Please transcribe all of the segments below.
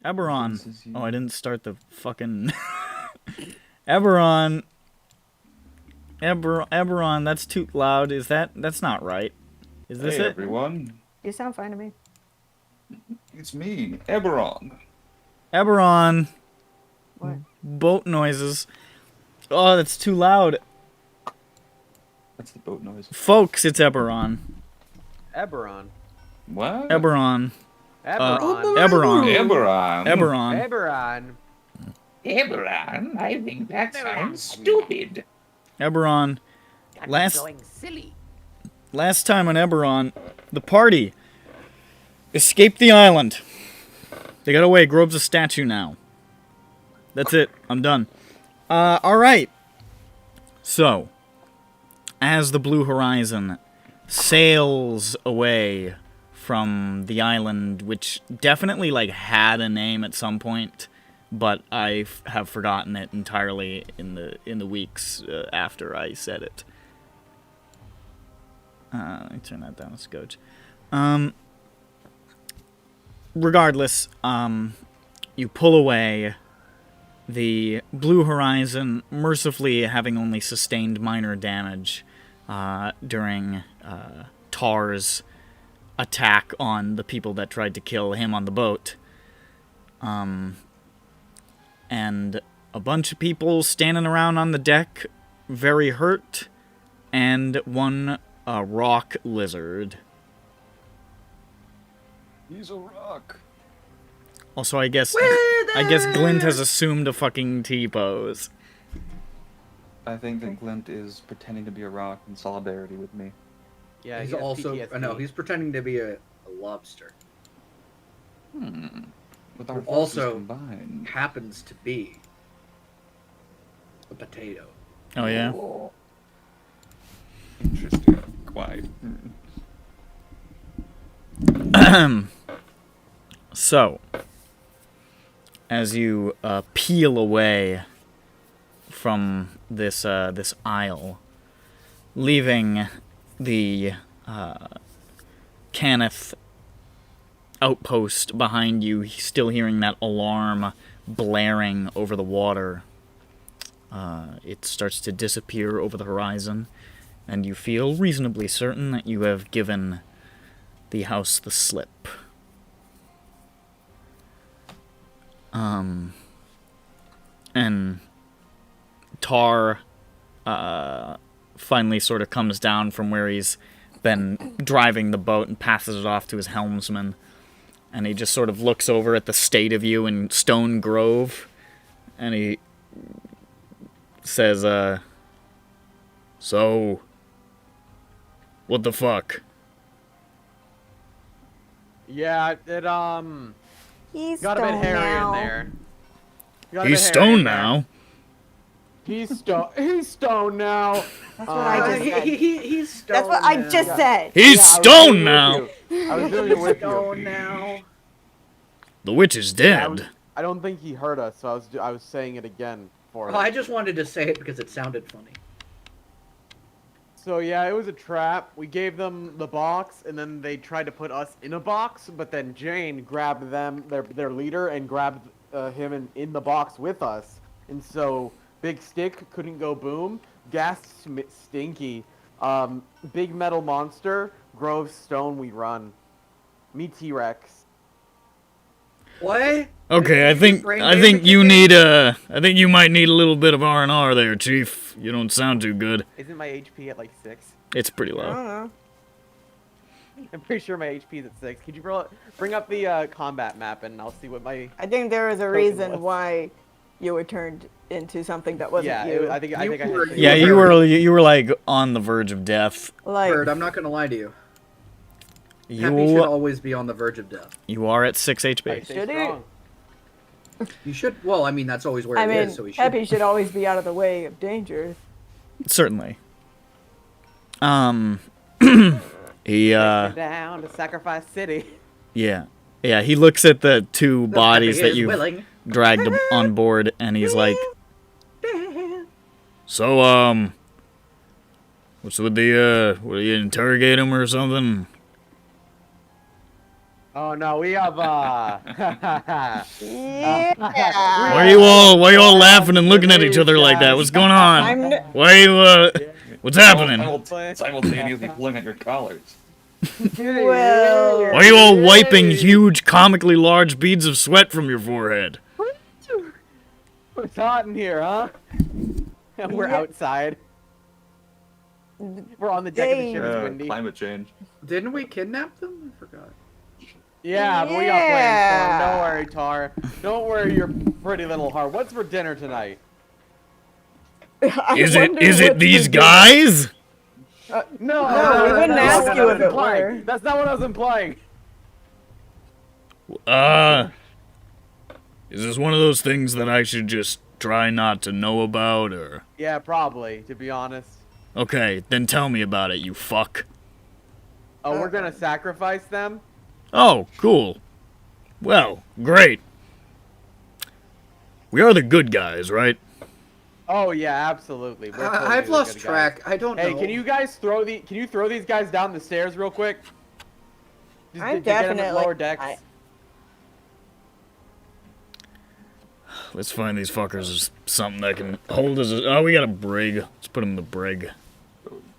EBERRON. Oh, I didn't start the fucking... EBERRON. EBERRON, that's too loud. Is that... That's not right. Is this Hey, it? everyone. You sound fine to me. It's me, EBERRON. EBERRON. What? Boat noises. Oh, that's too loud. That's the boat noise. Folks, it's EBERRON. EBERRON. What? EBERRON. EBERRON. EBERRON. EBERRON. EBERRON. EBERRON. EBERRON? I think that sounds stupid. EBERRON. That's going silly. Last time on EBERRON, the party escaped the island. They got away. Grove's a statue now. That's it. I'm done. Alright. So, as the Blue Horizon sails away from the island, which definitely, like, had a name at some point, but I have forgotten it entirely in the weeks after I said it. Let me turn that down a scotch. Regardless, you pull away. The Blue Horizon, mercifully having only sustained minor damage during Tar's attack on the people that tried to kill him on the boat. And a bunch of people standing around on the deck, very hurt, and one rock lizard. He's a rock. Also, I guess Glint has assumed a fucking T-pose. I think that Glint is pretending to be a rock in solidarity with me. Yeah, he's he has also PTSD. no. He's pretending to be a lobster. With our Who forces also combined. happens to be a potato. Oh, yeah? Oh. Interesting. Quite. So, as you peel away from this this isle, leaving the Cannith outpost behind you, still hearing that alarm blaring over the water, it starts to disappear over the horizon, and you feel reasonably certain that you have given the house the slip. And Tar finally sort of comes down from where he's been driving the boat and passes it off to his helmsman. And he just sort of looks over at the state of you in Stone Grove, and he says, so, what the fuck? Yeah, it, He's got a bit stoned hairy now. in there. Got a He's bit hairy stoned in there. now. He's stoned now. That's what I just said. He's stoned. That's what I now. just said. He's Yeah, I was stoned doing it now. with you. I was doing it with Stoned you. now. The witch is dead. I don't think he heard us, so I was saying it again for him. Oh, I just wanted to say it because it sounded funny. So yeah, it was a trap. We gave them the box, and then they tried to put us in a box. But then Jane grabbed them, their leader, and grabbed him in the box with us. And so Big Stick couldn't go boom. Gas Stinky, Big Metal Monster, Grove Stone. We run. Me T-Rex. What? Okay, I think you might need a little bit of R&R there, Chief. You don't sound too good. Isn't my HP at like 6? It's pretty I low. don't know. I'm pretty sure my HP is at 6. Could you bring up the combat map and I'll see what my... I think there was a Token reason was. why you were turned into something that wasn't Yeah, you. I think I You had were- to- Yeah, you were like on the verge of death. Like, Bird, I'm not gonna lie to you. Happy should You always be on the verge of death. you are at 6 I HP. stay Should he? strong. You should. Well, I mean, that's always where I it mean, is. So he should. Happy should always be out of the way of dangers. Certainly. He Down to Sacrifice City. yeah. Yeah, he looks at the two The bodies Happy that is you willing. dragged on board and he's like, "So what's with the will you interrogate him or something?" Oh no, we have Yeah. Why are you all laughing and looking at each other like that? What's going on? I'm Why are you what's happening? Simultaneously pulling at your collars. well. Why are you all wiping huge comically large beads of sweat from your forehead? It's hot in here, huh? And we're Yeah. outside. We're on the deck of the ship. It's Yeah, windy. climate change. Didn't we kidnap them? I forgot. Yeah, but we got plans for 'em. Don't worry, Tar. Don't worry your pretty little heart. What's for dinner tonight? I Is wonder it what these to do. guys? No, we wouldn't that's ask not you what I if was it implying. were. That's not what I was implying. Is this one of those things that I should just try not to know about, or? Yeah, probably, to be honest. Okay, then tell me about it, you fuck. Oh, we're gonna sacrifice them? Oh, cool. Well, great. We are the good guys, right? Oh yeah, absolutely. We're totally I've the lost good track. guys. I don't Hey, know. can you guys can you throw these guys down the stairs real quick? Just I'm to get 'em at definitely- lower decks. Let's find these fuckers as something that can hold us. Oh, we got a brig. Let's put them in the brig.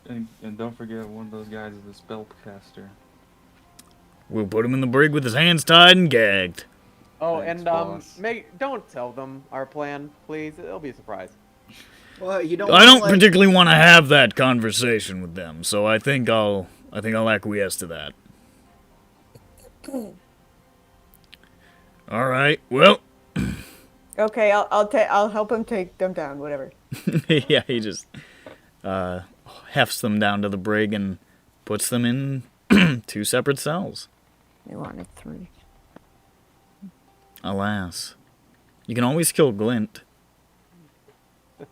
And don't forget, one of those guys is a spellcaster. We'll put him in the brig with his hands tied and gagged. Oh, Thanks, and boss. don't tell them our plan, please. It'll be a surprise. Well, you don't. I don't like, particularly want to have that conversation with them, so I think I'll acquiesce to that. All right. Well, Okay, I'll help him take them down. Whatever. yeah, he just hefts them down to the brig and puts them in 2 separate cells. You wanted 3. Alas, you can always kill Glint.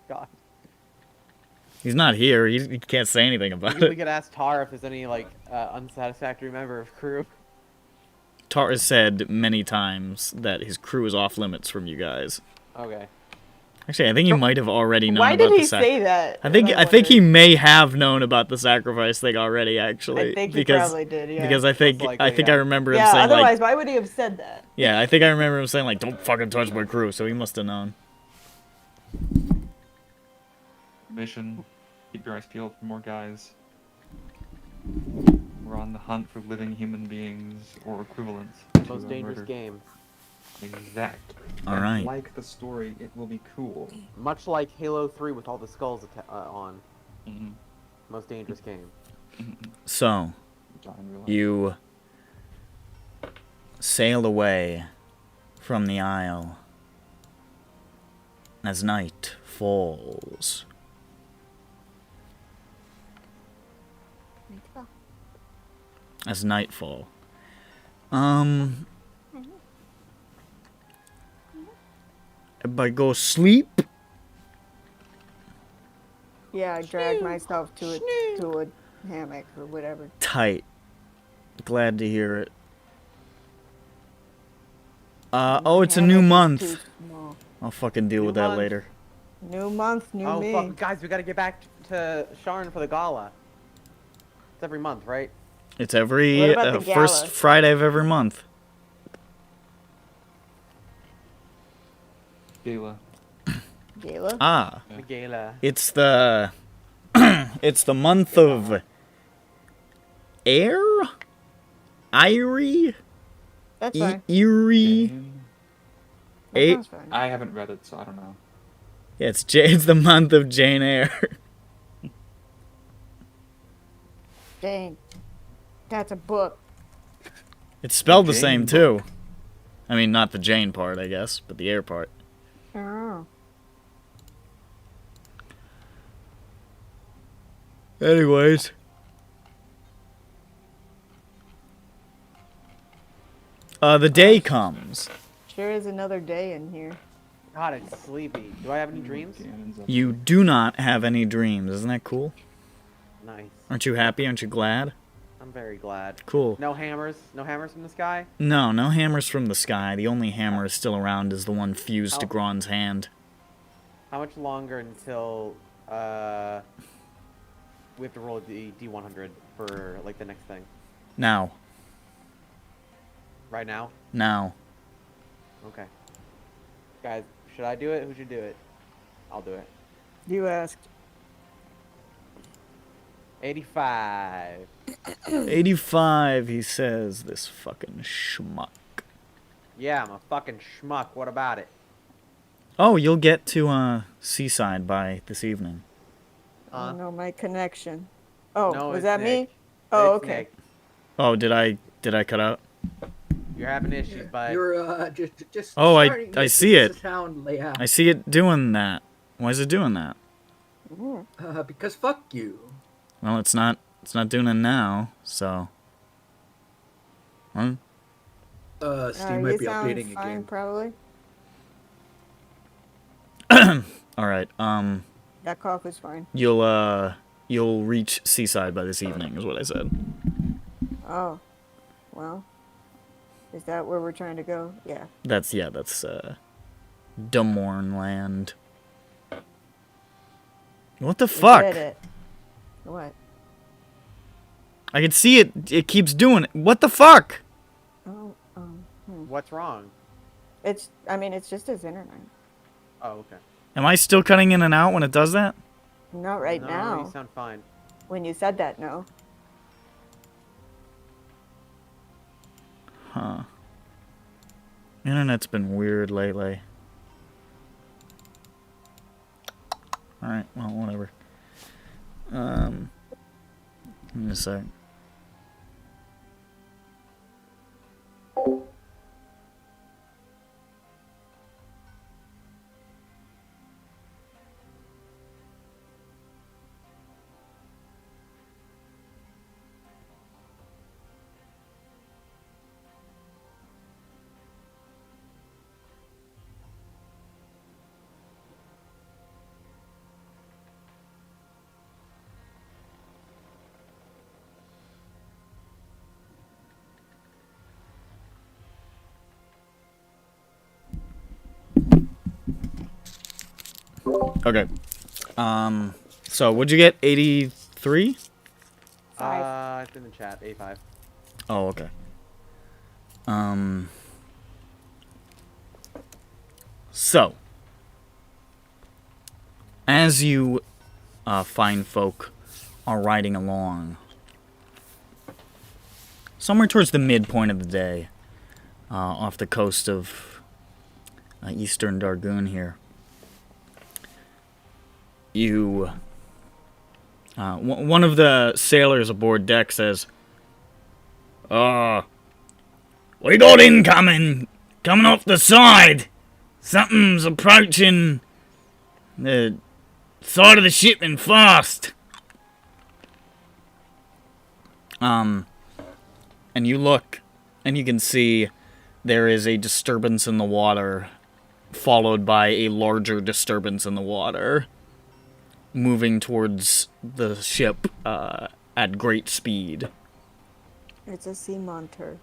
God. He's not here. He can't say anything about We it. could ask Tar if there's any like unsatisfactory member of crew. Tar has said many times that his crew is off limits from you guys. Okay. Actually, I think he might have already known Why about did he the say that? I think he may have known about the sacrifice thing already. Actually, I think he because probably did. Yeah. because I think Most likely, I yeah. remember him Yeah. saying Otherwise, like why would he have said that? yeah, I think I remember him saying like don't fucking touch my crew. So he must have known. Mission: keep your eyes peeled for more guys. We're on the hunt for living human beings or equivalents. Most dangerous murder. game. Exact. All And right. Like the story, it will be cool. Much like Halo 3 with all the skulls on. Mm-hmm. Most dangerous game. So you sail away from the isle as night falls. As nightfall. Everybody go sleep. Yeah, I dragged myself to a hammock or whatever. Tight. Glad to hear it. Oh, it's a new Hammock is month. too small. I'll fucking deal New with that month. later. New month, new Oh me. fuck, guys, we gotta get back to Sharn for the gala. It's every month, right? It's every What about the first gala? Friday of every month. Gala. Gala? Ah, The gala. it's the it's the month of air, Irie, That's fine. Eerie. That eight- sounds fine. I haven't read it, so I don't know. Yeah, it's the month of Jane Eyre. Jane. That's a book. It's spelled the Jane same book. too. I mean, not the Jane part, I guess, but the air part. Oh. Anyways. The day comes. Sure is another day in here. God, it's sleepy. Do I have any dreams? Cannons up. You do not have any dreams. Isn't that cool? Nice. Aren't you happy? Aren't you glad? I'm very glad. Cool. No hammers? No hammers from the sky? No, no hammers from the sky. The only hammer still around is the one fused to Oh. Gron's hand. How much longer until we have to roll the D100 for like the next thing? Now. Right now? Now. Okay. Guys, should I do it? Who should do it? I'll do it. You asked. 85. 85, he says, this fucking schmuck. Yeah, I'm a fucking schmuck. What about it? Oh, you'll get to, Seaside by this evening. I don't know my connection. Oh, No, was it's that Nick. me? Oh, It's okay. Nick. Oh, did I cut out? You're having issues, bud. You're just. Oh, starting to I get see the it. Town layout. I see it doing that. Why is it doing that? Because fuck you. Well, it's not doing it now, so. Huh? Steam You might be sound updating fine, again. probably. Alright, That cough is fine. you'll reach Seaside by this evening, is what I said. Oh, well. Is that where we're trying to go? Yeah. That's Mournland. What the We fuck? did it. What? I can see it keeps doing it. What the fuck? Oh, What's wrong? I mean, it's just his internet. Oh, okay. Am I still cutting in and out when it does that? Not right no, now. you sound fine. When you said that, no. Huh. Internet's been weird lately. Alright, well, whatever. Give me a sec. Okay. So what'd you get? 83? Five. It's in the chat. 85. Oh, okay. So, as you fine folk are riding along, somewhere towards the midpoint of the day, off the coast of Eastern Dargoon here, you, one of the sailors aboard deck says, we got incoming, coming off the side. Something's approaching the side of the ship and fast. And you look, and you can see there is a disturbance in the water, followed by a larger disturbance in the water, moving towards the ship at great speed. It's a sea monster.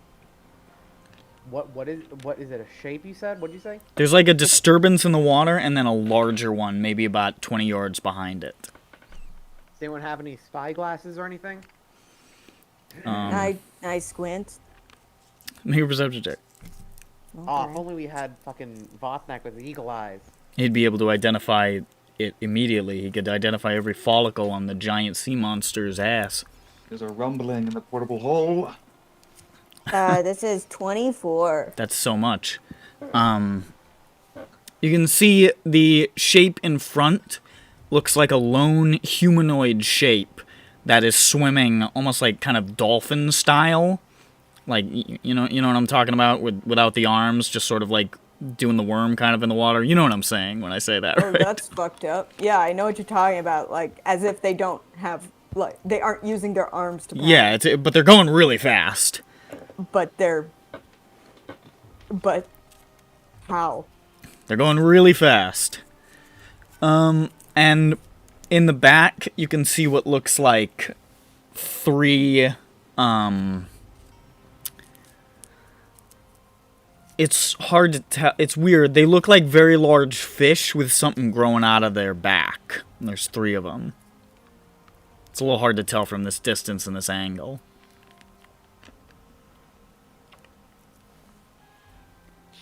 What is it? A shape you said? What'd you say? There's like a disturbance in the water, and then a larger one, maybe about 20 yards behind it. Does anyone have any spy glasses or anything? I squint. Make a perception check. Oh, Okay. if only we had fucking Vothnak with eagle eyes. He'd be able to identify it immediately. He could identify every follicle on the giant sea monster's ass. There's a rumbling in the portable hole. This is 24. That's so much. You can see the shape in front looks like a lone humanoid shape that is swimming almost like kind of dolphin style. Like, you know what I'm talking about, without the arms, just sort of like doing the worm kind of in the water. You know what I'm saying when I say that, Oh, right? that's fucked up. Yeah, I know what you're talking about. Like, as if they don't have, like, they aren't using their arms to paddle. Yeah, but they're going really fast. But how? They're going really fast. And in the back, you can see what looks like 3, it's hard to tell. It's weird. They look like very large fish with something growing out of their back. And there's 3 of them. It's a little hard to tell from this distance and this angle.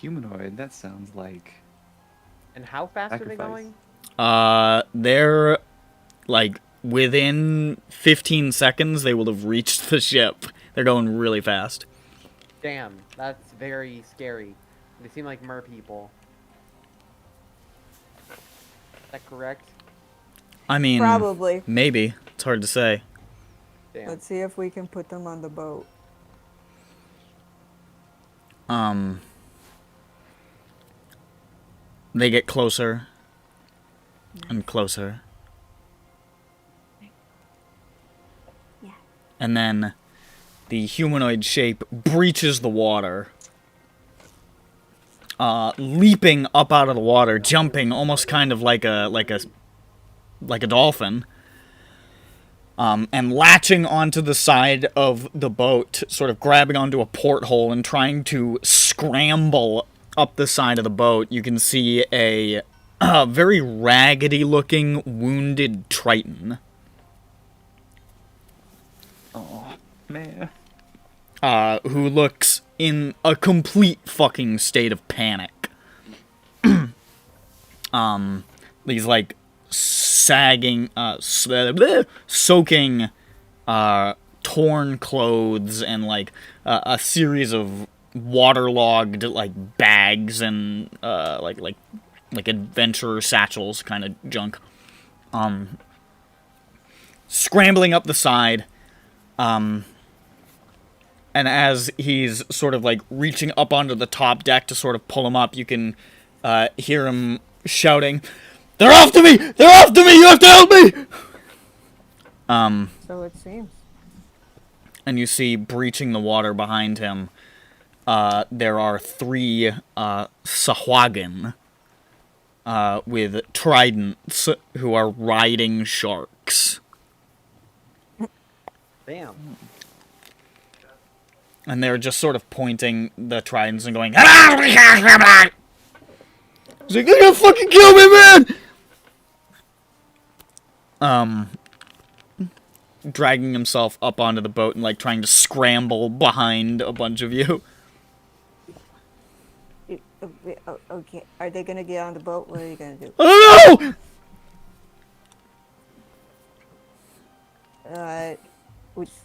Humanoid, that sounds like... And how fast are they Sacrifice. going? They're, like, within 15 seconds, they will have reached the ship. They're going really fast. Damn, that's very scary. They seem like mer people. Is that correct? I mean, Probably. maybe. It's hard to say. Damn. Let's see if we can put them on the boat. They get closer and closer. Yeah. And then the humanoid shape breaches the water. Leaping up out of the water, jumping almost kind of like a dolphin. And latching onto the side of the boat, sort of grabbing onto a porthole and trying to scramble up the side of the boat. You can see a very raggedy-looking, wounded Triton. Oh, man. Who looks in a complete fucking state of panic. These, like, sagging, soaking, torn clothes and, like, a series of waterlogged, like, bags and, like adventurer satchels kind of junk. Scrambling up the side, and as he's sort of, like, reaching up onto the top deck to sort of pull him up, you can, hear him shouting, "They're after me! They're after me! You have to help me!" So it seems. And you see, breaching the water behind him, there are 3, Sahuagin, with tridents, who are riding sharks. Damn. And they're just sort of pointing the tridents and going, "He's like, they're gonna fucking kill me, man!" Dragging himself up onto the boat and, like, trying to scramble behind a bunch of you. Okay, are they gonna get on the boat? What are you gonna do? I don't know!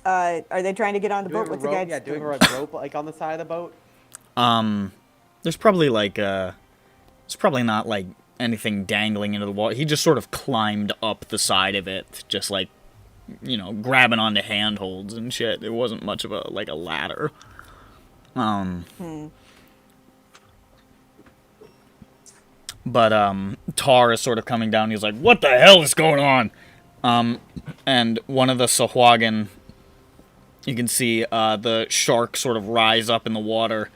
Are they trying to get on the boat? Doing a What's the rope, guy's yeah, doing a doing? rope like on the side of the boat. There's probably, like, it's probably not, like, anything dangling into the water. He just sort of climbed up the side of it, just, like, you know, grabbing onto handholds and shit. It wasn't much of a, like, a ladder. But, Tar is sort of coming down. He's like, "What the hell is going on?" And one of the Sahuagin, you can see, the shark sort of rise up in the water.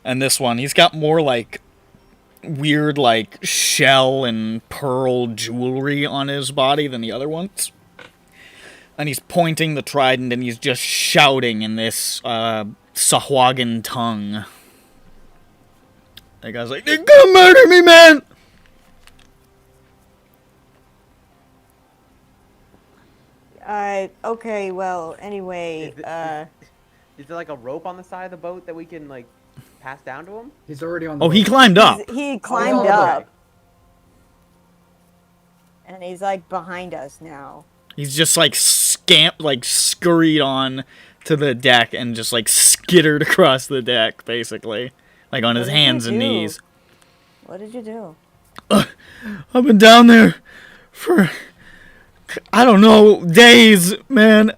And this one, he's got more, like, weird, like, shell and pearl jewelry on his body than the other ones. And he's pointing the trident and he's just shouting in this, Sahuagin tongue. That guy's like, "They're gonna murder me, man!" Okay, well, anyway, Is there like a rope on the side of the boat that we can like pass down to him? He's already on the Oh, he boat. climbed up. he climbed Oh, up, okay. and he's, like, behind us now. He's just, like, scurried on to the deck and just, like, skittered across the deck, basically. Like, on his What did you hands and do? knees. What did you do? I've been down there for I don't know, days, man.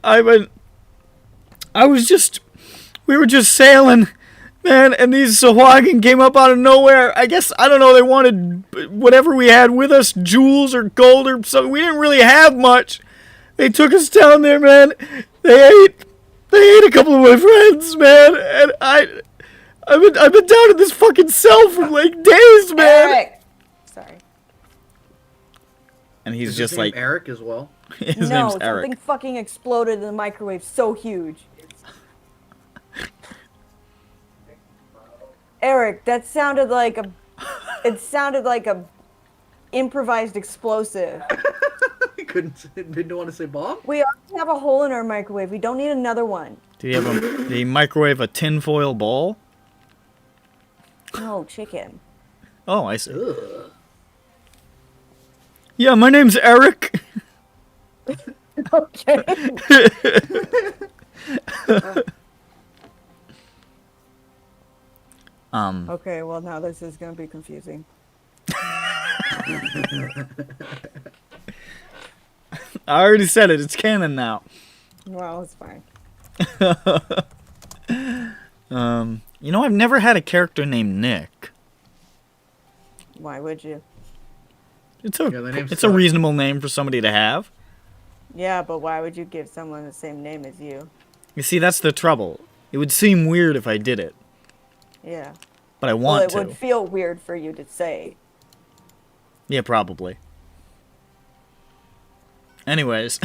We were just sailing, man, and these Sahuagin came up out of nowhere. I guess, I don't know, they wanted whatever we had with us, jewels or gold or something. We didn't really have much. They took us down there, man. They ate a couple of my friends, man, and I've been down in this fucking cell for like days, man. Eric! Sorry. And he's Is just his name like, Eric as well. his No, name's Eric. something fucking exploded in the microwave so huge. Eric, that sounded like a... It sounded like a improvised explosive. He didn't want to say bomb. We already have a hole in our microwave. We don't need another one. Did he microwave a tinfoil ball? No, chicken. Oh, I see. Ugh. Yeah, my name's Eric. Okay. Okay, well now this is gonna be confusing. I already said it. It's canon now. Well, it's fine. You know, I've never had a character named Nick. Why would you? It's Yeah, the name a sucks. reasonable name for somebody to have. Yeah, but why would you give someone the same name as you? You see, that's the trouble. It would seem weird if I did it, Yeah. but I Well, want it to. would feel weird for you to say. Yeah, probably. Anyways,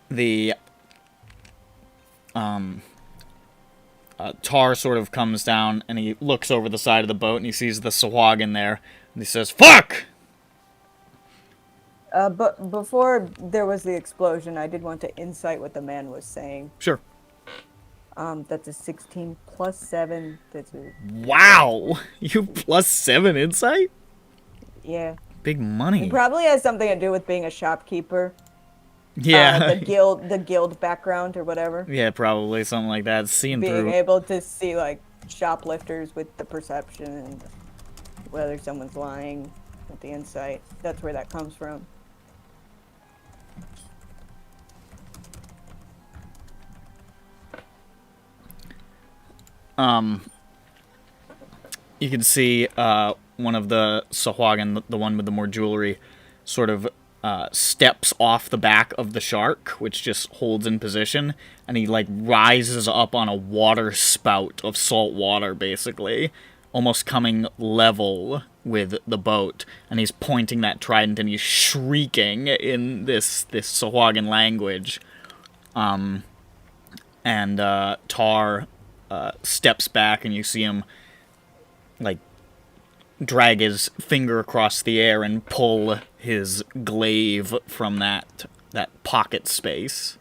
the Tar sort of comes down and he looks over the side of the boat and he sees the Sahuagin there and he says, "Fuck!" But before there was the explosion, I did want to insight what the man was saying. Sure. That's a 16 plus 7. That's a, Wow! You +7 insight? yeah. Big It money. probably has something to do with being a shopkeeper. Yeah. The guild background or whatever. Yeah, probably something like that. Seeing Being through. able to see like shoplifters with the perception and whether someone's lying with the insight. That's where that comes from. You can see one of the Sahuagin, the one with the more jewelry, sort of steps off the back of the shark, which just holds in position, and he like rises up on a water spout of salt water, basically, almost coming level with the boat, and he's pointing that trident and he's shrieking in this Sahuagin language. And Tar steps back, and you see him like drag his finger across the air and pull his glaive from that pocket space.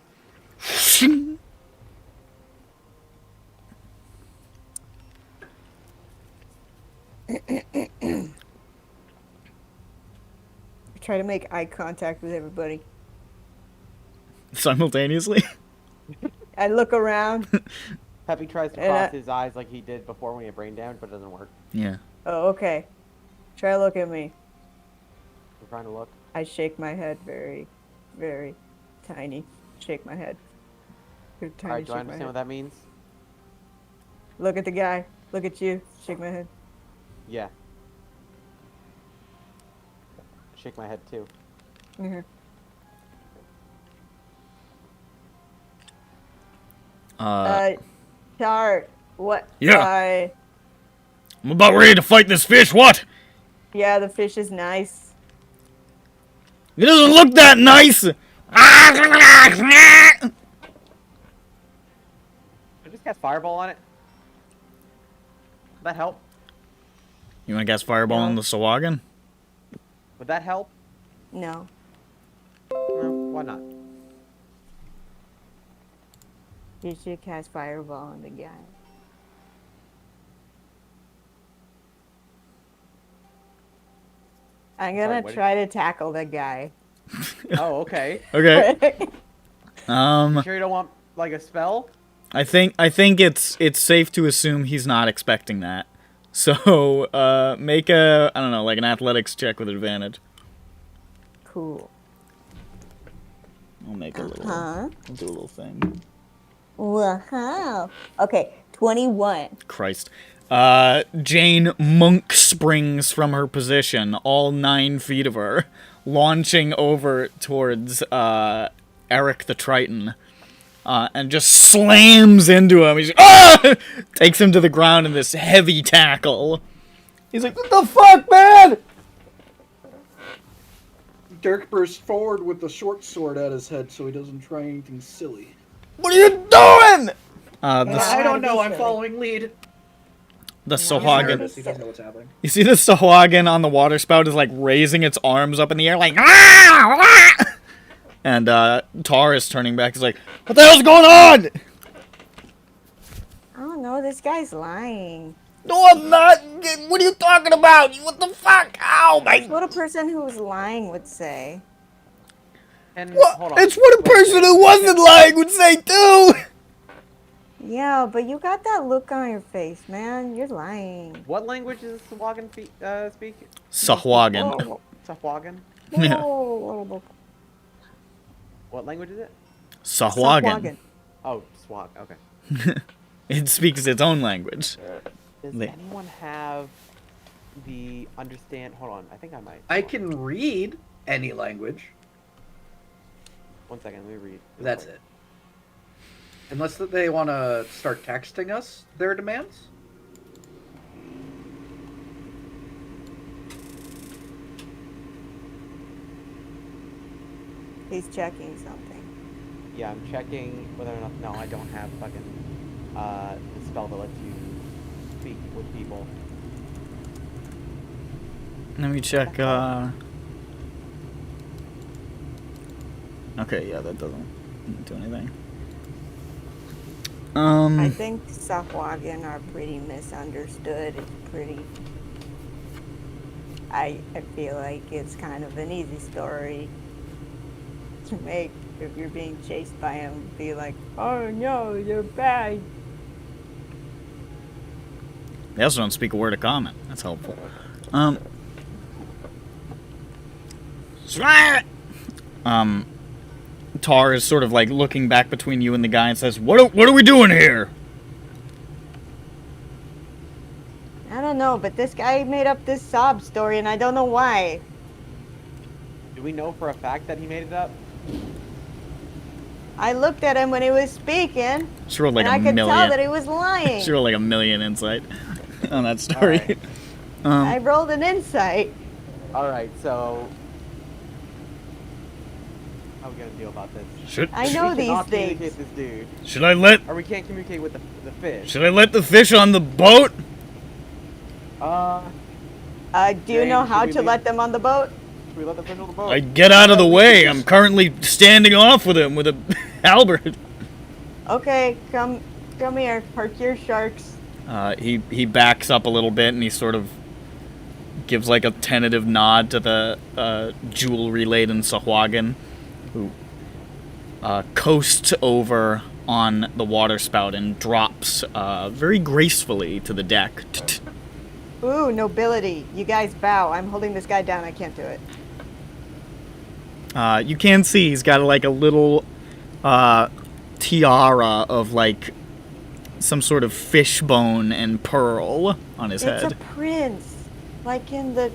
Try to make eye contact with everybody. Simultaneously. I look around. Peppy tries to And cross his eyes like he did before when he had brain damage, but it doesn't work. Yeah. Oh, okay. Try to look at me. I'm trying to look. I shake my head very, very tiny. Shake my head. Very tiny. Alright, do I shake my understand head. what that means? Look at the guy. Look at you. Shake my head. Yeah. Shake my head too. Mm-hmm. Chart. What? Yeah. I'm about ready to fight this fish. What? Yeah, the fish is nice. It doesn't look that nice. I just cast fireball on it. Would that help? You want to cast fireball on the Sahuagin? Would that help? No. No, why not? You should cast fireball on the guy. I'm Sorry, gonna what did- try to tackle the guy. Oh, okay. Okay. Sure you don't want like a spell? I think it's safe to assume he's not expecting that. So, make a, I don't know, like an athletics check with advantage. Cool. I'll make a little, Huh? I'll do a little thing. Wow. Okay, 21. Christ. Jane monk springs from her position, all 9 feet of her, launching over towards, Eric the Triton. And just slams into him. He's takes him to the ground in this heavy tackle. He's like, "What the fuck, man?" Dirk bursts forward with the short sword at his head so he doesn't try anything silly. What are you doing? I don't know, I'm following lead. The He's Sahuagin. nervous, he doesn't know what's happening. You see the Sahuagin on the water spout is like raising its arms up in the air, like, "Ah! Ah!" And Tar is turning back. He's like, "What the hell's going on?" I don't know, this guy's lying. No, I'm not. What are you talking about? What the fuck? Ow, my. What a person who was lying would say. And What? hold on. It's what a person who wasn't lying would say too. Yeah, but you got that look on your face, man. You're lying. What language does Sahuagin speak? Sahuagin. Sahuagin? Yeah. Whoa. What language is it? Sahuagin. Oh, Swag. Okay. It speaks its own language. Does Le- anyone have the understand? Hold on. I think I might. I can read any language. 1 second. Let me read. That's it. Unless that they want to start texting us their demands. He's checking something. Yeah, I'm checking whether or not. No, I don't have fucking the spell that lets you speak with people. Let me check, Okay, yeah, that doesn't do anything. I think Sahuagin are pretty misunderstood. It's pretty... I feel like it's kind of an easy story to make if you're being chased by him. Be like, oh no, you're bad. They also don't speak a word of common. That's helpful. Tar is sort of like looking back between you and the guy and says, What are we doing here?" I don't know, but this guy made up this sob story and I don't know why. Do we know for a fact that he made it up? I looked at him when he was speaking, She rolled like and a I could million. tell that he was lying. She rolled like a million insight on that story. Alright. I rolled an insight. All right. So, how are we gonna deal about this? Should I know We these cannot things. communicate this dude, should I let or we can't communicate with the fish. let the fish on the boat? Do you know James, how should we to leave- let them on the boat? Should we let the fish on the boat? I get out of the way. I'm currently standing off with him with a halberd. Okay, come here, park your sharks. He backs up a little bit and he sort of gives like a tentative nod to the jewelry-laden Sahuagin, who coasts over on the water spout and drops very gracefully to the deck. Ooh, nobility. You guys bow. I'm holding this guy down. I can't do it. You can see he's got like a little tiara of like some sort of fish bone and pearl on his It's head. a prince, like in the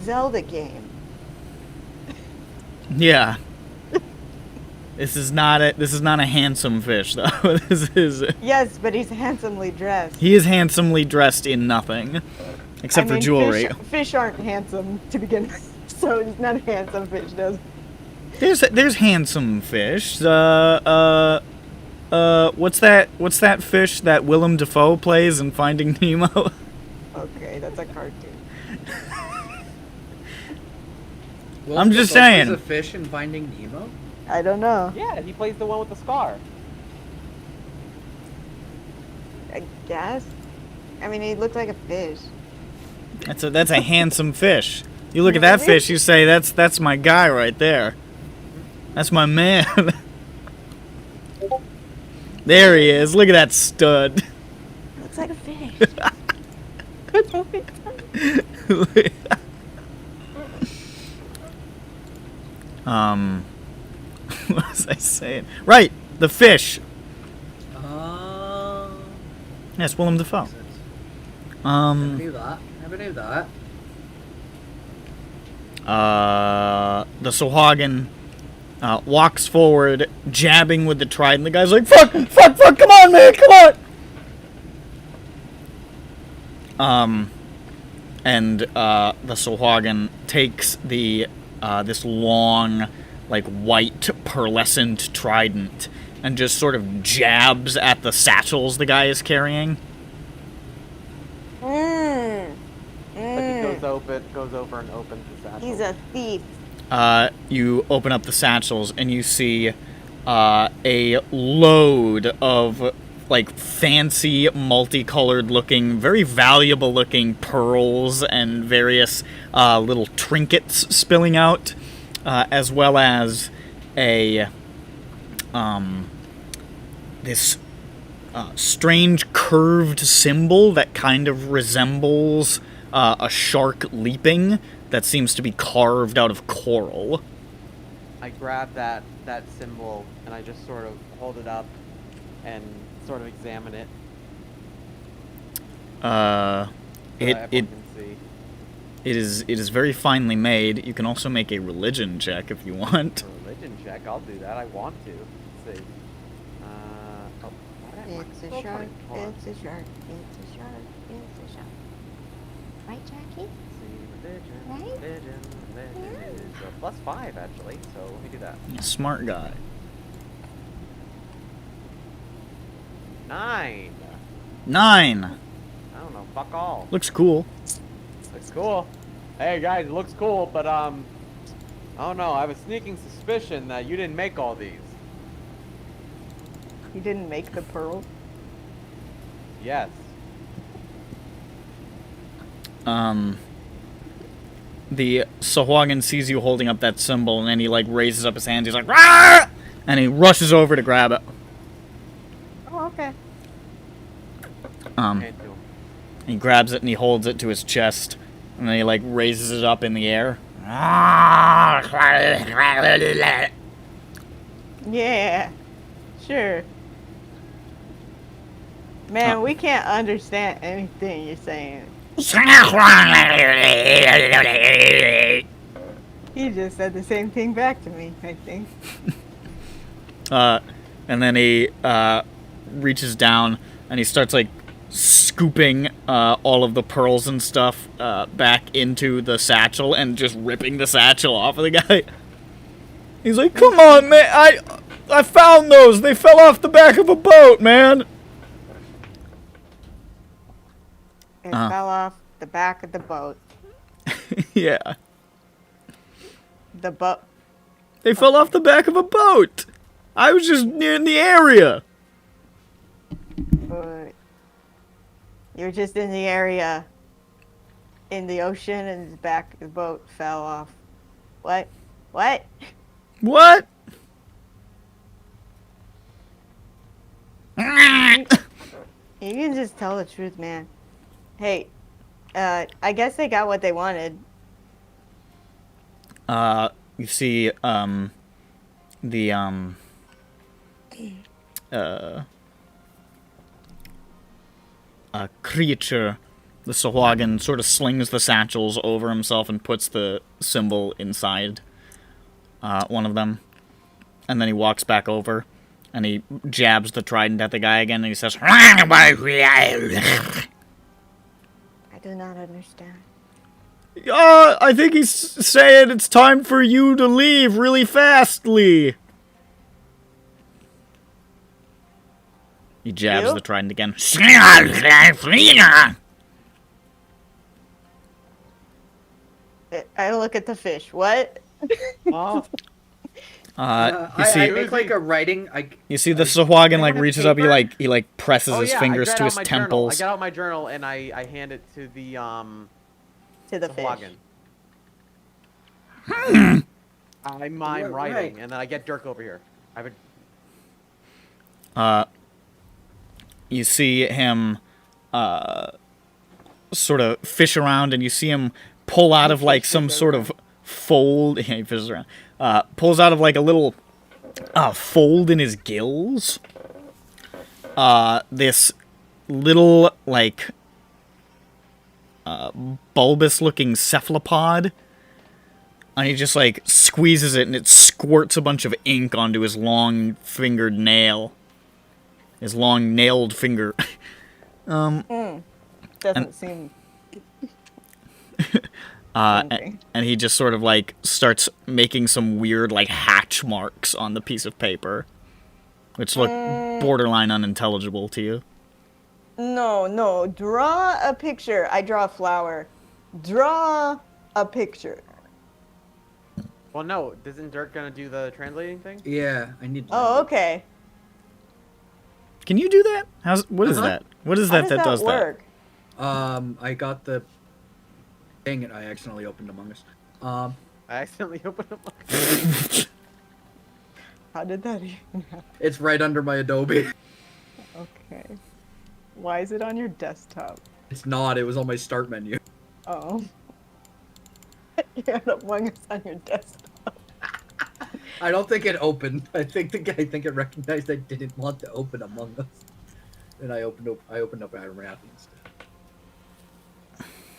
Zelda game. Yeah. This is not a handsome fish though. This is Yes, but he's handsomely dressed. he is handsomely dressed in nothing except for jewelry. Fish aren't handsome to begin with, so he's not a handsome fish. Does There's handsome fish. What's that fish that Willem Dafoe plays in Finding Nemo? okay, that's a cartoon. I'm just Is saying. a fish in Finding Nemo? I don't know. Yeah, he plays the one with the scar. I guess. I mean, he looked like a fish. That's a handsome fish. You look at that Really? fish, you say that's my guy right there. That's my man. There he is. Look at that stud. Looks like a fish. What was I saying? Right, the fish. Yes, Willem Dafoe. Never knew that. Never knew that. The Sohagan walks forward, jabbing with the trident. The guy's like, fuck, fuck, fuck, come on, man, come on! And the Sohagan takes the, this long, like, white, pearlescent trident and just sort of jabs at the satchels the guy is carrying. Like he goes over and opens the satchel. He's a thief. You open up the satchels and you see a load of like fancy, multicolored looking, very valuable looking pearls and various little trinkets spilling out, as well as a this strange curved symbol that kind of resembles a shark leaping that seems to be carved out of coral. I grab that symbol and I just sort of hold it up and sort of examine it. It Can see. it is very finely made. You can also make a religion check if you want. A religion check. I'll do that. I want to. Let's see. It's a shark. It's a shark. It's a shark. It's a shark. Right, Jackie? Right? Religion is a +5 actually. So let me do that. Smart guy. 9. 9. I don't know. Fuck all. Looks cool. Looks cool. Hey guys, it looks cool, but I don't know. I have a sneaking suspicion that you didn't make all these. You didn't make the pearl? Yes. The Sahuagin sees you holding up that symbol, and then he like raises up his hands. He's like, "Rah!" And he rushes over to grab it. Oh, okay. Can't do 'em. He grabs it and he holds it to his chest, and then he like raises it up in the air. Yeah. Sure. Man, we can't understand anything you're saying. He just said the same thing back to me, I think. And then he reaches down and he starts like scooping all of the pearls and stuff back into the satchel and just ripping the satchel off of the guy. He's like, "Come on, man! I found those. They fell off the back of a boat, man." It fell off the back of the boat. Yeah. The boat. They fell off the back of a boat. I was just near in the area. You're just in the area in the ocean and the back of the boat fell off. What? What? What? You can just tell the truth, man. Hey, I guess they got what they wanted. You see, a creature, the Sahuagin, sort of slings the satchels over himself and puts the symbol inside one of them. And then he walks back over, and he jabs the trident at the guy again, and he says, I do not understand. I think he's saying it's time for you to leave really fastly. He jabs You? the trident again. I look at the fish. What? Oh, You see, I make like a writing. you see the Sahuagin like have reaches up. paper? He like presses his yeah, fingers I to got his out my journal. temples. I got out my journal and I hand it to the To the fish. Sahuagin. I'm Right. writing, and then I get Dirk over here. I have a You see him sort of fish around, and you see him pull out of like some sort of fold. Yeah, he fishes around. Pulls out of like a little fold in his gills. This little like bulbous-looking cephalopod, and he just like squeezes it, and it squirts a bunch of ink onto his long-fingered nail. His long-nailed finger. Doesn't seem. And he just sort of like starts making some weird like hatch marks on the piece of paper, which look borderline unintelligible to you. No. Draw a picture. I draw a flower. Draw a picture. Well, no. Isn't Dirk gonna do the translating thing? Yeah, I need. Oh, okay. Can you do that? What is that? What is that How that does work? I got the. Dang it! I accidentally opened Among Us. I accidentally opened up. How did that even happen? It's right under my Adobe. Okay. Why is it on your desktop? It's not. It was on my start menu. Oh. You had Among Us on your desktop. I don't think it opened. I think it recognized I didn't want to open Among Us, and I opened up Iron Wrath instead.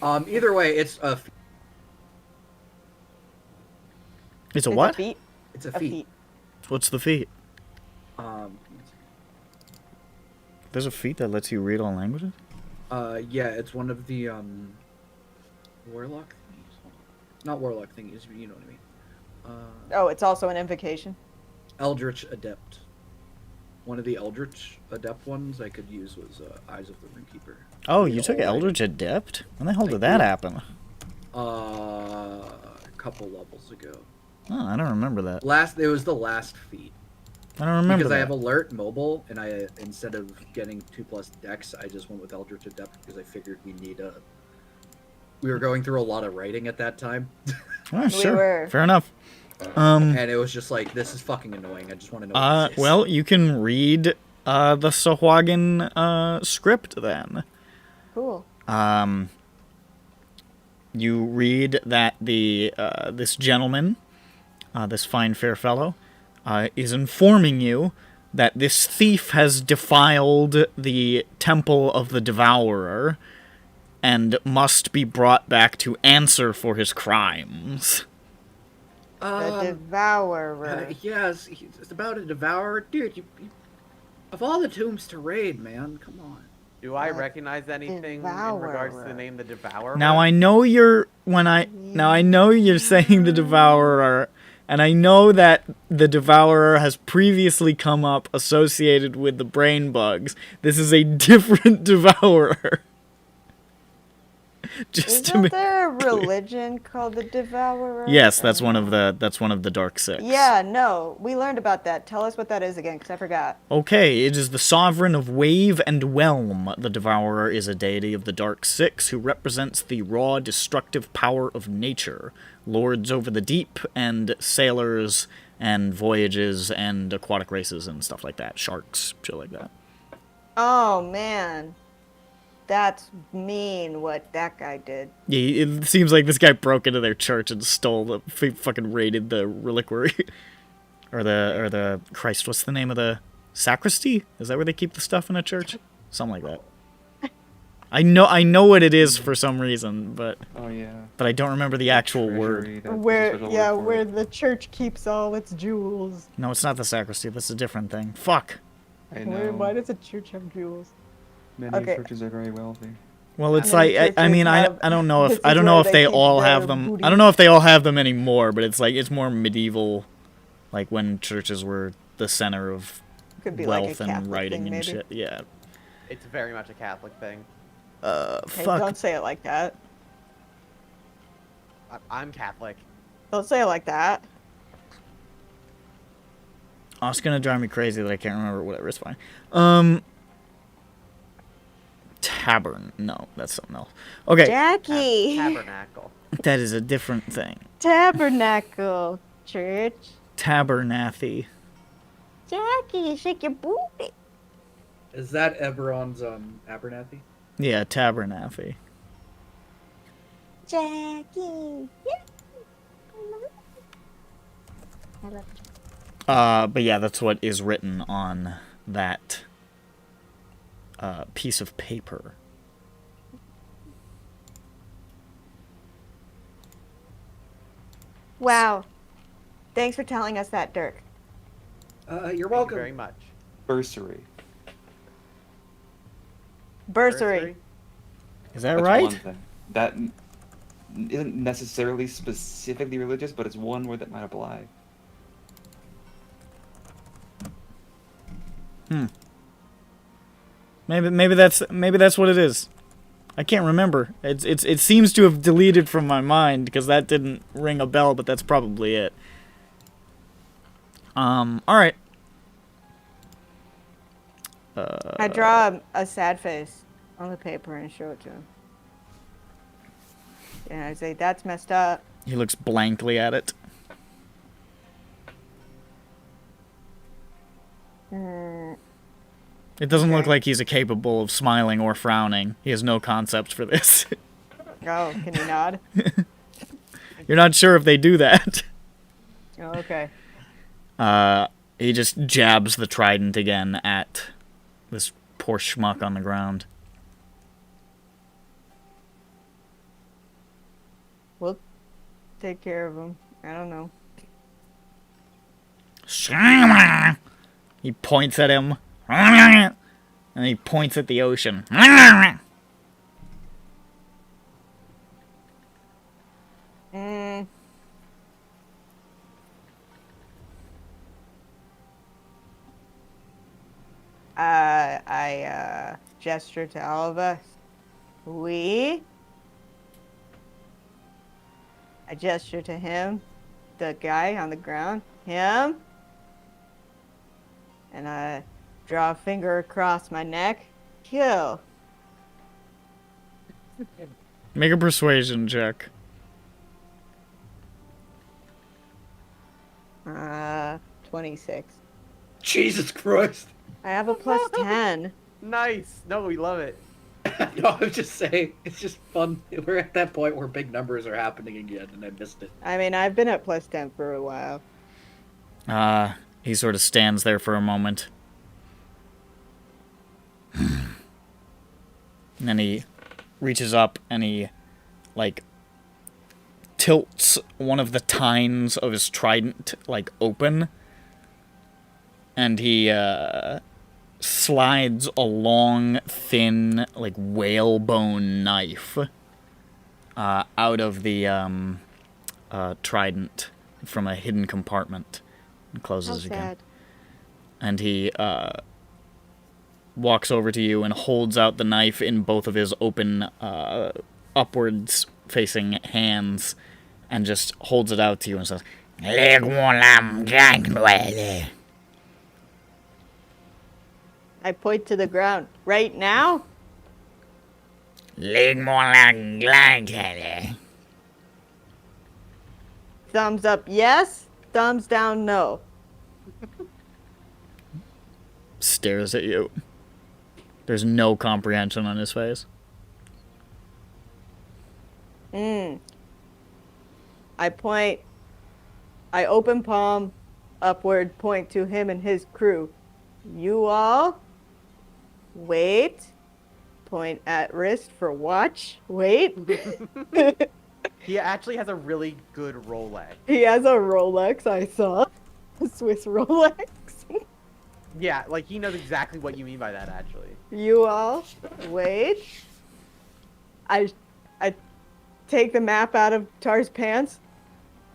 Either way, it's a. It's a what? A feat? It's a A feat. feat. What's the feat? Um. There's a feat that lets you read all languages? Yeah, it's one of the warlock thingies. Not warlock thingies, but you know what I mean. Oh, it's also an invocation? Eldritch Adept. One of the Eldritch Adept ones I could use was Eyes of the Runekeeper. Oh, you took Eldritch Adept? When the hell did that happen? A couple levels ago. Oh, I don't remember that. It was the last feat. I don't remember Because that. I have Alert Mobile, and I instead of getting 2+ Dex, I just went with Eldritch Adept because I figured we were going through a lot of writing at that time. Oh, sure. were. Fair enough. And it was just like, this is fucking annoying. I just want to know what this is. Well, you can read the Sahuagin script then. Cool. You read that this gentleman, this fine fair fellow, is informing you that this thief has defiled the temple of the Devourer and must be brought back to answer for his crimes. The Devourer. Yes, it's about a Devourer. Dude, you of all the tombs to raid, man, come on. Do I recognize anything in regards to the name the Devourer? Now I know you're saying the Devourer, and I know that the Devourer has previously come up associated with the brain bugs. This is a different Devourer. Isn't there a religion called the Devourer? Yes, that's one of the Dark Six. Yeah, no, we learned about that. Tell us what that is again, because I forgot. Okay, it is the sovereign of Wave and Whelm. The Devourer is a deity of the Dark Six who represents the raw, destructive power of nature, lords over the deep, and sailors, and voyages, and aquatic races, and stuff like that. Sharks, shit like that. Oh, man. That's mean what that guy did. Yeah, it seems like this guy broke into their church and fucking raided the reliquary. or the Christ, what's the name of the sacristy? Is that where they keep the stuff in a church? Something like that. I know what it is for some reason, but Oh yeah. but I don't remember the actual word. Treasury, that's a special word for it. the church keeps all its jewels. No, it's not the sacristy. That's a different thing. Fuck. I know. Why does a church have jewels? Many Okay. churches are very wealthy. Well, it's Many like I mean churches I don't know this if is I don't know where if they they keep all their have them. booty. I don't know if they all have them anymore, but it's like it's more medieval, like when churches were the center of Could be like a wealth and Catholic writing thing, and maybe. shit. Yeah. It's very much a Catholic thing. Hey, Fuck. don't say it like that. I'm Catholic. Don't say it like that. Oh, it's gonna drive me crazy that I can't remember. Whatever, it's fine. Tavern. No, that's something else. Okay, Jackie! Tabernacle. that is a different thing. Tabernacle. Church. Tabernathy. Jackie, shake your booty. Is that Eberron's Abernathy? Yeah, Tabernathy. Jackie. Yeah. I love Jackie. But yeah, that's what is written on that piece of paper. Wow. Thanks for telling us that, Dirk. You're Thank you welcome. very much. Bursary. Bursary. Is that That's right? one thing. That isn't necessarily specifically religious, but it's one word that might apply. Maybe that's what it is. I can't remember. It seems to have deleted from my mind because that didn't ring a bell, but that's probably it. All right. I draw a sad face on the paper and show it to him. And I say, that's messed up. He looks blankly at it. It doesn't look Okay. like he's capable of smiling or frowning. He has no concept for this. Oh, can you nod? You're not sure if they do that. Oh, okay. He just jabs the trident again at this poor schmuck on the ground. We'll take care of him. I don't know. He points at him. And he points at the ocean. Mm. I gesture to all of us. I gesture to him, the guy on the ground. Him. And I draw a finger across my neck. Kill. Make a persuasion check. 26. Jesus Christ. I have a plus 10. Nice. No, we love it. No, I'm just saying, it's just fun. We're at that point where big numbers are happening again, and I missed it. I mean, I've been at plus 10 for a while. He sort of stands there for a moment. And then he reaches up and he, like, tilts one of the tines of his trident, like, open. And he, slides a long, thin, like, whalebone knife out of the trident from a hidden compartment and How closes again. sad. And he walks over to you and holds out the knife in both of his open, upwards-facing hands and just holds it out to you and says, I point to the ground. Right now? Thumbs up, yes. Thumbs down, no. stares at you. There's no comprehension on his face. I open palm upward, point to him and his crew. You all, wait. Point at wrist for watch. Wait. He actually has a really good Rolex. He has a Rolex, I saw. A Swiss Rolex. Yeah, like he knows exactly what you mean by that, actually. You all, wait. I take the map out of Tar's pants.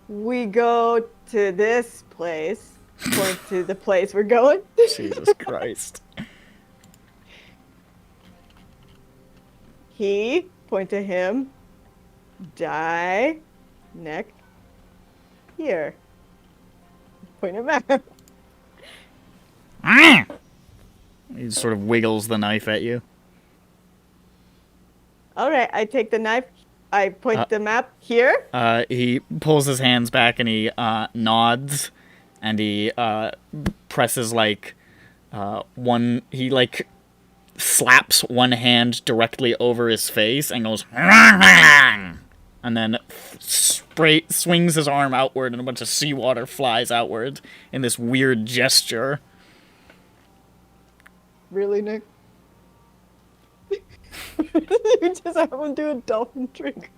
We go to this place. Point to the place we're going. Jesus Christ. He, point to him. Die. Neck. Here. Point him out. He sort of wiggles the knife at you. Alright, I take the knife. I point the map here. He pulls his hands back and he nods, and he presses like one. He like slaps one hand directly over his face and goes. and then swings his arm outward, and a bunch of seawater flies outward in this weird gesture. Really, Nick? You just have him do a dolphin trick.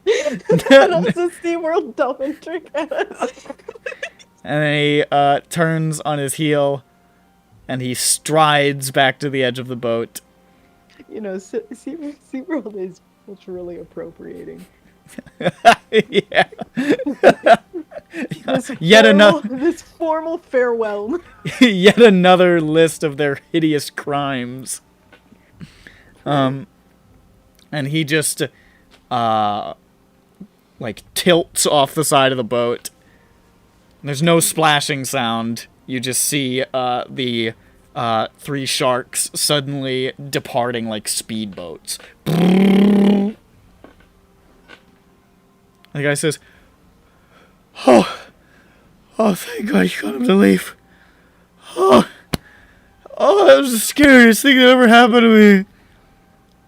That's a SeaWorld dolphin trick at us. And then he turns on his heel, and he strides back to the edge of the boat. You know, SeaWorld is culturally appropriating. Yeah. This formal farewell. Yet another list of their hideous crimes. And he just, like, tilts off the side of the boat. There's no splashing sound. You just see the 3 sharks suddenly departing like speedboats. The guy says, Oh, thank God you got him to leave. Oh, that was the scariest thing that ever happened to me.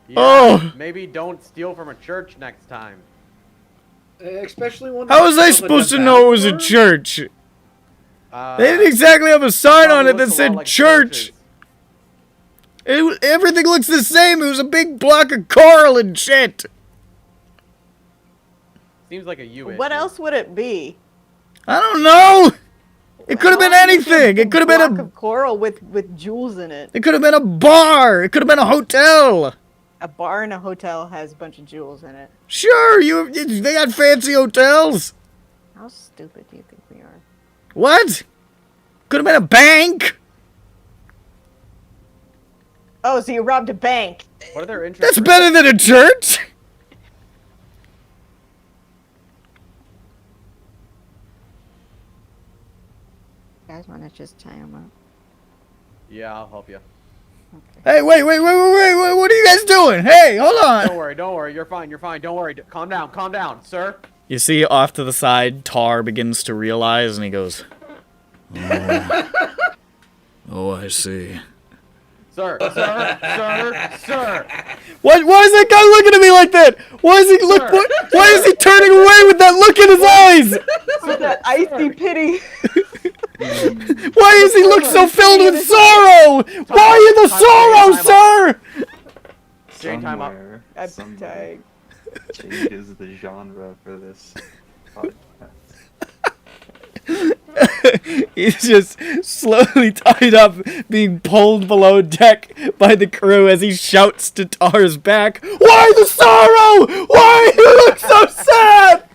Yeah, Oh. Maybe don't steal from a church next time. Especially one. How was I supposed to know it was a church? They didn't exactly have a sign on it that said church. Everything looks the same. It was a big block of coral and shit. Seems like a U issue. What else would it be? I don't know. It could have been anything. It could have been block of coral with jewels in it. It could have been a bar. It could have been a hotel. A bar and a hotel has a bunch of jewels in it. Sure, they got fancy hotels. How stupid do you think we are? What? Could have been a bank. Oh, so you robbed a bank. What are their interests? That's better than a church. You guys want to just tie him up? Yeah, I'll help you. Hey, wait, what are you guys doing? Hey, hold on. Don't worry, you're fine, Don't worry, calm down, sir. You see off to the side, Tar begins to realize, and he goes, Oh, I see. Sir. What? Why is that guy looking at me like that? Why is he why is he turning away with that look in his eyes? With that icy pity. Why does he look so filled with sorrow? Why are you the sorrow, sir? Jane, time up. Somewhere, I'm somebody dying. changes the genre for this podcast. He's just slowly tied up, being pulled below deck by the crew as he shouts to Tar's back, Why the sorrow? Why you look so sad?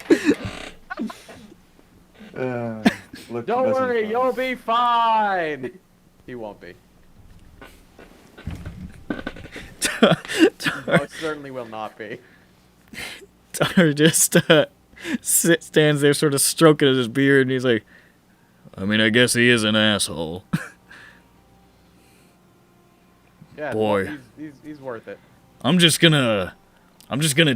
Look, Don't listen, worry, folks. you'll be fine. He won't be. Most certainly will not be. Tar just stands there sort of stroking at his beard, and he's like, I mean, I guess he is an asshole. Yeah, Boy. he's worth it. I'm just gonna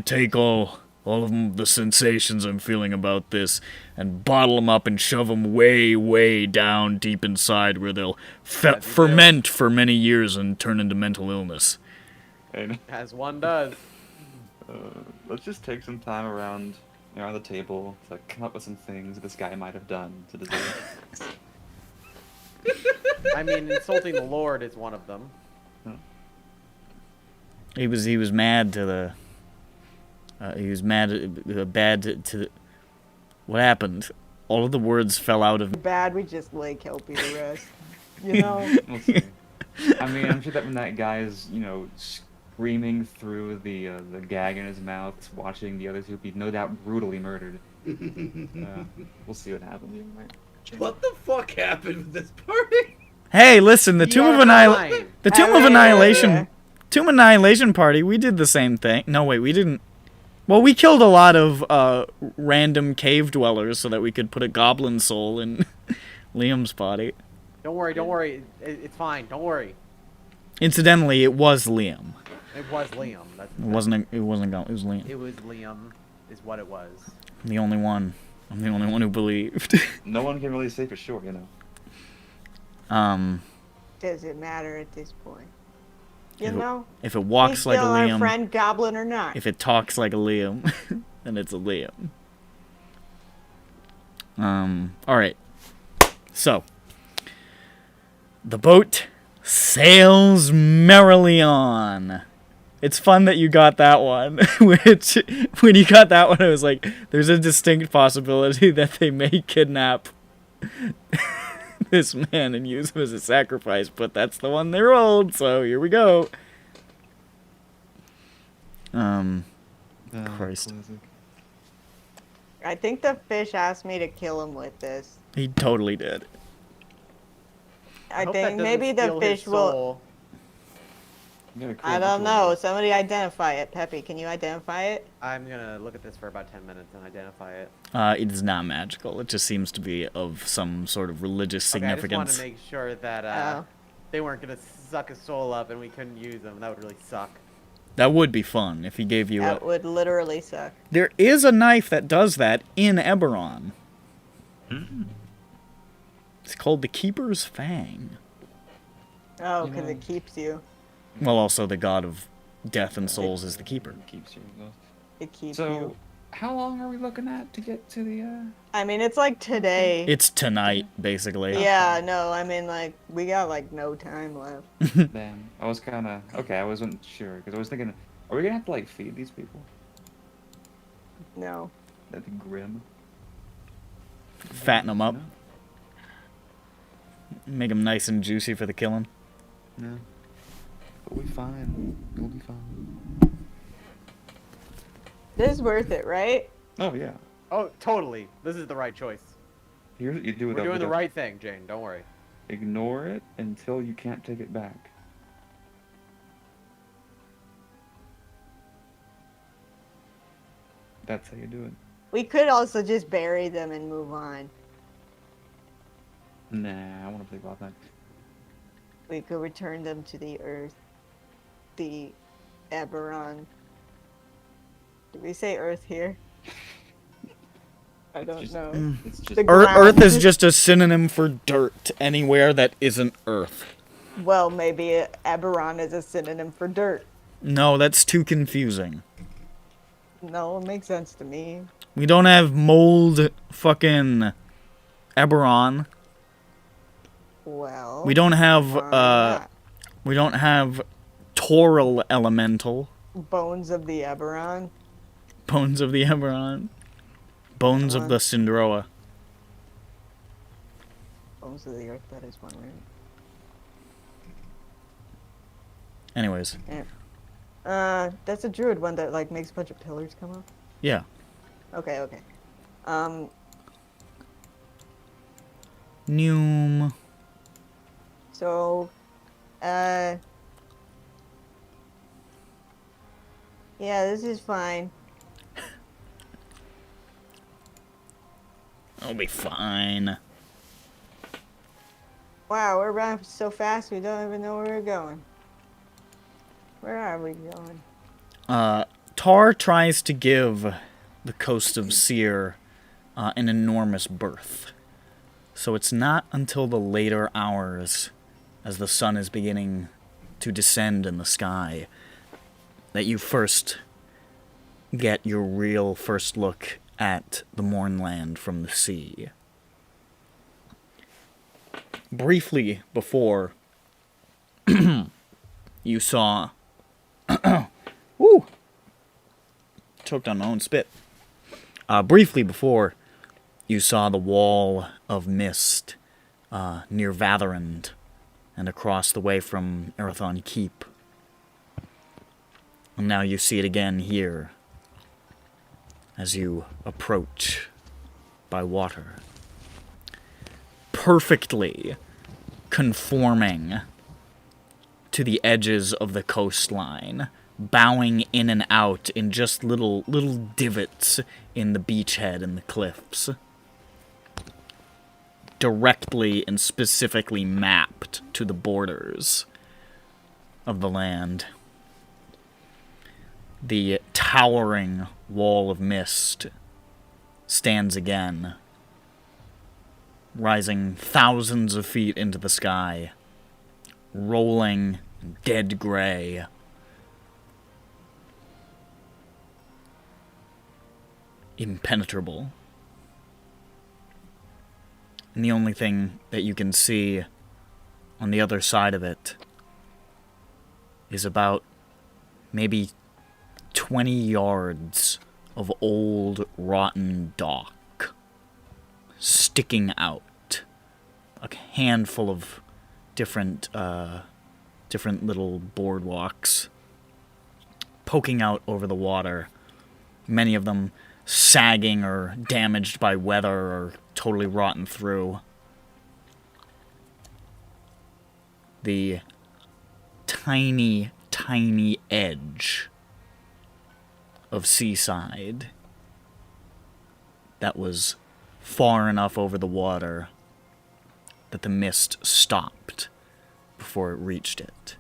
take all of the sensations I'm feeling about this and bottle them up and shove them way, way down deep inside where they'll ferment for many years and turn into mental illness. And, As one does. let's just take some time around the table to come up with some things this guy might have done to deserve it. I mean, insulting the Lord is one of them. He was mad to the. He was mad, bad to. What happened? All of the words fell out of. Bad, we just like helping the rest. You know? We'll see. I mean, I'm sure that when that guy's, screaming through the gag in his mouth, watching the other two be no doubt brutally murdered. We'll see what happens. What the fuck happened with this party? Hey, listen, the Tomb of Annihilation. Yeah. Tomb Annihilation party. We did the same thing. No, wait, we didn't. Well, we killed a lot of random cave dwellers so that we could put a goblin soul in Liam's body. Don't worry. It's fine. Don't worry. Incidentally, it was Liam. It was Liam. It wasn't. It was Liam. It was Liam, is what it was. I'm the only one. I'm the only one who believed. No one can really say for sure, Does it matter at this point? You know? If it walks He's like a still our Liam, friend goblin or not. if it talks like a Liam, then it's a Liam. Alright. So, the boat sails merrily on. It's fun that you got that one, which, when you got that one, I was like, there's a distinct possibility that they may kidnap this man and use him as a sacrifice, but that's the one they rolled, so here we go. Christ. Classic. I think the fish asked me to kill him with this. He totally did. I hope that think doesn't maybe the steal his fish will. soul. You got a I cool don't visual. know. Somebody identify it. Peppy, can you identify it? I'm gonna look at this for about 10 minutes and identify it. It is not magical. It just seems to be of some sort of religious Okay, I just wanted significance. to make sure that Oh. they weren't gonna suck his soul up and we couldn't use them. That would really suck. That would be fun if he gave you That a... would literally suck. There is a knife that does that in EBERRON. It's called the Keeper's Fang. Oh, You because know- it keeps you. Well, also the god of death and souls is the Keeper. Keeps you exhausted. It keeps So, you. how long are we looking at to get to the? I mean, it's like today. It's tonight, basically. Yeah, no, I mean, like, we got, like, no time left. Damn, I was kind of okay. I wasn't sure because I was thinking, are we gonna have to like feed these people? No. That'd be grim. Fatten them up. No. Make them nice and juicy for the killing. No. We'll be fine. We'll be fine. This is worth it, right? Oh yeah. Oh, totally. This is the right choice. Here's what you do with We're doing the Elder right thing, Jane. Don't worry. Death. Ignore it until you can't take it back. That's how you do it. We could also just bury them and move on. Nah, I want to play about that. We could return them to the earth. The EBERRON. Did we say earth here? I don't Just- know. It's just The Earth ground. is just a synonym for dirt anywhere that isn't Earth. Well, maybe EBERRON is a synonym for dirt. No, that's too confusing. No, it makes sense to me. We don't have mold fucking EBERRON. Well, We don't have why not? we don't have Toral Elemental. Bones of the EBERRON. Bones of the EBERRON. Bones of the Cinderoa. Bones of the earth. That is one right. Anyways, That's a druid one that like makes a bunch of pillars come up. yeah. Okay. Noom. So, yeah, this is fine. I'll be fine. Wow, we're running so fast we don't even know where we're going. Where are we going? Tar tries to give the coast of Seer an enormous berth. So it's not until the later hours, as the sun is beginning to descend in the sky, that you first get your real first look at the Mournland from the sea. Briefly before you saw... Woo! Choked on my own spit. Briefly before you saw the wall of mist near Vatherand and across the way from Arathon Keep. And now you see it again here as you approach by water. Perfectly conforming to the edges of the coastline, bowing in and out in just little divots in the beachhead and the cliffs. Directly and specifically mapped to the borders of the land. The towering wall of mist stands again, rising thousands of feet into the sky, rolling and dead gray. Impenetrable. And the only thing that you can see on the other side of it is about maybe 20 yards of old, rotten dock sticking out. A handful of different little boardwalks poking out over the water. Many of them sagging or damaged by weather or totally rotten through. The tiny, tiny edge of Seaside that was far enough over the water that the mist stopped before it reached it.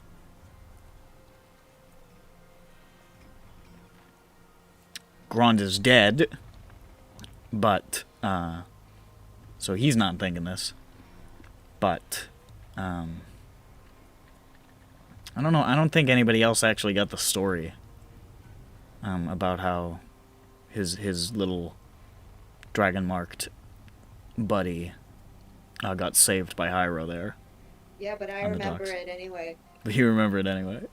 Grond is dead, but, so he's not thinking this, but, I don't know, I don't think anybody else actually got the story, about how his little dragon-marked buddy, got saved by Hyro there. Yeah, but I On the remember docks. it anyway. But you remember it anyway.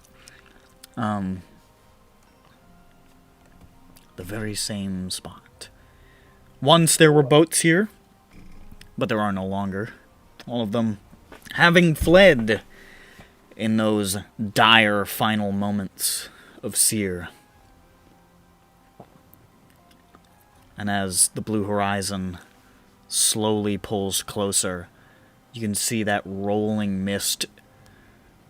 The very same spot. Once there were boats here, but there are no longer. All of them having fled in those dire final moments of Seer. And as the blue horizon slowly pulls closer, you can see that rolling mist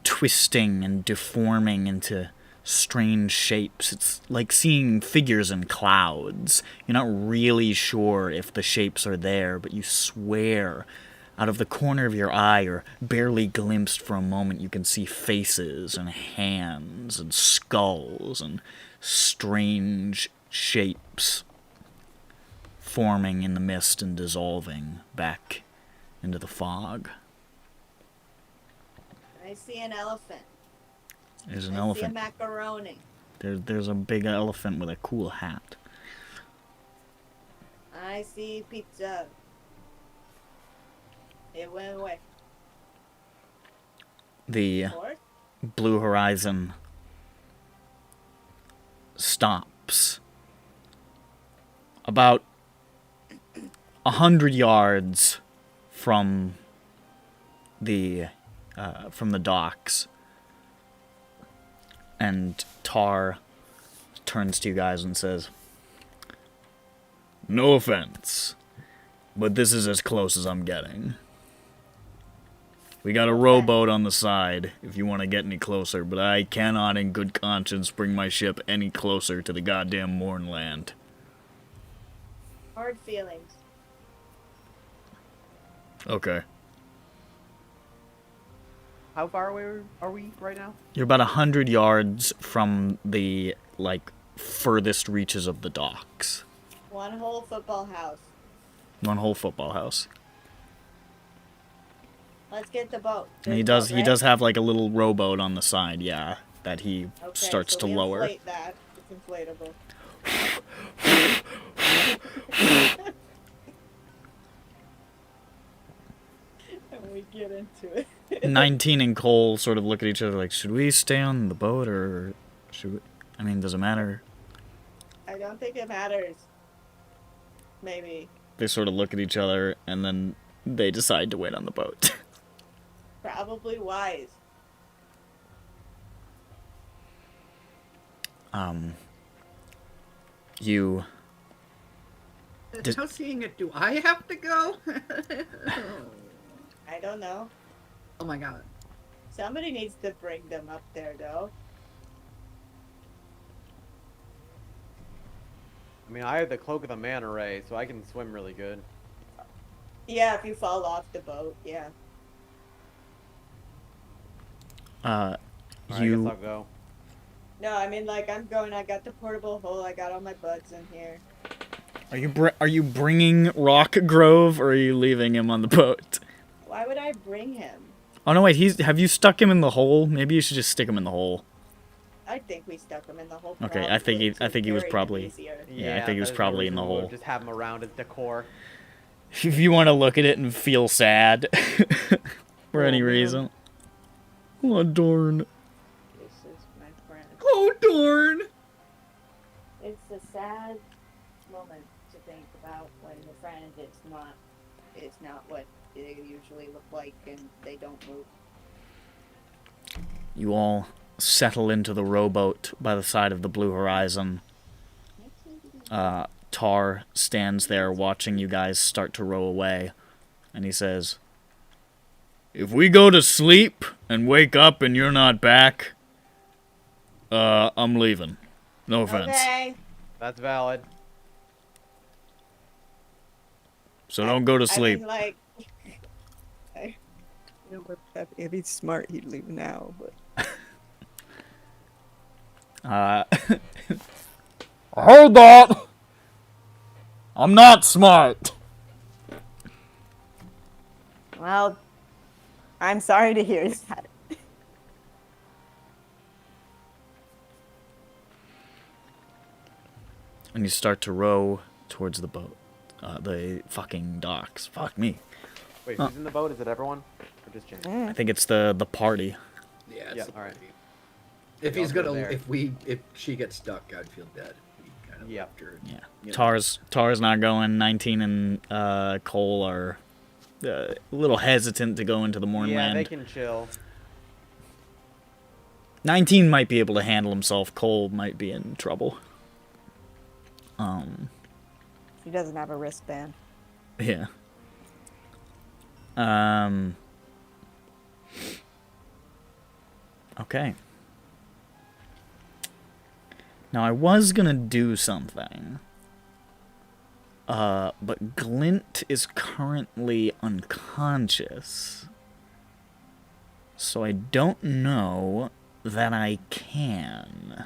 twisting and deforming into strange shapes. It's like seeing figures in clouds. You're not really sure if the shapes are there, but you swear out of the corner of your eye, or barely glimpsed for a moment, you can see faces and hands and skulls and strange shapes forming in the mist and dissolving back into the fog. I see an elephant. There's an I elephant. see a macaroni. There's a big elephant with a cool hat. I see pizza. It went away. The Or blue horizon stops about 100 yards from the docks, and Tar turns to you guys and says, "No offense, but this is as close as I'm getting. We got a rowboat on the side if you want to get any closer, but I cannot in good conscience bring my ship any closer to the goddamn Mournland." hard feelings. Okay. How far away are we right now? You're about 100 yards from the, furthest reaches of the docks. One whole football house. One whole football house. Let's get the boat. And he There's does a boat, he right? does have, a little rowboat on the side, yeah, that he Okay, starts so to we lower. Inflate that. It's inflatable. And we get into it. 19 and Cole sort of look at each other like, should we stay on the boat, or should we... I mean, does it matter? I don't think it matters. Maybe. They sort of look at each other, and then they decide to wait on the boat. Probably wise. You... Now seeing it, do I have to go? I don't know. Oh my god. Somebody needs to bring them up there, though. I mean, I have the cloak of the manta ray, so I can swim really good. Yeah, if you fall off the boat, yeah. Alright, I guess you... I'll go. No, I mean, I'm going, I got the portable hole, I got all my buds in here. Are you bringing Rock Grove, or are you leaving him on the boat? Why would I bring him? Oh no, wait. Have you stuck him in the hole? Maybe you should just stick him in the hole. I think we stuck him in the whole. Okay, I think he was probably. Yeah, I think he was that is probably in reason the we'll hole. Just have him around as decor. If you want to look at it and feel sad for any man. reason. Oh darn. This is my friend. Oh darn! It's a sad moment to think about when your friend is not what they usually look like and they don't move. You all settle into the rowboat by the side of the blue horizon. Tar stands there watching you guys start to row away, and he says, "If we go to sleep and wake up and you're not back, I'm leaving. No offense. Okay. That's valid. So don't go to sleep." I mean, like, if he's smart, he'd leave now. But I heard that! I'm not smart! Well, I'm sorry to hear that. And you start to row towards the boat. The fucking docks. Fuck me. Wait, who's in the boat? Is it everyone? Or just Jane? I think it's the party. Yeah, Yeah, it's alright. If Yeah, he's I'll go gonna, there. if she gets stuck, I'd feel bad. We kind of Yeah. left her. Yeah. You know. Tar's not going. 19 and Cole are a little hesitant to go into the Mournland. Yeah, they can chill. 19 might be able to handle himself. Cole might be in trouble. He doesn't have a wristband. Yeah. Okay. Now I was gonna do something. But Glint is currently unconscious. So I don't know that I can.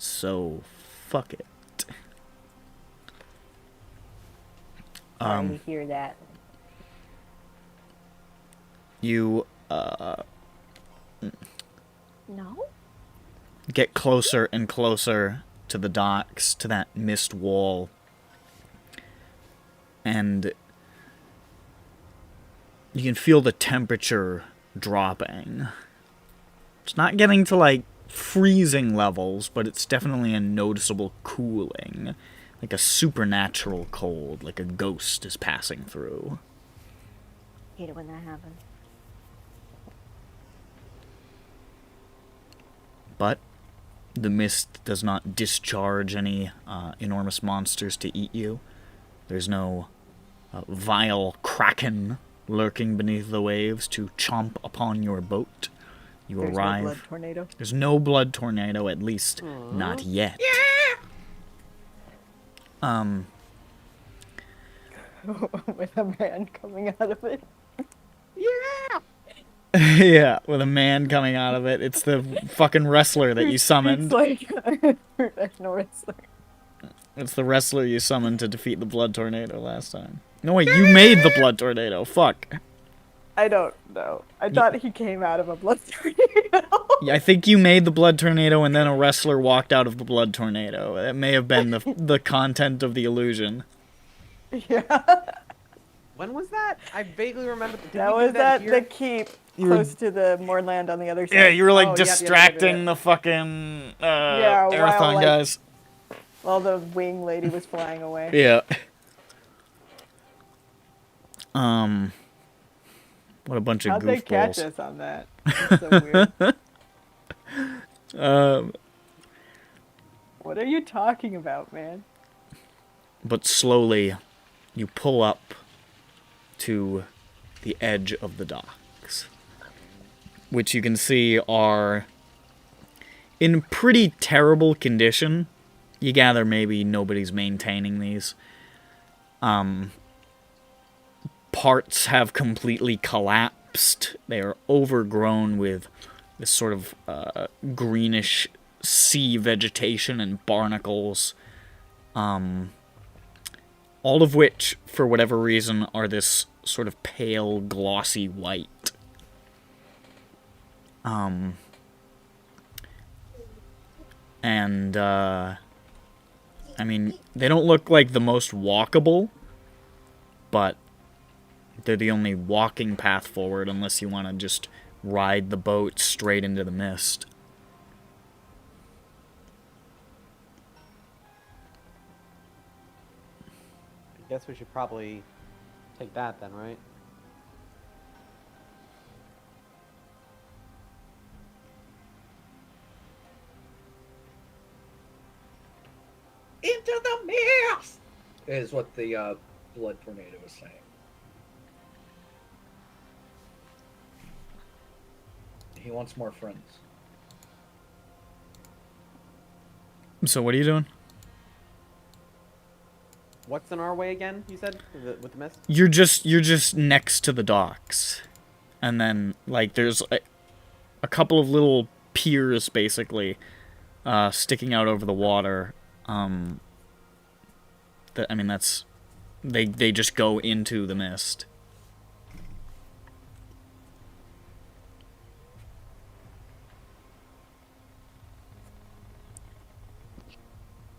So, fuck it. Sorry to hear that. You, No? get closer and closer to the docks, to that mist wall. And you can feel the temperature dropping. It's not getting to, like, freezing levels, but it's definitely a noticeable cooling. Like a supernatural cold, like a ghost is passing through. Hate it when that happens. But the mist does not discharge any enormous monsters to eat you. There's no vile kraken lurking beneath the waves to chomp upon your boat. You There's arrive. no blood tornado. There's no blood tornado, at least not yet. With a man coming out of it. Yeah, with a man coming out of it. It's the fucking wrestler that you summoned. It's like a professional wrestler. It's the wrestler you summoned to defeat the blood tornado last time. No, wait, you made the blood tornado. Fuck. I don't know. I thought he came out of a blood tornado. Yeah, I think you made the blood tornado and then a wrestler walked out of the blood tornado. That may have been the content of the illusion. Yeah. When was that? I vaguely remember. Did That we do was at here? the keep close to the Mournland on the other side. Yeah, you were like Oh, yep, yep, distracting yep. the fucking Yeah, while, Arathon like- guys. While the wing lady was flying away. Yeah. What a bunch of How'd they catch goofballs. us on that? That's so weird. What are you talking about, man? But slowly, you pull up to the edge of the docks, which you can see are in pretty terrible condition. You gather maybe nobody's maintaining these. Parts have completely collapsed. They are overgrown with this sort of greenish sea vegetation and barnacles. all of which, for whatever reason, are this sort of pale, glossy white. And, I mean, they don't look like the most walkable, but they're the only walking path forward unless you want to just ride the boat straight into the mist. I guess we should probably take that then, right? Into the mist! Is what the blood tornado was saying. He wants more friends. So what are you doing? What's in our way again, you said? With the mist? You're just next to the docks. And then, like, there's a couple of little piers, basically, sticking out over the water. They just go into the mist.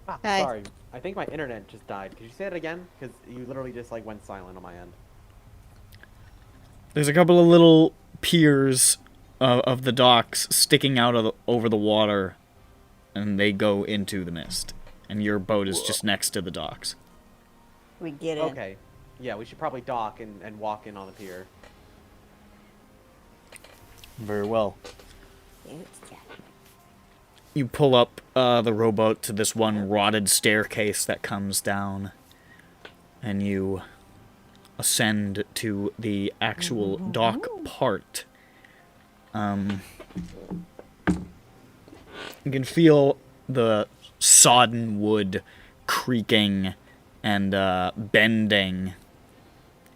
Ah, Hi. sorry. I think my internet just died. Could you say it again? Because you literally just like went silent on my end. There's a couple of little piers of the docks sticking out over the water, and they go into the mist. And your boat is just next to the docks. We get in. Okay. Yeah, we should probably dock and walk in on the pier. Very well. You pull up the rowboat to this one rotted staircase that comes down, and you ascend to the actual dock part. You can feel the sodden wood creaking and bending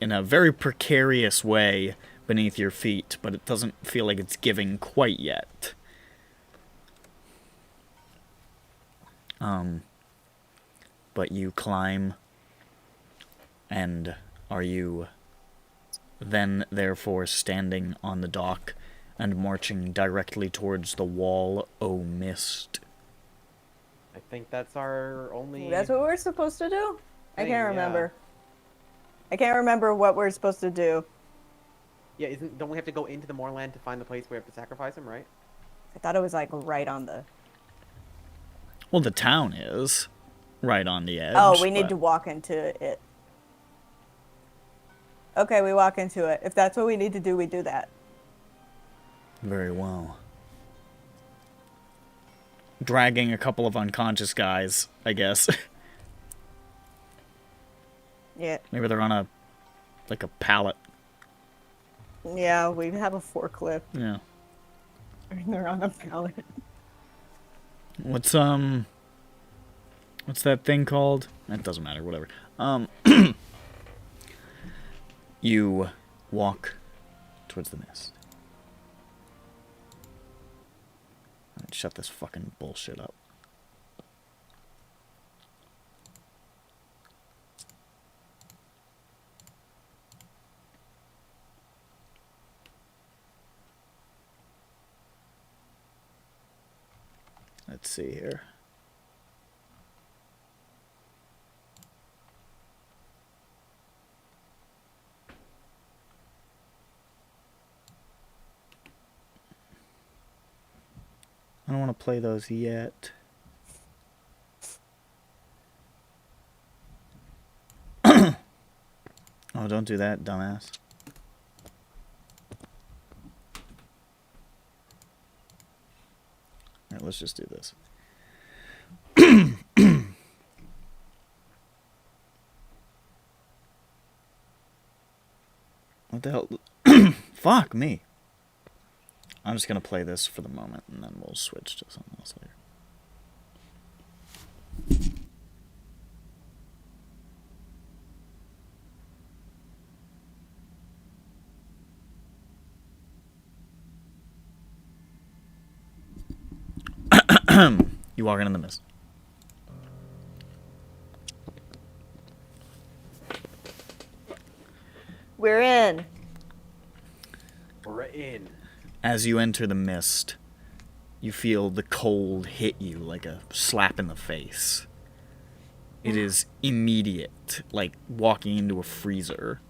in a very precarious way beneath your feet, but it doesn't feel like it's giving quite yet. But you climb, and are you then therefore standing on the dock and marching directly towards the wall, O mist? I think that's our only... That's what we're supposed to do? I thing, can't remember. I can't remember what we're supposed to do. Yeah, don't we have to go into the Mournland to find the place we have to sacrifice him, right? I thought it was like right on the... Well, the town is right on the edge. Oh, we need but- to walk into it. Okay, we walk into it. If that's what we need to do, we do that. Very well. Dragging a couple of unconscious guys, I guess. Yeah. Maybe they're on a pallet. Yeah, we have a forklift. Yeah. They're on a pallet. What's that thing called? That doesn't matter, whatever. You walk towards the mist. Alright, shut this fucking bullshit up. Let's see here. I don't want to play those yet. Oh, don't do that, dumbass. Alright, let's just do this. What the hell? Fuck me. I'm just gonna play this for the moment, and then we'll switch to something else later. You walking in the mist. We're in. We're in. As you enter the mist, you feel the cold hit you like a slap in the face. It is immediate, like walking into a freezer.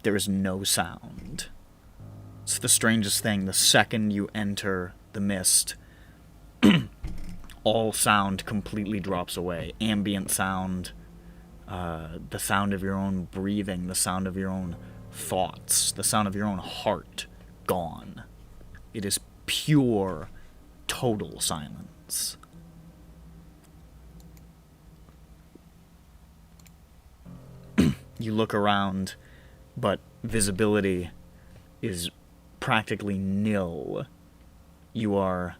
There is no sound. It's the strangest thing. The second you enter the mist, all sound completely drops away. Ambient sound, the sound of your own breathing, the sound of your own thoughts, the sound of your own heart, gone. It is pure, total silence. You look around, but visibility is practically nil. You are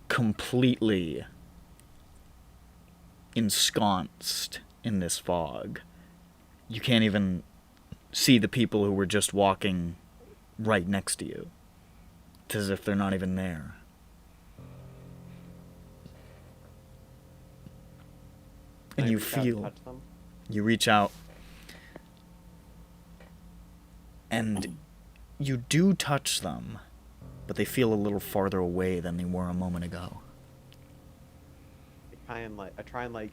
completely ensconced in this fog. You can't even see the people who were just walking right next to you. It's as if they're not even there. And you feel, you reach out, and you do touch them, but they feel a little farther away than they were a moment ago. I try and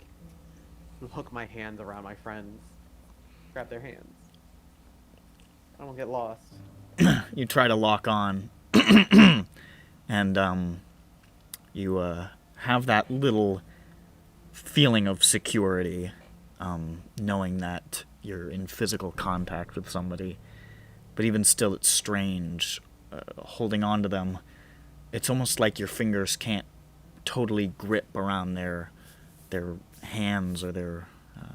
hook my hands around my friends, grab their hands. I don't get lost. You try to lock on, and you have that little feeling of security, knowing that you're in physical contact with somebody. But even still, it's strange holding on to them. It's almost like your fingers can't totally grip around their hands or their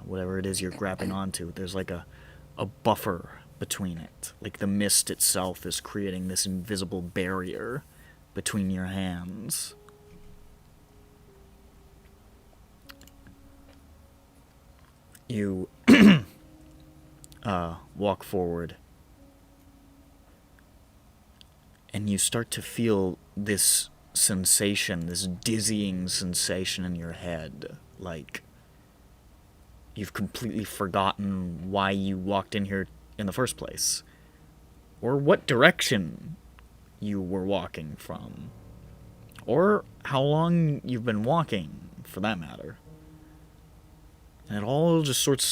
whatever it is you're grabbing onto. There's like a buffer between it. Like the mist itself is creating this invisible barrier between your hands. You walk forward, and you start to feel this sensation, this dizzying sensation in your head, like you've completely forgotten why you walked in here in the first place, or what direction you were walking from, or how long you've been walking, for that matter. And it all just sort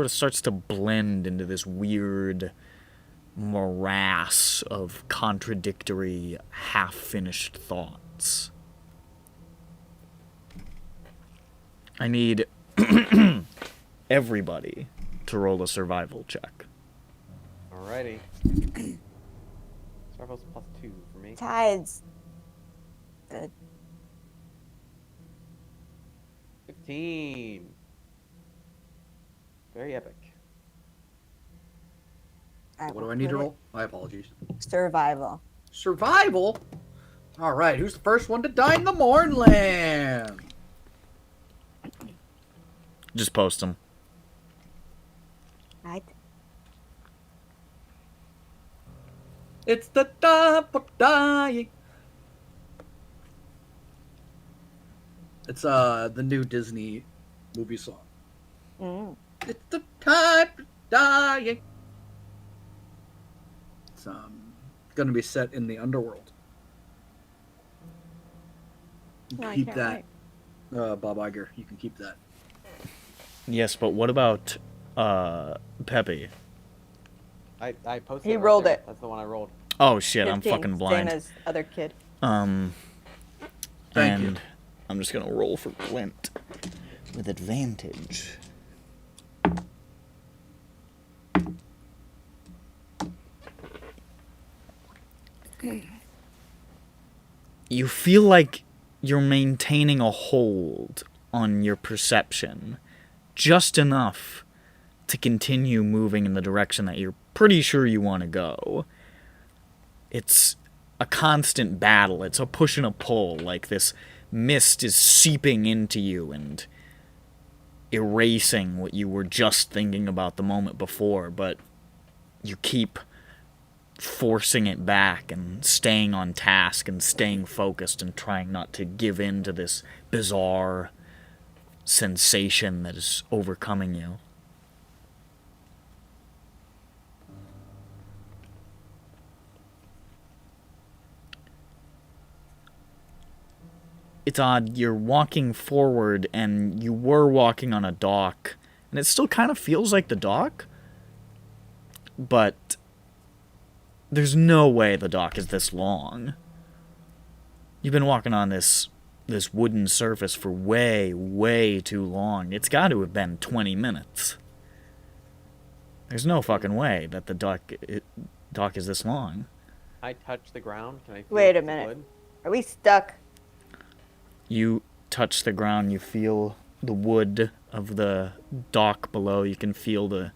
of starts to blend into this weird morass of contradictory, half-finished thoughts. I need everybody to roll a survival check. Alrighty. Survival's +2 for me. Tides. 15. Very epic. What do I need to roll? My apologies. Survival. Survival? Alright, who's the first one to die in the Mournland? Just post them. Right. It's the time for dying. It's the new Disney movie song. Mm. It's the time for dying. It's gonna be set in the underworld. You No, I keep can't that, Bob Iger. You can keep that. Yes, but what about Peppy? I posted He it right rolled there. it. That's the one I rolled. Oh shit, I'm 15, fucking blind. Same as other kid. Thank Thank you. I'm just gonna roll for glint with advantage. You feel like you're maintaining a hold on your perception just enough to continue moving in the direction that you're pretty sure you want to go. It's a constant battle. It's a push and a pull. Like this mist is seeping into you and erasing what you were just thinking about the moment before, but you keep forcing it back and staying on task and staying focused and trying not to give in to this bizarre sensation that is overcoming you. It's odd, you're walking forward and you were walking on a dock, and it still kind of feels like the dock, but there's no way the dock is this long. You've been walking on this wooden surface for way, way too long. It's got to have been 20 minutes. There's no fucking way that the dock is this long. I touch the ground. Can I feel Wait a the minute. wood? Are we stuck? You touch the ground, you feel the wood of the dock below. You can feel the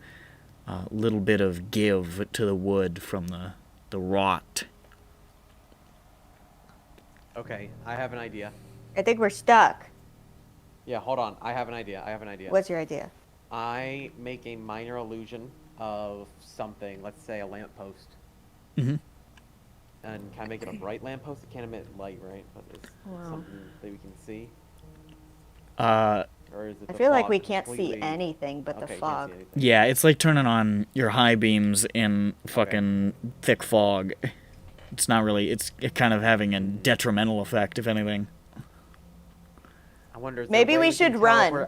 little bit of give to the wood from the rot. Okay, I have an idea. I think we're stuck. Yeah, hold on. I have an idea. What's your idea? I make a minor illusion of something. Let's say a lamppost. Mm-hmm. And can I make it a bright lamppost? It can't emit light, right? But it's something that we can see. Or is it I the feel like fog we can't completely- see anything but the Okay, can't fog. see anything. Yeah, it's like turning on your high beams in fucking thick fog. It's not really, it's kind of having a detrimental effect, if anything. I wonder. Is there a Maybe way we can should tell if run. we're-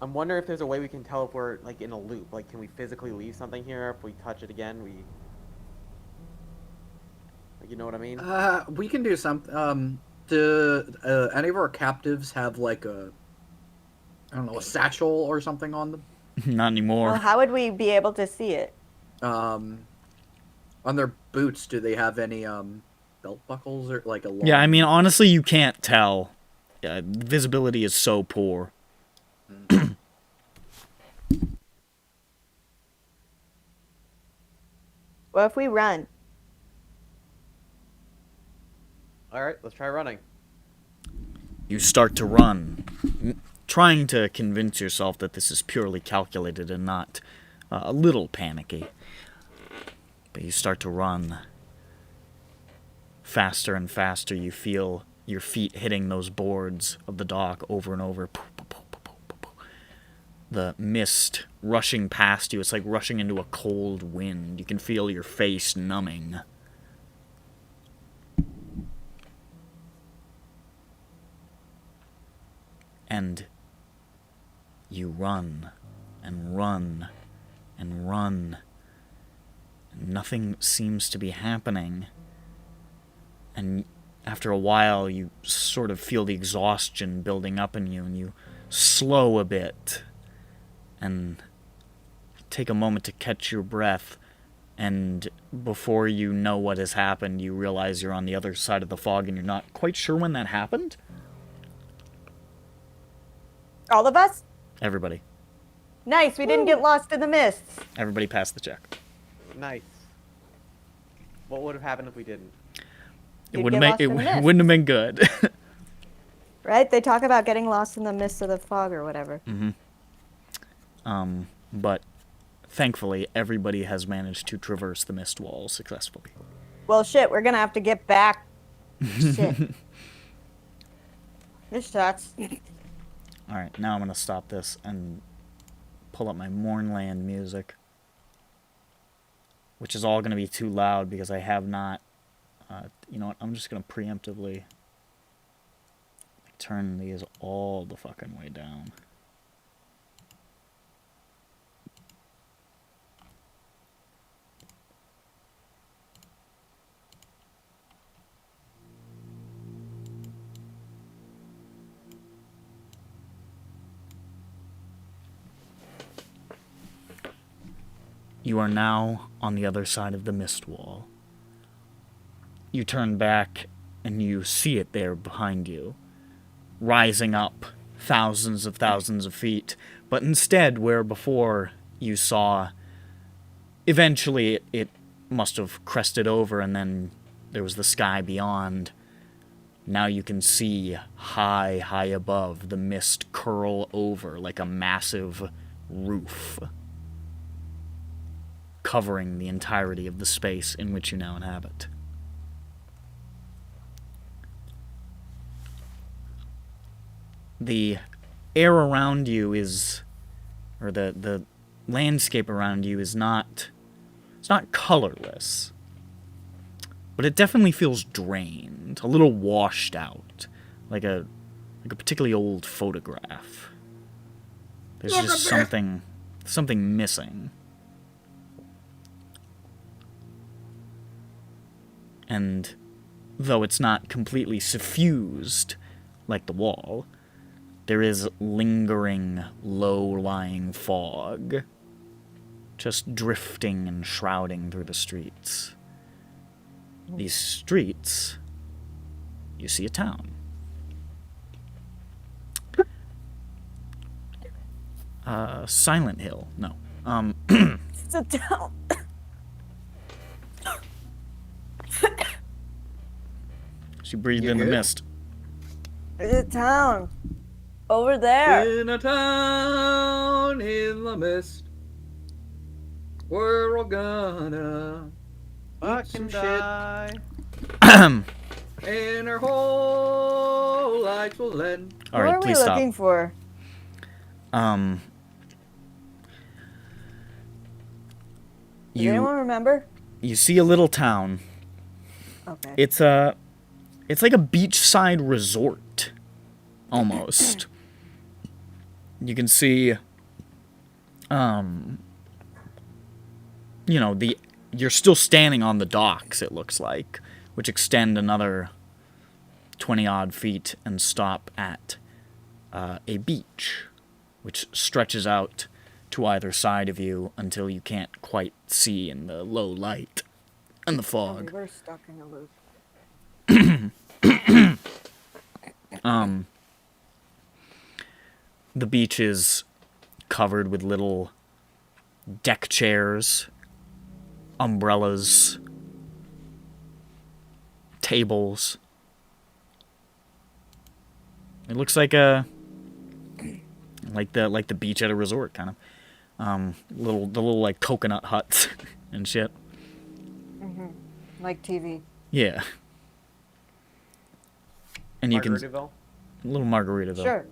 I'm wondering if there's a way we can tell if we're like in a loop. Like, can we physically leave something here? If we touch it again, we. Like, you know what I mean? We can do something. Do any of our captives have like a, I don't know, a satchel or something on them? Not anymore. Well, how would we be able to see it? On their boots, do they have any belt buckles or like a long... Yeah, I mean, honestly, you can't tell. Visibility is so poor. What if we run? All right, let's try running. You start to run, trying to convince yourself that this is purely calculated and not a little panicky. But you start to run. Faster and faster, you feel your feet hitting those boards of the dock over and over. The mist rushing past you. It's like rushing into a cold wind. You can feel your face numbing. And you run and run and run. And nothing seems to be happening. And after a while, you sort of feel the exhaustion building up in you, and you slow a bit and take a moment to catch your breath. And before you know what has happened, you realize you're on the other side of the fog, and you're not quite sure when that happened. All of us? Everybody. Nice, we didn't get lost in the mists. Everybody passed the check. Nice. What would have happened if we didn't? It You'd wouldn't get make lost it in the mists. wouldn't have been good. Right? They talk about getting lost in the mists of the fog or whatever. But thankfully, everybody has managed to traverse the mist wall successfully. Well, shit, we're gonna have to get back. Shit. This sucks. Alright, now I'm going to stop this and pull up my Mournland music. Which is all going to be too loud because I have not... you know what, I'm just going to preemptively turn these all the fucking way down. You are now on the other side of the mist wall. You turn back and you see it there behind you, rising up thousands of feet. But instead, where before you saw, eventually it must have crested over and then there was the sky beyond. Now you can see high above the mist curl over like a massive roof, covering the entirety of the space in which you now inhabit. The air around you is, or the landscape around you is not, it's not colorless, but it definitely feels drained, a little washed out, like a particularly old photograph. There's just something missing. And though it's not completely suffused like the wall, there is lingering, low-lying fog, just drifting and shrouding through the streets. These streets, you see a town. Silent Hill. No. It's a town. She breathed You in the good? mist. It's a town. Over there. In a town in the mist, we're all gonna Fucking some die. and our whole lives will end. All What right, are we please stop. looking for? Does You anyone remember? you see a little town. Okay. It's like a beachside resort, almost. You can see, you're still standing on the docks, it looks like, which extend another 20-odd feet and stop at a beach, which stretches out to either side of you until you can't quite see in the low light and the fog. We're stuck in a loop. The beach is covered with little deck chairs, umbrellas, tables. It looks like the beach at a resort, kind of. The little like coconut huts and shit. Like TV. Yeah. And you can Margaritaville? little Margaritaville. Sure.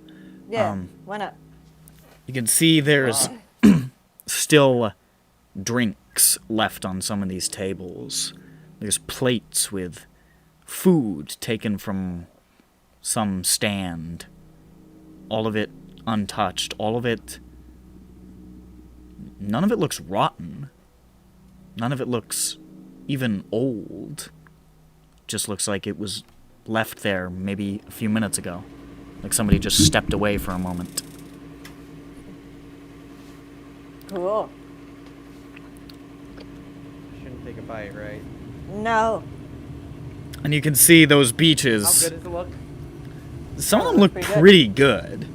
Yeah. Um, Why not? You can see there's still drinks left on some of these tables. There's plates with food taken from some stand. All of it untouched. All of it... None of it looks rotten. None of it looks even old. Just looks like it was left there maybe a few minutes ago. Like somebody just stepped away for a moment. Cool. Shouldn't take a bite, right? No. And you can see those How beaches. good does it look? Some of them Oh, look pretty good. pretty good.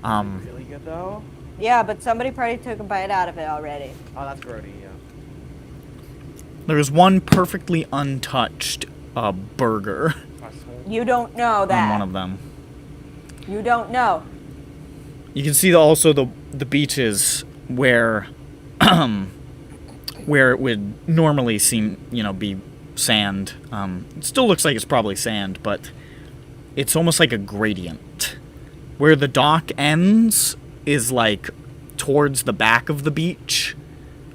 Really good though? Yeah, but somebody probably took a bite out of it already. Oh, that's grody, yeah. There's one perfectly untouched burger You don't know that. on one of them. You don't know. You can see also the beaches where where it would normally seem, be sand. It still looks like it's probably sand, but it's almost like a gradient. Where the dock ends is like towards the back of the beach,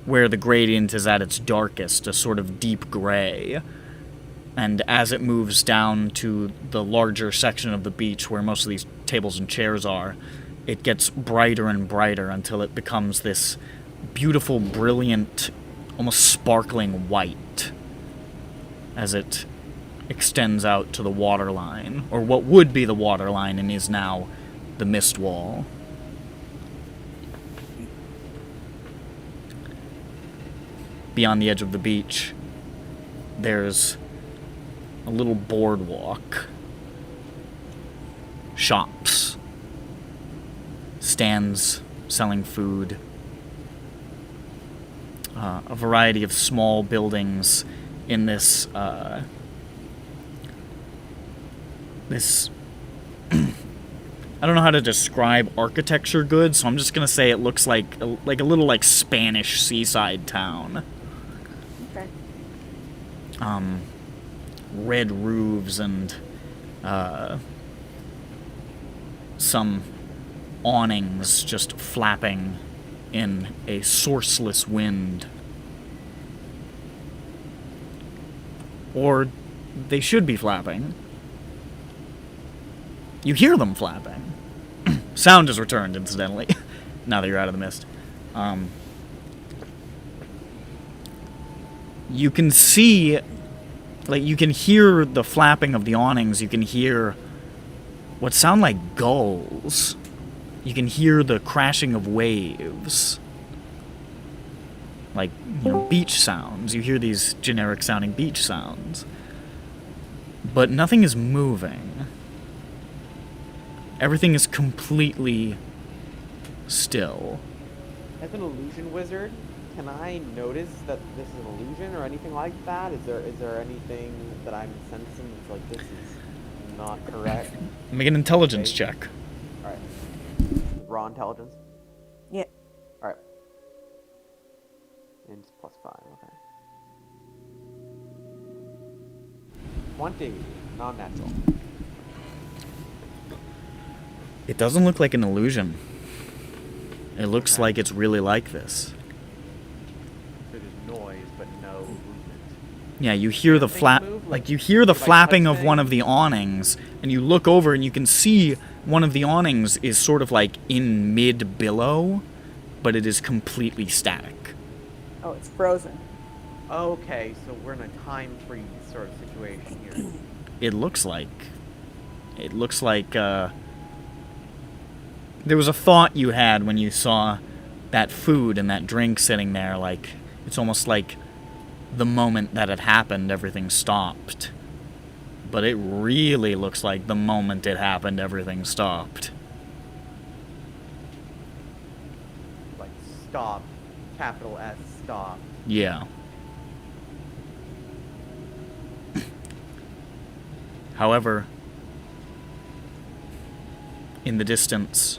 where the gradient is at its darkest, a sort of deep gray. And as it moves down to the larger section of the beach where most of these tables and chairs are, it gets brighter and brighter until it becomes this beautiful, brilliant, almost sparkling white as it extends out to the waterline, or what would be the waterline and is now the mist wall. Beyond the edge of the beach, there's a little boardwalk, shops, stands selling food, a variety of small buildings in this I don't know how to describe architecture good, so I'm just gonna say it looks like a little like Spanish seaside town. Okay. Red roofs and some awnings just flapping in a sourceless wind. Or they should be flapping. You hear them flapping. Sound is returned, incidentally, now that you're out of the mist. You can see, like, you can hear the flapping of the awnings. You can hear what sound like gulls. You can hear the crashing of waves. Like, you know, beach sounds. You hear these generic sounding beach sounds. But nothing is moving. Everything is completely still. As an illusion wizard, can I notice that this is an illusion or anything like that? Is there anything that I'm sensing that's like, this is not correct? Make an intelligence check. Alright. Raw intelligence? Yeah. Alright. And it's +5, okay. 20, non-natural. It doesn't look like an illusion. It looks like it's really like this. So there's noise, but no movement. Yeah, you hear the you hear the flapping of one of the awnings, and you look over and you can see one of the awnings is sort of like in mid-billow, but it is completely static. Oh, it's frozen. Okay, so we're in a time freeze sort of situation here. It looks like there was a thought you had when you saw that food and that drink sitting there, like, it's almost like the moment that it happened, everything stopped. But it really looks like the moment it happened, everything stopped. Like, stop. Capital S, stop. Yeah. However, in the distance,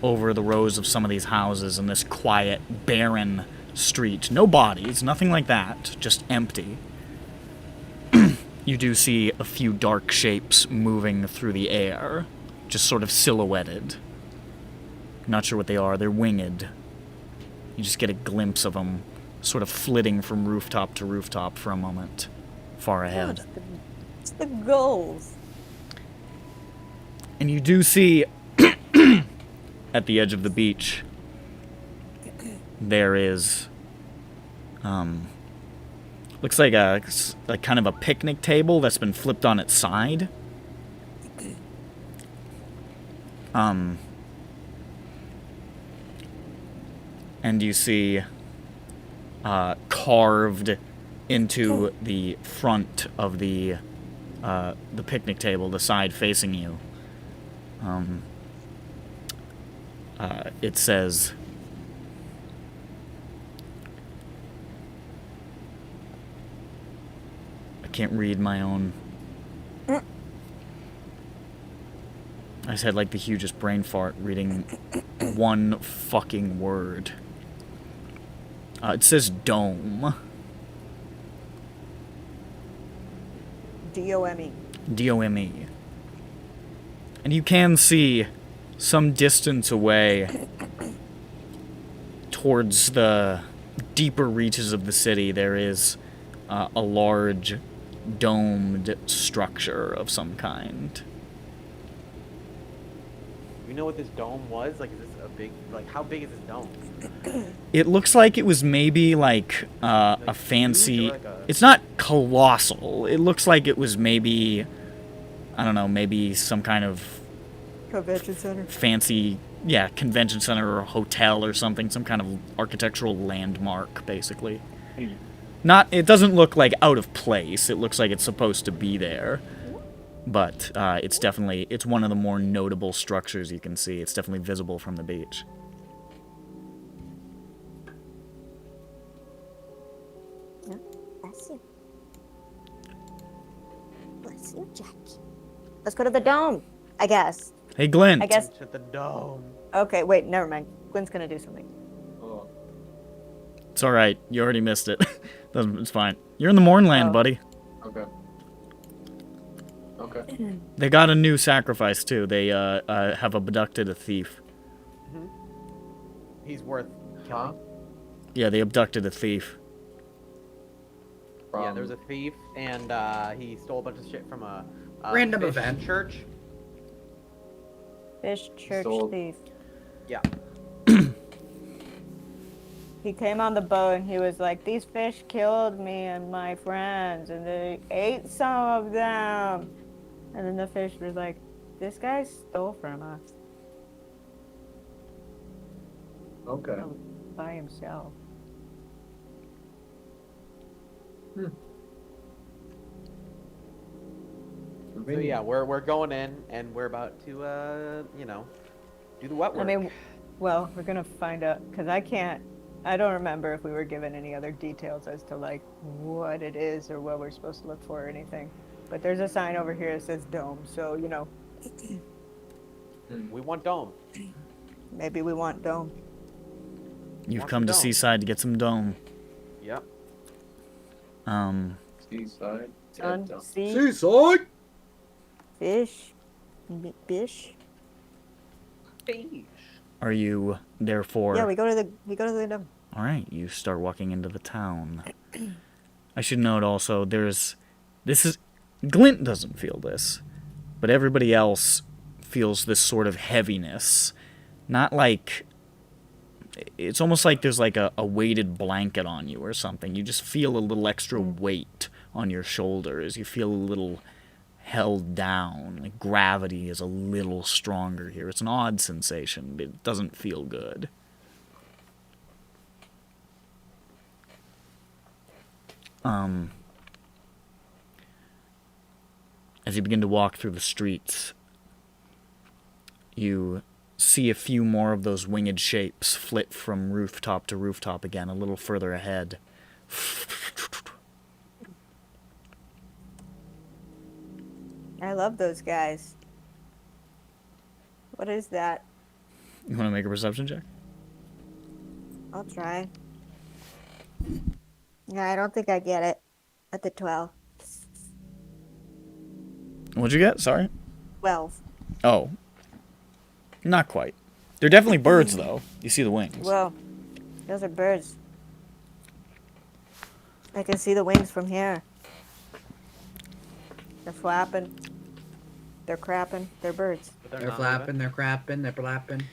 over the rows of some of these houses in this quiet, barren street, no bodies, nothing like that, just empty, you do see a few dark shapes moving through the air, just sort of silhouetted. Not sure what they are, they're winged. You just get a glimpse of them sort of flitting from rooftop to rooftop for a moment, far ahead. It's the gulls. And you do see, at the edge of the beach, there is, looks like a kind of a picnic table that's been flipped on its side. And you see, carved into the front of the picnic table, the side facing you, it says, I can't read my own. I just had like the hugest brain fart reading one fucking word. It says dome. D-O-M-E. D-O-M-E. And you can see some distance away towards the deeper reaches of the city, there is a large domed structure of some kind. You know what this dome was? Like, is this a big, like, how big is this dome? It looks like it was maybe like a fancy... like a- It's not colossal. It looks like it was maybe, I don't know, maybe some kind of Convention center. fancy, yeah, convention center or hotel or something, some kind of architectural landmark, basically. Not, it doesn't look like out of place. It looks like it's supposed to be there. But it's definitely, it's one of the more notable structures you can see. It's definitely visible from the beach. Bless you. Bless you, Jackie. Let's go to the dome, I guess. Hey, Glenn. I guess. To the dome. Okay, wait, never mind. Gwen's gonna do something. Oh. It's alright. You already missed it. It's fine. You're in the Mournland, Oh. buddy. Okay. Okay. They got a new sacrifice, too. They have abducted a thief. He's worth Huh? killing. Yeah, they abducted a thief. Yeah, there's a thief, and he stole a bunch of shit from a Random fish event. church. Fish church Stole- thief. Yeah. He came on the boat and he was like, "These fish killed me and my friends, and they ate some of them." And then the fish was like, "This guy stole from us Okay. by himself." So yeah, we're going in, and we're about to you know, do the wet work. I mean, well, we're gonna find out because I don't remember if we were given any other details as to like what it is or what we're supposed to look for or anything. But there's a sign over here that says dome, so you know, we want dome. maybe we want dome. You've Want come to some dome. Seaside to get some dome. Yep. Seaside. Sea Seaside! fish, fish. Are you therefore? Yeah, we go to the dome. All right, you start walking into the town. I should note also, Glint doesn't feel this, but everybody else feels this sort of heaviness. Not like, it's almost like there's like a weighted blanket on you or something. You just feel a little extra weight on your shoulders. You feel a little held down. Like gravity is a little stronger here. It's an odd sensation, but it doesn't feel good. As you begin to walk through the streets, you see a few more of those winged shapes flit from rooftop to rooftop again, a little further ahead. I love those guys. What is that? You want to make a perception check? I'll try. Yeah, I don't think I get it. At the 12. What'd you get? Sorry? 12. Oh. Not quite. They're definitely birds, though. You see the wings. Well, those are birds. I can see the wings from here. They're flapping. They're crapping. They're birds. But They're not flapping, they're crapping, they're flapping.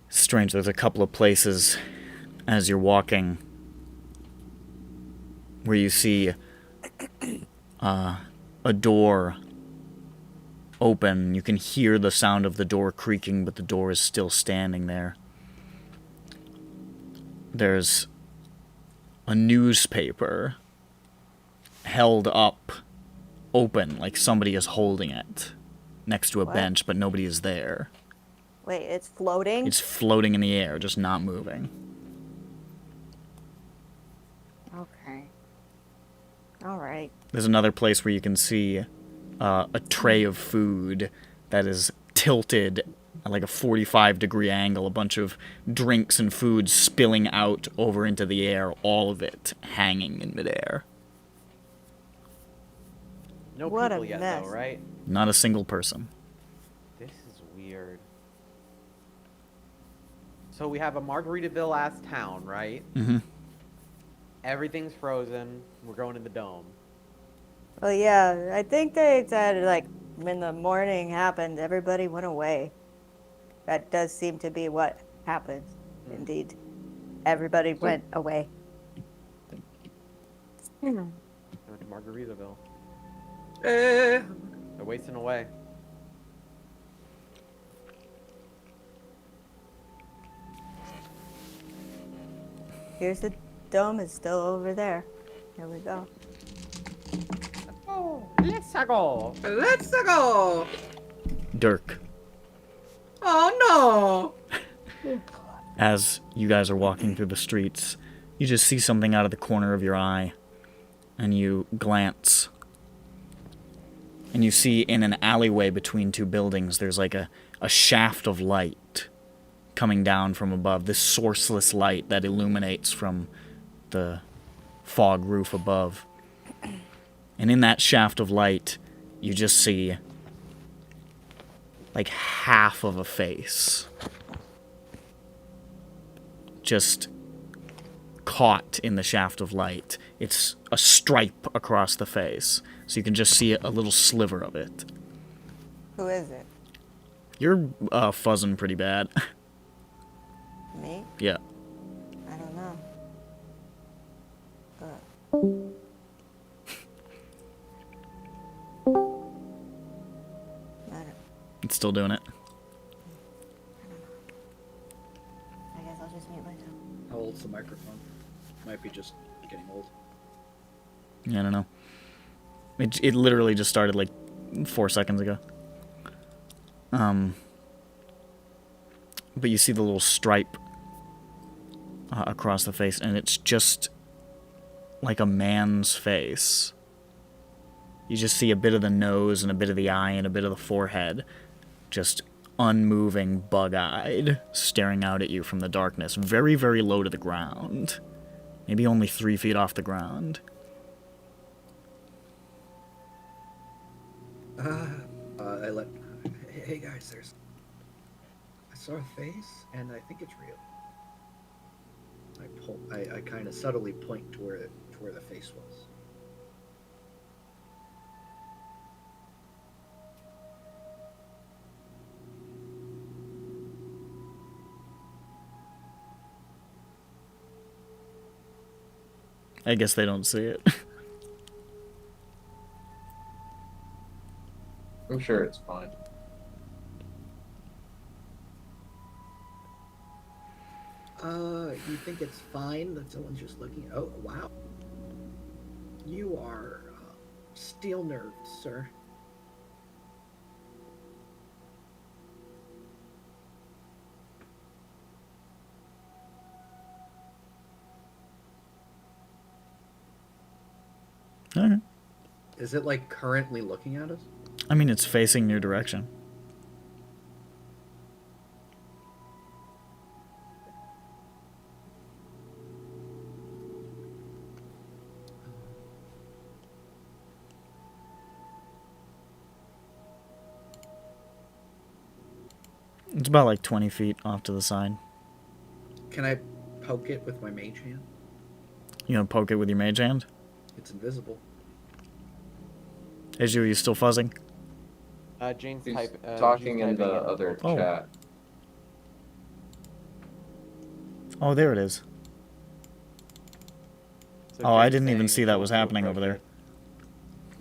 Strange, there's a couple of places as you're walking where you see a door open. You can hear the sound of the door creaking, but the door is still standing there. There's a newspaper held up, open, like somebody is holding it next to a What? bench, but nobody is there. Wait, it's floating? It's floating in the air, just not moving. Okay. Alright. There's another place where you can see a tray of food that is tilted at like a 45-degree angle, a bunch of drinks and food spilling out over into the air, all of it hanging in midair. No What a people yet, mess. though, right? Not a single person. This is weird. So we have a Margaritaville-ass town, right? Mm-hmm. Everything's frozen. We're going in the dome. Well, yeah, I think they said, like, when the morning happened, everybody went away. That does seem to be what happened, indeed. Everybody went away. I went to Margaritaville. Eh. They're wasting away. Here's the dome, it's still over there. Here we go. Oh, let's go. Let's go! Dirk, Oh no! as you guys are walking through the streets, you just see something out of the corner of your eye, and you glance. And you see in an alleyway between two buildings, there's like a shaft of light coming down from above, this sourceless light that illuminates from the fog roof above. And in that shaft of light, you just see like half of a face. just caught in the shaft of light. It's a stripe across the face, so you can just see a little sliver of it. Who is it? You're fuzzing pretty bad. Me? Yeah. I don't know. I don't. It's still doing it. I guess I'll just mute myself. How old's the microphone? Might be just getting old. Yeah, I don't know. It literally just started like 4 seconds ago. But you see the little stripe across the face, and it's just like a man's face. You just see a bit of the nose and a bit of the eye and a bit of the forehead, just unmoving, bug-eyed, staring out at you from the darkness, very, very low to the ground. Maybe only 3 feet off the ground. Hey guys, I saw a face, and I think it's real. I kind of subtly point to where the face was. I guess they don't see it. I'm sure it's fine. You think it's fine that someone's just looking? Oh, wow. You are steel-nerved, sir. Alright. Is it like currently looking at us? I mean, it's facing your direction. It's about like 20 feet off to the side. Can I poke it with my mage hand? You gonna poke it with your mage hand? It's invisible. Is you still fuzzing? Jane's He's type, talking she's in the typing other Oh. chat. Oh, there it is. So Oh, I Jane's didn't even saying see that she'll- was she'll happening crush over there. it.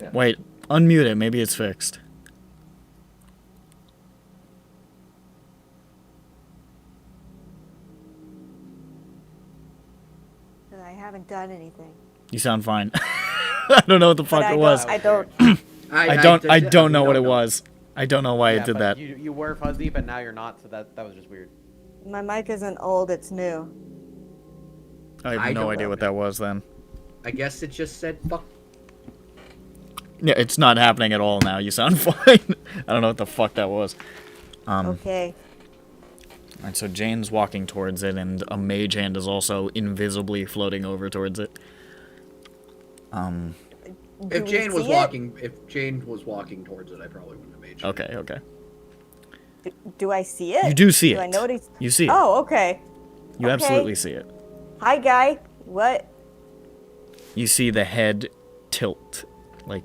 Yeah. Wait, unmute it. Maybe it's fixed. I haven't done anything. You sound fine. I don't know what the fuck But it was. I don't. I don't know what it was. I don't know why Yeah, it did but that. You were fuzzy, but now you're not, so that was just weird. My mic isn't old, it's new. I have I no don't idea know. what that was then. I guess it just said fuck. Yeah, it's not happening at all now. You sound fine. I don't know what the fuck that was. Okay. Alright, so Jane's walking towards it, and a mage hand is also invisibly floating over towards it. Do If we Jane was see it? walking towards it, I probably wouldn't have made sure. Okay, okay. Do I see it? You do see Do it. I notice? You see it. Oh, okay. You okay. absolutely see it. Hi, guy. What? You see the head tilt, like,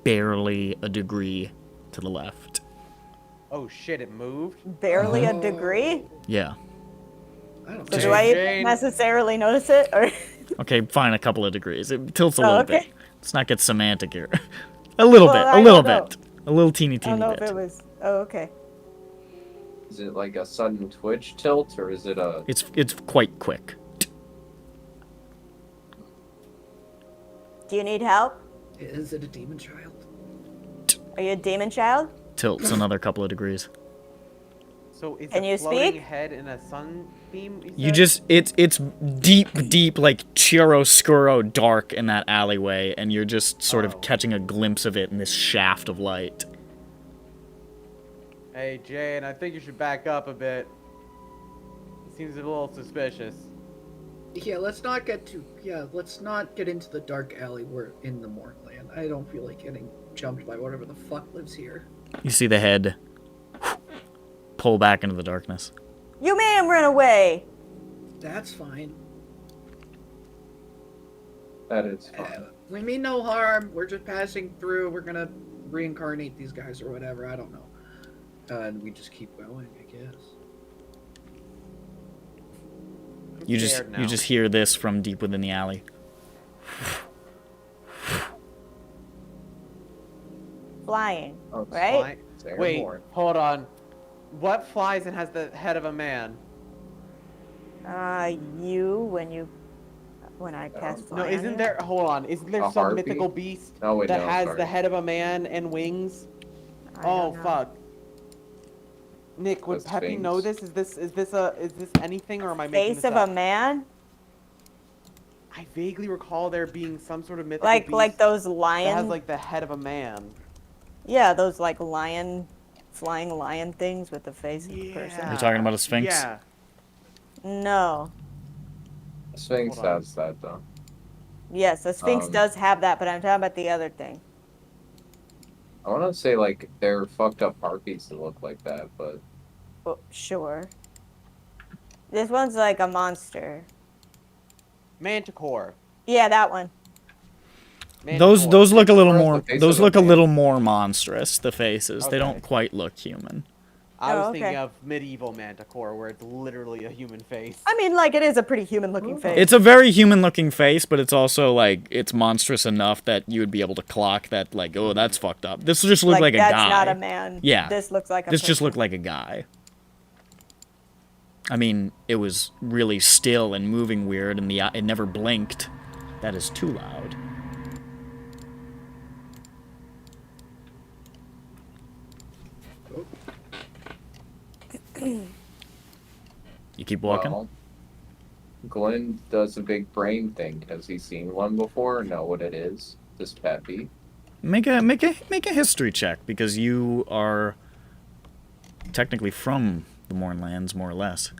barely a degree to the left. Oh shit, it moved? Barely a degree? Yeah. I don't So know. do I Jane. necessarily notice it? Or Okay, fine, a couple of degrees. It tilts a Oh, little okay. bit. Let's not get semantic here. A little Well, bit, I a little don't bit. A little teeny, I teeny don't know bit. if it was. Oh, okay. Is it like a sudden twitch tilt, or is it a... It's quite quick. Do you need help? Is it a demon child? Are you a demon child? Tilts another couple of degrees. So it's Can a you floating speak? head in a sunbeam? You said? just, it's deep, like chiaroscuro dark in that alleyway, and you're just sort Oh. of catching a glimpse of it in this shaft of light. Hey, Jane, I think you should back up a bit. It seems a little suspicious. Yeah, let's not get into the dark alley. We're in the Mournland. I don't feel like getting jumped by whatever the fuck lives here. You see the head pull back into the darkness. You made him run away. That's fine. That is fine. We mean no harm. We're just passing through. We're gonna reincarnate these guys or whatever. I don't know. And we just keep going, I guess. You just hear this from deep within the alley. Flying, Oh, it's right? fine. It's Wait, airborne. hold on. What flies and has the head of a man? When I pass No, fly on isn't you. there? Hold on. Isn't there A some harpy? mythical beast Oh, wait, that no, has sorry. the head of a man and wings? I Oh don't know. fuck. Nick, would The Peppy know Sphinx. this? Is this anything, or am I making Face this of up? a man? I vaguely recall there being some sort of mythical beast Like those that lion. has like the head of a man. Yeah, those like flying lion things with the face of a person. Are you talking about a sphinx? Yeah. No. Sphinx Hold on. has that though. Yes, the Sphinx does have that, but I'm talking about the other thing. I want to say like they're fucked up harpies that look like that, but Oh, sure. This one's like a monster. Manticore. Yeah, that one. Those Manticore. look a little Manticore's more. the face Those of a look a man. little more monstrous. The faces. They Okay. don't quite look human. I was Oh, thinking okay. of medieval Manticore, where it's literally a human face. I mean, like, it is a pretty human-looking face. It's a very human-looking face, but it's also like it's monstrous enough that you would be able to clock that. Like, oh, that's fucked up. This just looked like a that's guy. not a man. Yeah. This looks like a This just person. looked like a guy. I mean, it was really still and moving weird, and it never blinked. That is too loud. You keep walking? well, Glenn does a big brain thing. Has he seen one before? Know what it is? This Peppy. Make a history check, because you are technically from the Mournlands, more or less.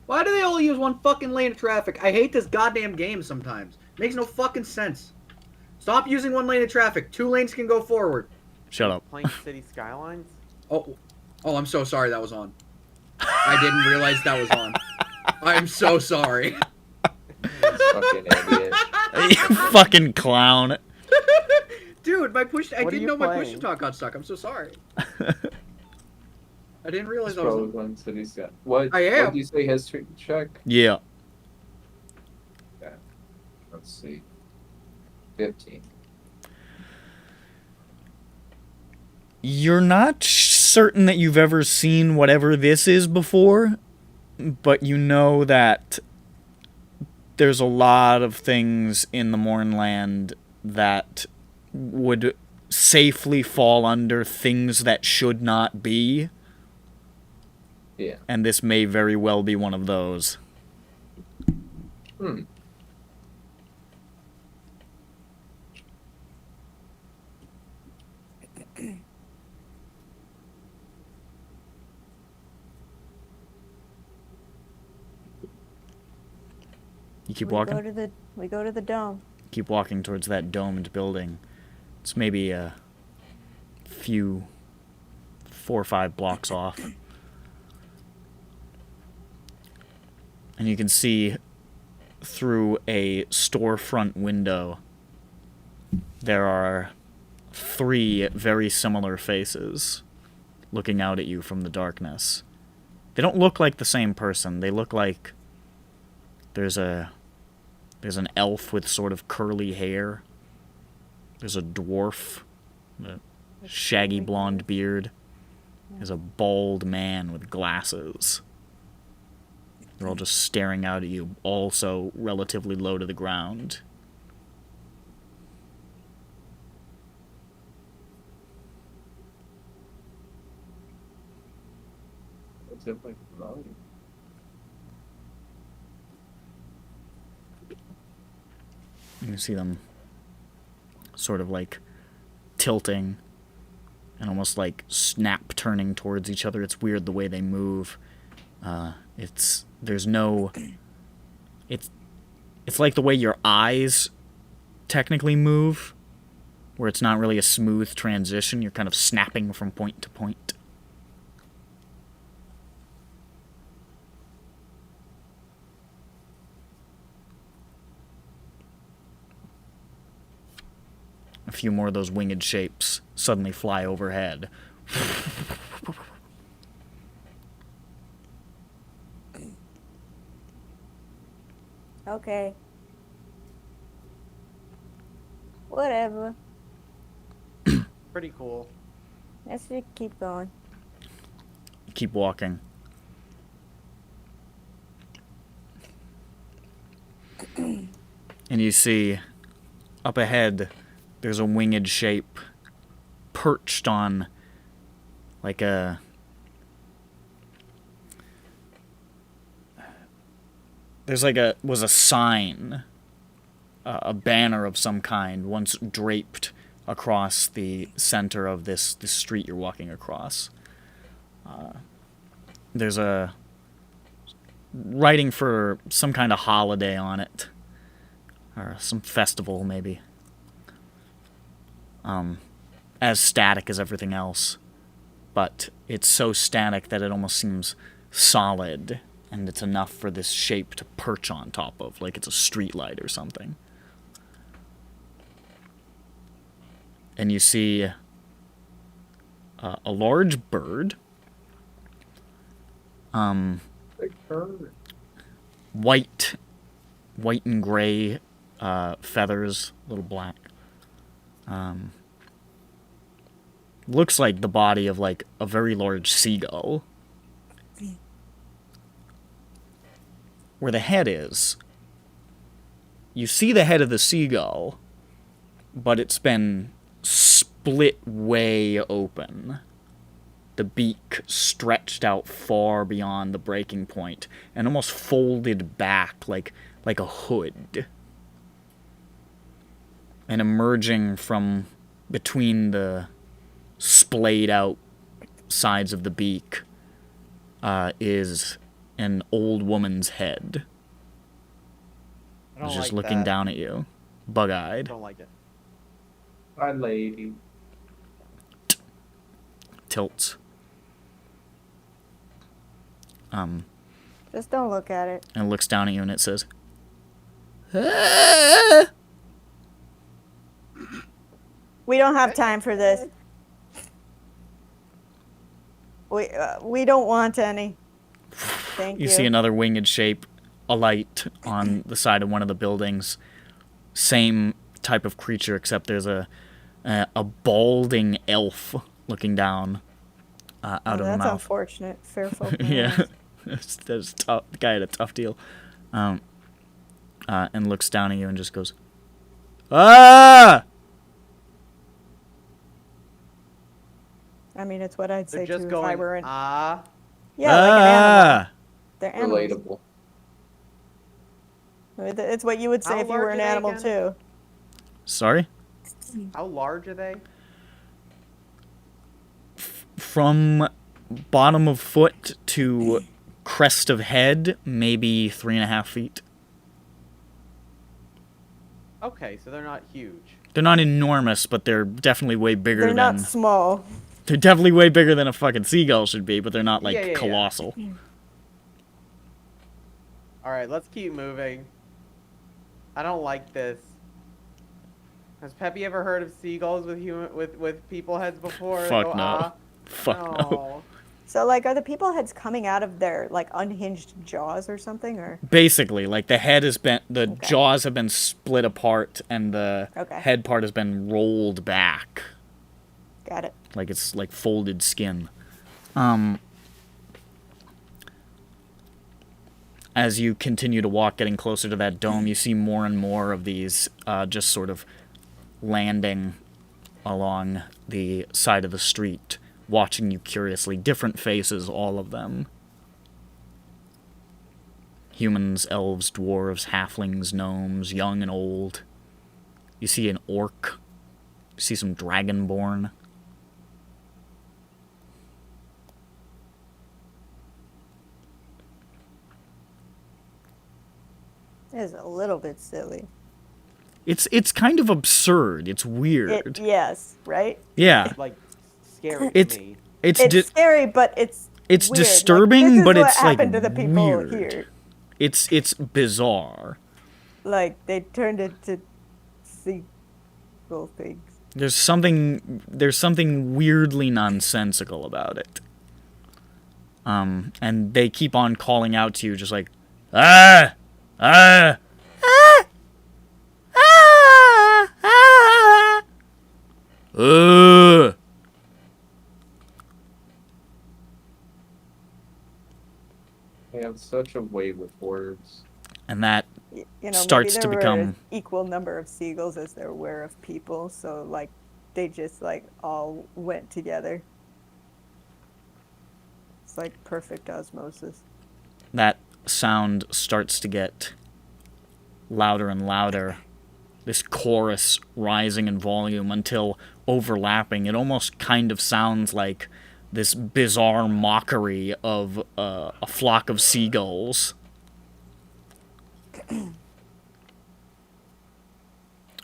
Why do they all use one fucking lane of traffic? I hate this goddamn game sometimes. Makes no fucking sense. Stop using one lane of traffic. 2 lanes can go forward. Shut up. Playing City Skylines? Oh, I'm so sorry that was on. I didn't realize that was on. I'm so sorry. This fucking idiot. You fucking clown. Dude, I What are didn't you know my push playing? to talk got stuck. I'm so sorry. I didn't realize It's that was probably on. Glenn City's got. What? I am. What did you say? History check. Yeah. Let's see. 15. You're not certain that you've ever seen whatever this is before, but you know that there's a lot of things in the Mournland that would safely fall under things that should not be, Yeah. and this may very well be one of those. Hmm. You keep walking? We go to the dome. Keep walking towards that domed building. It's maybe a few 4 or 5 blocks off. And you can see through a storefront window there are 3 very similar faces looking out at you from the darkness. They don't look like the same person. They look like there's an elf with sort of curly hair. There's a dwarf, a shaggy blonde beard. There's a bald man with glasses. They're all just staring out at you, also relatively low to the ground. What's it like? Volume? You can see them sort of like tilting and almost like snap turning towards each other. It's weird the way they move. It's like the way your eyes technically move, where it's not really a smooth transition. You're kind of snapping from point to point. a few more of those winged shapes suddenly fly overhead. Okay. Whatever. Pretty cool. Let's just keep going. Keep walking. And you see, up ahead, there's a winged shape perched on, like a... was a sign, a banner of some kind, once draped across the center of this street you're walking across. There's a writing for some kind of holiday on it, or some festival maybe. As static as everything else, but it's so static that it almost seems solid, and it's enough for this shape to perch on top of, like it's a street light or something. And you see a large bird, Big bird. white and gray feathers, a little black. Looks like the body of like a very large seagull. Where the head is, you see the head of the seagull, but it's been split way open. The beak stretched out far beyond the breaking point and almost folded back like a hood. And emerging from between the splayed out sides of the beak is an old woman's head. I don't It's just like looking that. down at you, I bug-eyed. don't like it. Hi, lady. Tilts. Just don't look at it. And looks down at you and it says, "Ah!" We don't have time for this. We don't want any. Thank you. You see another winged shape alight on the side of one of the buildings. Same type of creature, except there's a balding elf looking down out of the That's mouth. unfortunate. Fair folk. Yeah, that's tough. The guy had a tough deal. And looks down at you and just goes, "Ah!" I mean, it's what I'd say They're too just if going, I were in. ah. Yeah, like an animal. Ah! They're animals. Relatable. It's what you would say How if you were large an are they animal again? too. Sorry? How large are they? From bottom of foot to crest of head, maybe 3.5 feet. Okay, so they're not huge. They're not enormous, but they're definitely way bigger They're than... not small. They're definitely way bigger than a fucking seagull should be, but they're not, like, Yeah, yeah, yeah. colossal. Alright, let's keep moving. I don't like this. Has Peppy ever heard of seagulls with people heads before? They Fuck go, no. "Ah." Fuck no. No. So, like, are the people heads coming out of their, like, unhinged jaws or something, or? Basically, like, the head has been... The Okay. jaws have been split apart, and the Okay. head part has been rolled back. Got it. Like, it's, like, folded skin. As you continue to walk, getting closer to that dome, you see more and more of these just sort of landing along the side of the street, watching you curiously. Different faces, all of them. Humans, elves, dwarves, halflings, gnomes, young and old. You see an orc. You see some dragonborn. It is a little bit silly. It's kind of absurd. It's weird. Yes, right? Yeah. Like, scary It's- to me. It's It's scary, but it's it's weird. Like, disturbing, this is but what it's like happened to the people weird. here. It's bizarre. Like they turned into seagull things. There's something weirdly nonsensical about it. And they keep on calling out to you, just like, ah, ah, ah, ah, ah, They have such a way with words. and that You know, starts maybe to there were become. an equal number of seagulls as there were of people, so like they just like all went together. It's like perfect osmosis. That sound starts to get louder and louder. This chorus rising in volume until overlapping. It almost kind of sounds like this bizarre mockery of a flock of seagulls.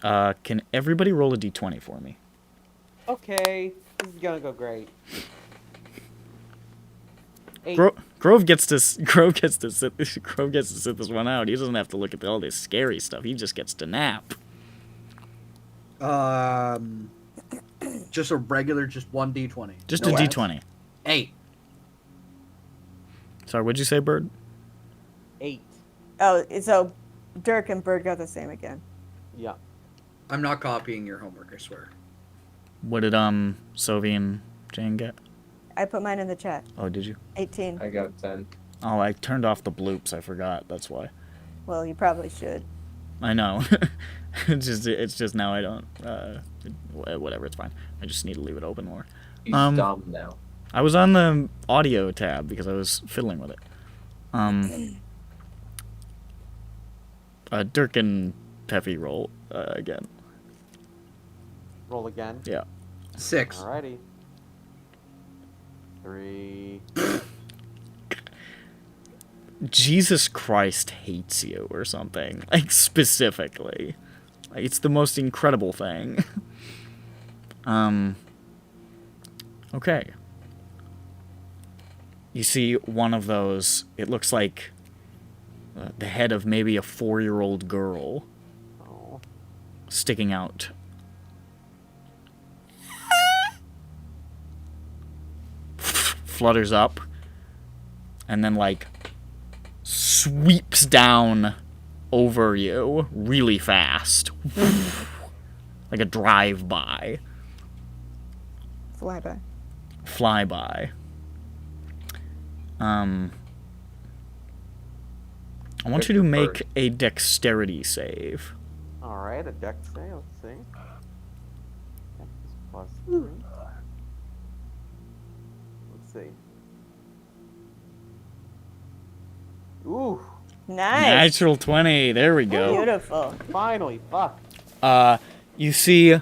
Can everybody roll a d20 for me? Okay, this is gonna go great. 8. Grove gets to sit this one out. He doesn't have to look at all this scary stuff. He just gets to nap. Just a regular, just 1d20. Just No a adds. d20. 8. Sorry, what'd you say, Bird? 8. Oh, so Dirk and Bird got the same again. Yeah. I'm not copying your homework, I swear. What did Sophie and Jane get? I put mine in the chat. Oh, did you? 18. I got 10. Oh, I turned off the bloops. I forgot. That's why. Well, you probably should. I know. it's just now I don't. Whatever. It's fine. I just need to leave it open more. He's dumb now. I was on the audio tab because I was fiddling with it. Dirk and Peffy roll again. Roll again. Yeah. 6. Alrighty. 3. Jesus Christ hates you or something. Like, specifically. Like, it's the most incredible thing. Okay. You see one of those, it looks like the head of maybe a 4-year-old girl Oh. sticking out. Flutters up. And then, like, sweeps down over you really fast. Like a drive-by. Flyby. Flyby. I want you to make a dexterity save. Alright, a dex save. Let's see. Dex is plus 3. Let's see. Ooh, Nice. Natural 20. There we go. Beautiful. finally, fuck. You see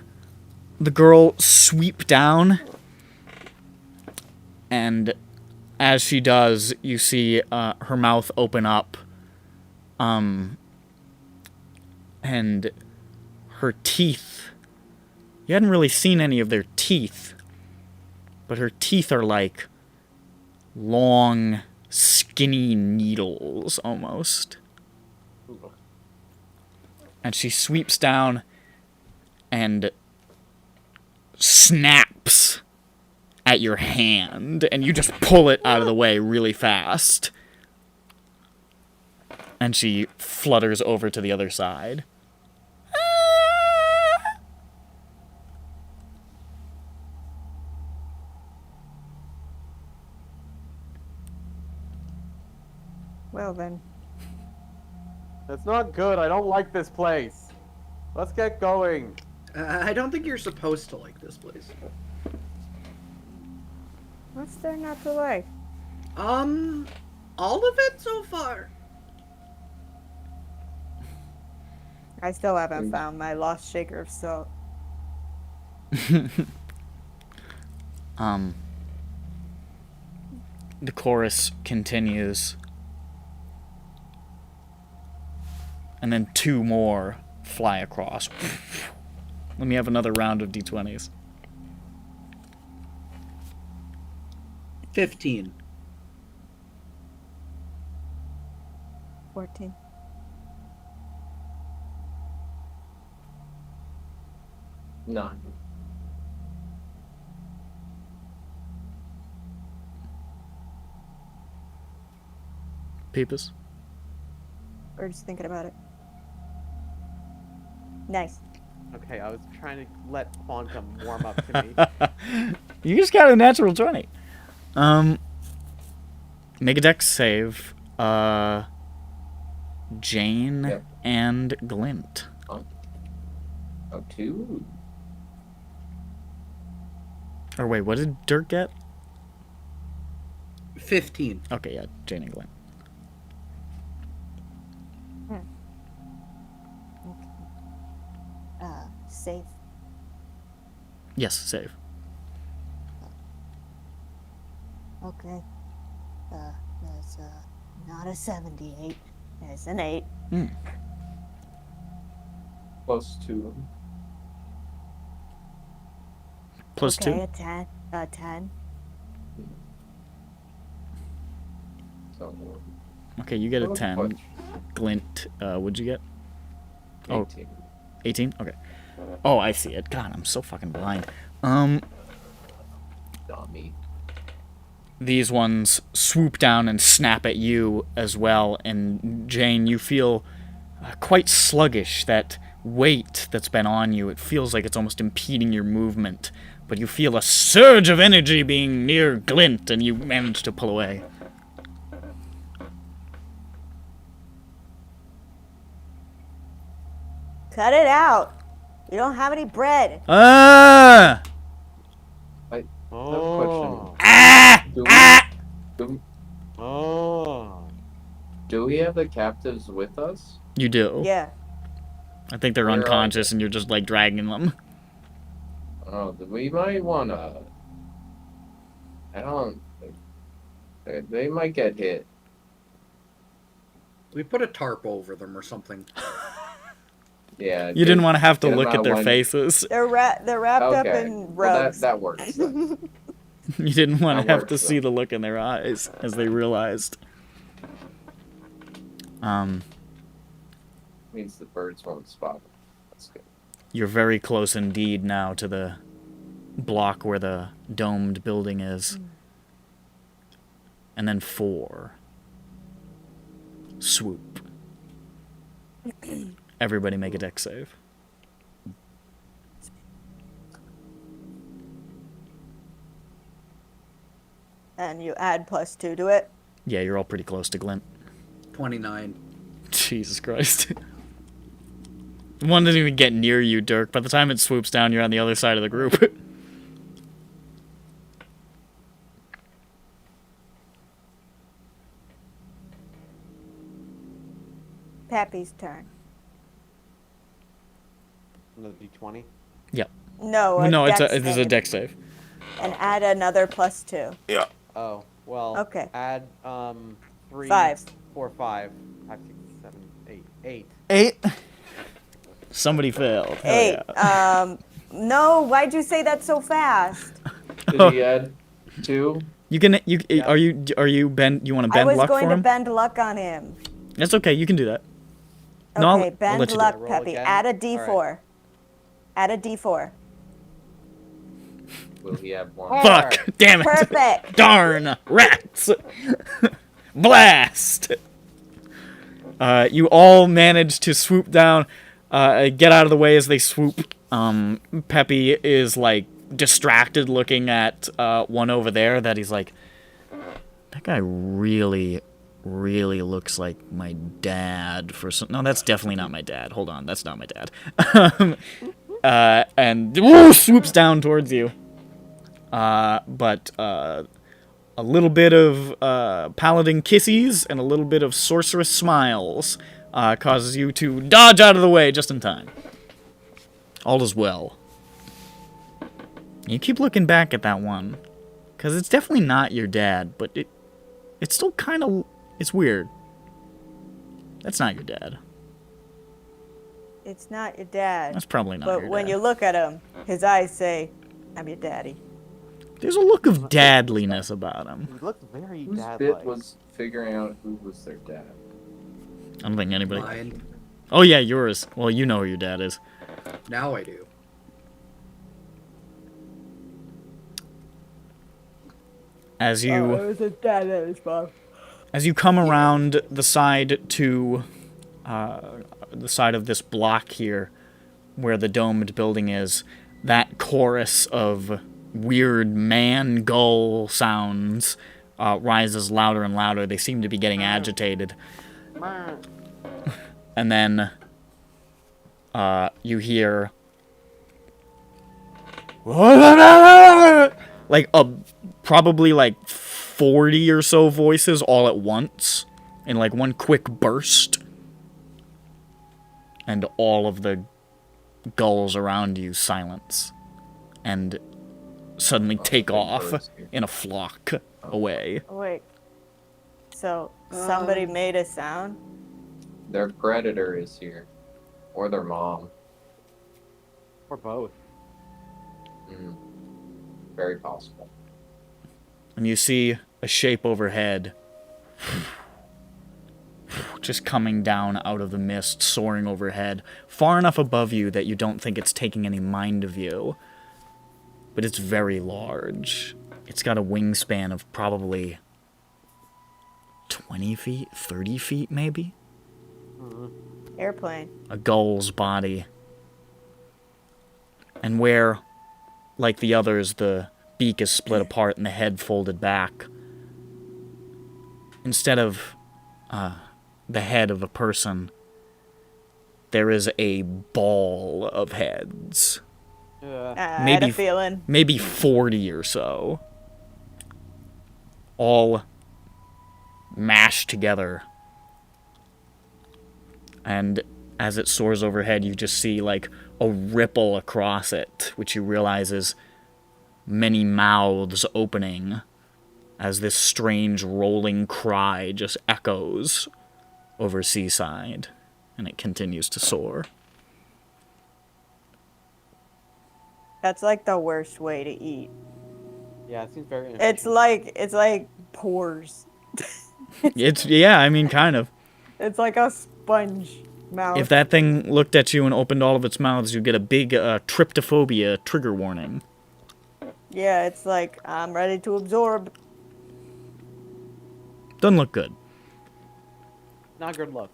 the girl sweep down, and as she does, you see her mouth open up, and her teeth. You hadn't really seen any of their teeth, but her teeth are like long, skinny needles almost. Ooh. And she sweeps down and snaps at your hand, and you just pull it out of the way really fast. And she flutters over to the other side. Well then. That's not good. I don't like this place. Let's get going. I don't think you're supposed to like this place. What's there not to like? All of it so far. I still haven't found my lost shaker of salt. The chorus continues. And then 2 more fly across. Let me have another round of d20s. 15. 14. 9. Peepus? Or just thinking about it. Nice. Okay, I was trying to let Quantum warm up to me. You just got a natural 20. Make a dex save. Jane Yep. and Glint. Oh, 2. Or wait, what did Dirk get? 15. Okay, yeah, Jane and Glint. Safe. Yes, save. Okay. That's not a 78. It's an 8. Plus 2. Plus Okay, 2. a 10. A 10. So, Okay, you get a Oh, 10. what? Glint, what'd you get? 18. Oh. 18? Okay. Oh, I see it. God, I'm so fucking blind. Dummy. These ones swoop down and snap at you as well, and Jane, you feel quite sluggish. That weight that's been on you, it feels like it's almost impeding your movement, but you feel a surge of energy being near Glint, and you manage to pull away. Cut it out. You don't have any bread. Ah! Oh. Do we, Oh. do we have the captives with us? You do. Yeah. I think they're Where are unconscious, and you're just, like, dragging them. Oh, we might wanna. I don't. They might get hit. We put a tarp over them or something. Yeah. You didn't want to have to get 'em look out at of their one- faces. They're wrapped up Okay. in Well, rugs. that works. Then. You didn't want to That have works, to see though. the look in their eyes as they realized. Means the birds won't spot them. That's good. You're very close indeed now to the block where the domed building is. And then 4. Swoop. Everybody make a dex save. And you add +2 to it. Yeah, you're all pretty close to Glint. 29. Jesus Christ. One doesn't even get near you, Dirk. By the time it swoops down, you're on the other side of the group. Pappy's turn. Another D20. No, No, it's dex a save. dex save. And add another +2. Oh, well. Okay. Add 3, 5. 4, 5, 5, 6, 7, 8, 8. 8. Somebody failed. Hell 8. yeah. No, why'd you say that so fast? Did he add 2? You can. Are you bend? You want to I bend was luck going for to him? bend luck on him. That's okay. You can do that. No, Okay, I'll bend let you do luck, it. Roll Peppy. again? Add a All D4. right. Add a D4. Will he have 1? Fuck! Damn it! Perfect. Darn rats! Blast! You all manage to swoop down, get out of the way as they swoop. Peppy is like distracted, looking at one over there. That he's like, that guy really looks like my dad. For some, no, that's definitely not my dad. Hold on, that's not my dad. And swoops down towards you. But a little bit of paladin kisses and a little bit of sorceress smiles causes you to dodge out of the way just in time. All is well. You keep looking back at that one, because it's definitely not your dad, but it's still kind of, it's weird. That's not your dad. It's not your dad. That's probably not But your when dad. you look at him, his eyes say, I'm your daddy. There's a look of dadliness about him. He looks very Whose dad-like. bit was figuring out who was their dad? I don't think anybody... Mine. Oh yeah, yours. Well, you know who your dad is. Now I do. As you... it was his dad and his mom. As you come around the side to the side of this block here, where the domed building is, that chorus of weird man gull sounds rises louder and louder. They seem to be getting agitated. And then you hear like probably like 40 or so voices all at once in like one quick burst. And all of the gulls around you silence and suddenly take off in a flock away. Wait. So somebody made a sound? Their predator is here. Or their mom. Or both. Very possible. And you see a shape overhead just coming down out of the mist, soaring overhead, far enough above you that you don't think it's taking any mind of you. But it's very large. It's got a wingspan of probably 20 feet, 30 feet maybe? Airplane. A gull's body. And where, like the others, the beak is split apart and the head folded back, instead of the head of a person, there is a ball of heads. I had a feeling. Maybe 40 or so. All mashed together. And as it soars overhead, you just see like a ripple across it, which you realize is many mouths opening as this strange rolling cry just echoes over Seaside, and it continues to soar. That's like the worst way to eat. Yeah, it seems very It's like pores. Yeah, I mean, kind of. It's like a sponge mouth. If that thing looked at you and opened all of its mouths, you'd get a big tryptophobia trigger warning. Yeah, it's like, I'm ready to absorb. Doesn't look good. not good luck.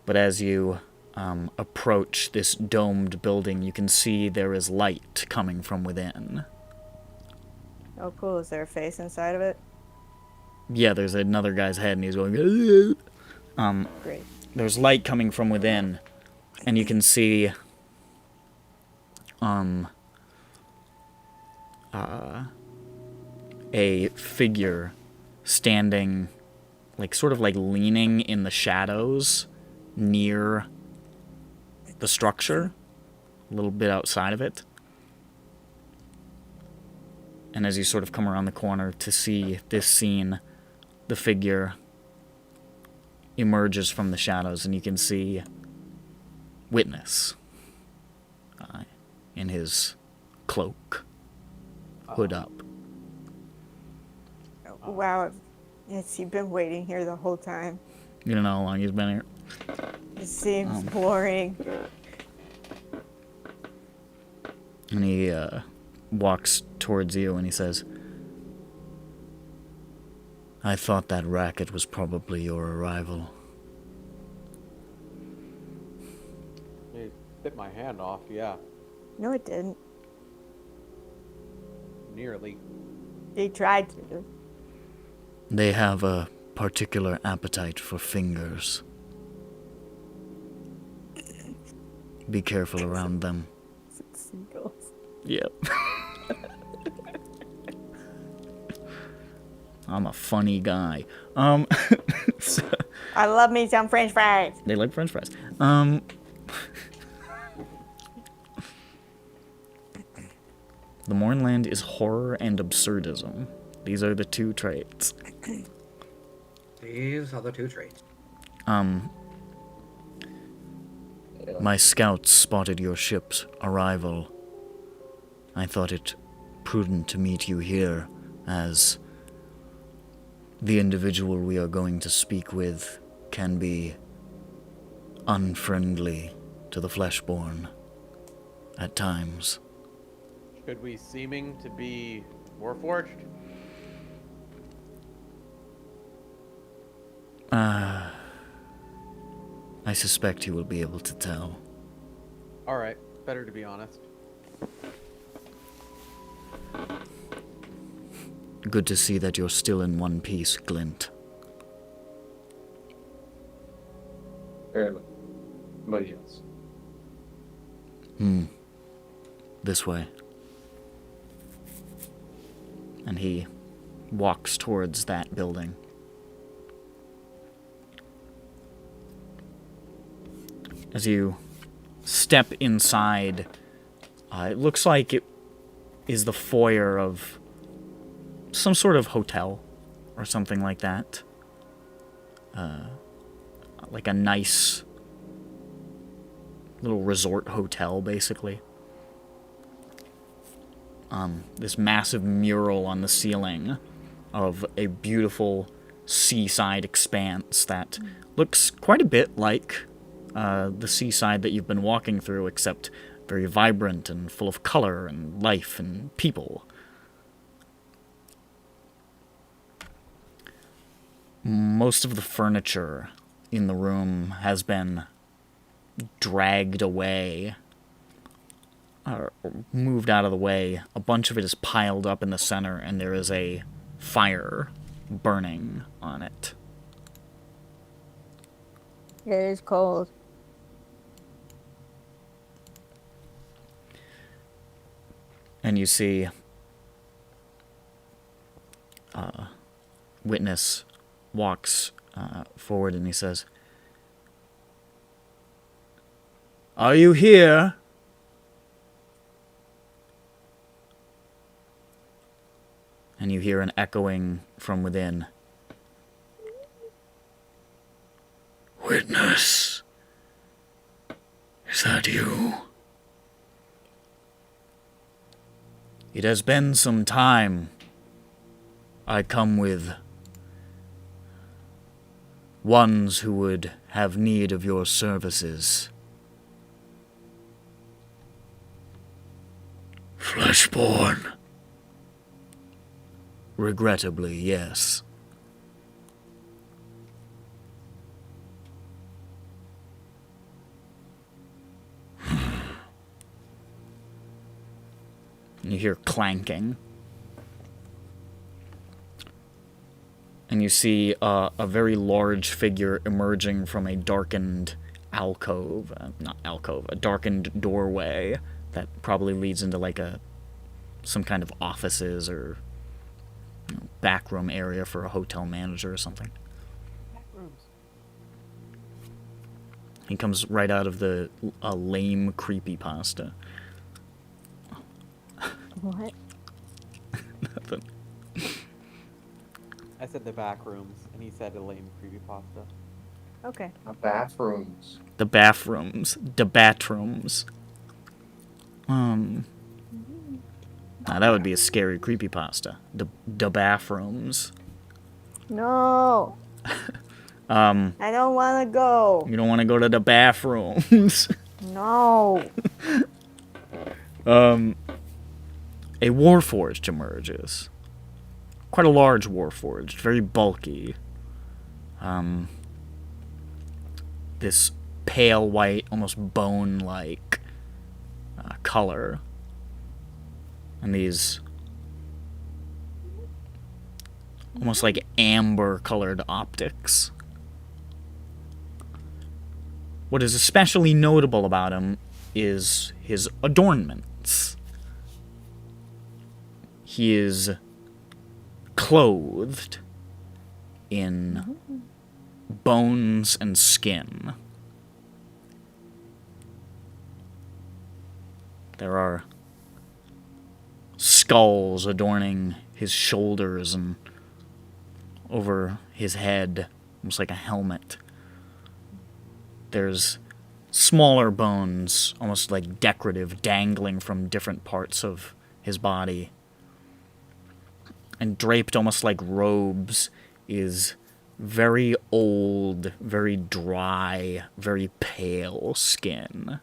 But as you approach this domed building, you can see there is light coming from within. Oh, cool. Is there a face inside of it? Yeah, there's another guy's head, and he's going... Great. There's light coming from within, and you can see... a figure standing, like, sort of like leaning in the shadows near the structure, a little bit outside of it. And as you sort of come around the corner to see this scene, the figure emerges from the shadows, and you can see Witness in his cloak, hood up. Wow. Has he been waiting here the whole time? You don't know how long he's been here. It seems boring. And he walks towards you and he says, I thought that racket was probably your arrival. It bit my hand off, yeah. No, it didn't. Nearly. He tried to. They have a particular appetite for fingers. Be careful around them. Seagulls. Yep. I'm a funny guy. So, I love me some French fries. they like French fries. The Mournland is horror and absurdism. These are the two traits. These are the two traits. My scouts spotted your ship's arrival. I thought it prudent to meet you here, as the individual we are going to speak with can be unfriendly to the fleshborn at times. Should we seeming to be Warforged? I suspect you will be able to tell. All right, better to be honest. Good to see that you're still in one piece, Glint. Barely. But yes. This way. And he walks towards that building. As you step inside, it looks like it is the foyer of some sort of hotel or something like that. Like a nice little resort hotel, basically. This massive mural on the ceiling of a beautiful seaside expanse that looks quite a bit like the seaside that you've been walking through, except very vibrant and full of color and life and people. Most of the furniture in the room has been dragged away, or moved out of the way. A bunch of it is piled up in the center, and there is a fire burning on it. It is cold. And you see Witness walks forward and he says, "Are you here?" And you hear an echoing from within. "Witness, is that you? It has been some time. I come with ones who would have need of your services. Fleshborn. Regrettably, yes." You hear clanking. And you see a very large figure emerging from a darkened alcove. Not alcove, a darkened doorway that probably leads into like some kind of offices or backroom area for a hotel manager or something. He comes right out of a lame creepypasta. What? Nothing. I said the back rooms, and he said a lame creepypasta. Okay. Bathrooms. The bathrooms. The batrooms. Now that would be a scary creepypasta. The bathrooms. No. I don't want to go. You don't want to go to the bathrooms. No. A warforged emerges. Quite a large warforged, very bulky. This pale white, almost bone-like color. And these almost like amber-colored optics. What is especially notable about him is his adornments. He is clothed in bones and skin. There are skulls adorning his shoulders and over his head, almost like a helmet. There's smaller bones, almost like decorative, dangling from different parts of his body. And draped almost like robes is very old, very dry, very pale skin.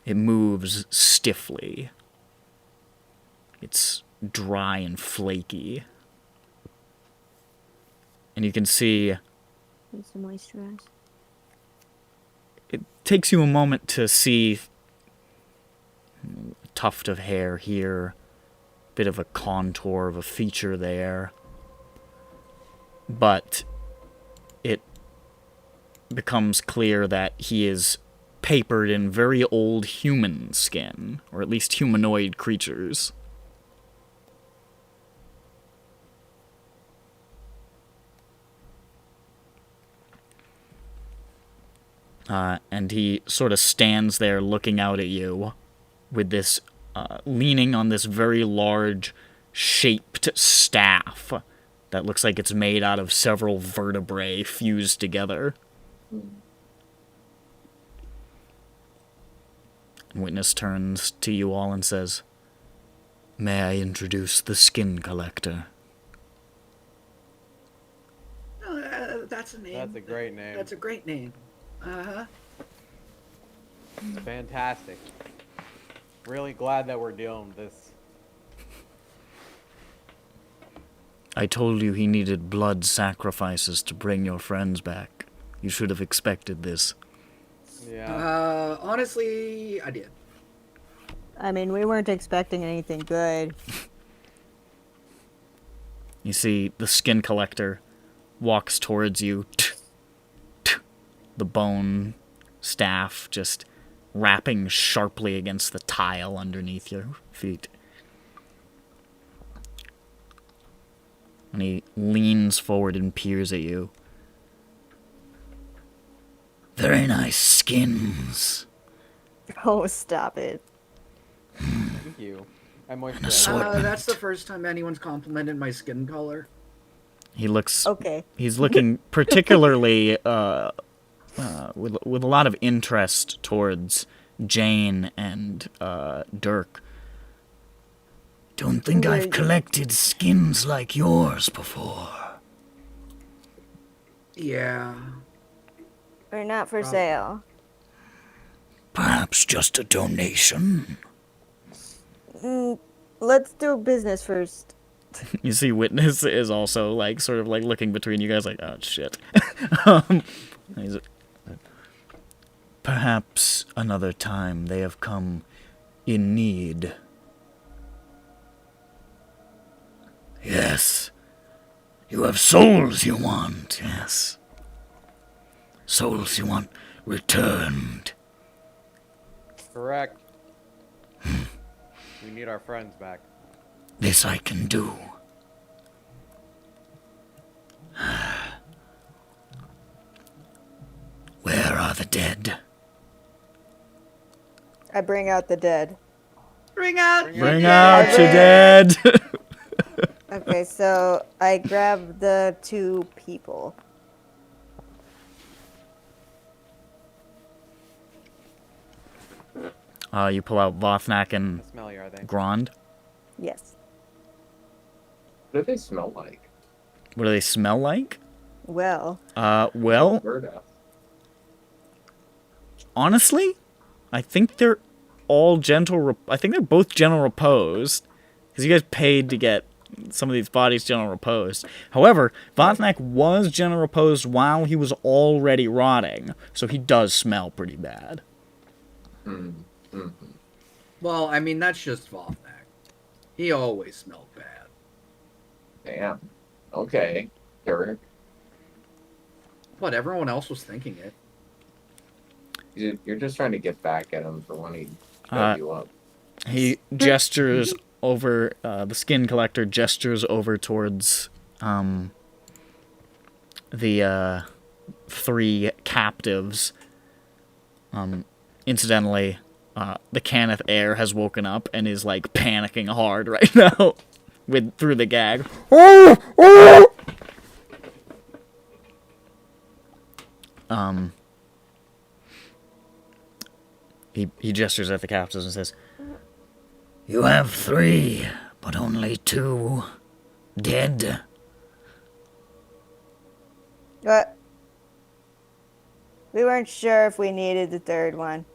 It moves stiffly. It's dry and flaky. and you can see Needs to moisturize. it takes you a moment to see a tuft of hair here, bit of a contour of a feature there, but it becomes clear that he is papered in very old human skin, or at least humanoid creatures. And he sort of stands there looking out at you with this, leaning on this very large, shaped staff that looks like it's made out of several vertebrae fused together. And Witness turns to you all and says, "May I introduce the Skin Collector?" That's a name. That's a great name. That's a great name. Uh-huh. It's fantastic. Really glad that we're dealing with this. I told you he needed blood sacrifices to bring your friends back. You should have expected this. Yeah. Honestly, I did. I mean, we weren't expecting anything good. You see the Skin Collector walks towards you, the bone staff just rapping sharply against the tile underneath your feet. And he leans forward and peers at you. "Very nice skins." Oh, stop it. Thank you. I moisturized. Assortment. That's the first time anyone's complimented my skin color. He looks... Okay. He's looking particularly with a lot of interest towards Jane and Dirk. Don't think I've collected skins like yours before. Yeah. We're not for sale. Perhaps just a donation. Let's do business first. You see Witness is also like sort of like looking between you guys like, oh shit. He's, perhaps another time they have come in need. Yes. You have souls you want, yes. Souls you want returned. Correct. We need our friends back. This I can do. Where are the dead? I bring out the dead. Bring out Bring out your dead! Okay, so I grab the 2 people. You pull out Vothnak and How smelly are they? Grond. Yes. What do they smell like? What do they smell like? Well, Well, Bird honestly, I think they're all gentle. I think they're both gentle reposed, because you guys paid to get some of these bodies gentle reposed. However, Vothnak was gentle reposed while he was already rotting, so he does smell pretty bad. Well, I mean, that's just Vothnak. He always smelled bad. Damn. Okay. Derek. What, everyone else was thinking it. You're just trying to get back at him for when he cut you up. He gestures over, the Skin Collector gestures over towards the 3 captives. Incidentally, the Cannith heir has woken up and is like panicking hard right now through the gag. He gestures at the captives and says, "You have 3, but only 2 dead." but we weren't sure if we needed the 3rd one.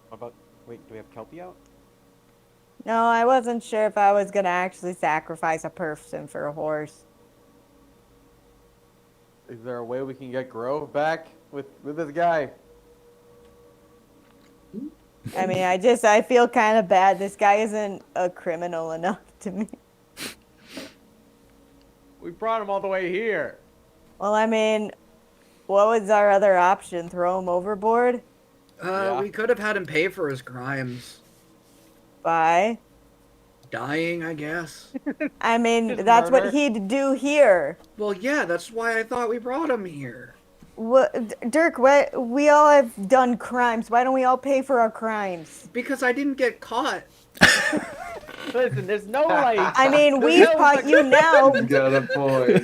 What about? Wait, do we have Kelpie out? No, I wasn't sure if I was gonna actually sacrifice a person for a horse. Is there a way we can get Grove back with this guy? I mean, I feel kind of bad. This guy isn't a criminal enough to me. We brought him all the way here. Well, I mean, what was our other option? Throw him overboard? Yeah. We could have had him pay for his crimes. By? Dying, I guess. I mean, Just that's murder. what he'd do here. Well, yeah, that's why I thought we brought him here. What, Dirk, we all have done crimes. Why don't we all pay for our crimes? Because I didn't get caught. Listen, there's no like. I mean, we've caught you now. Got a point.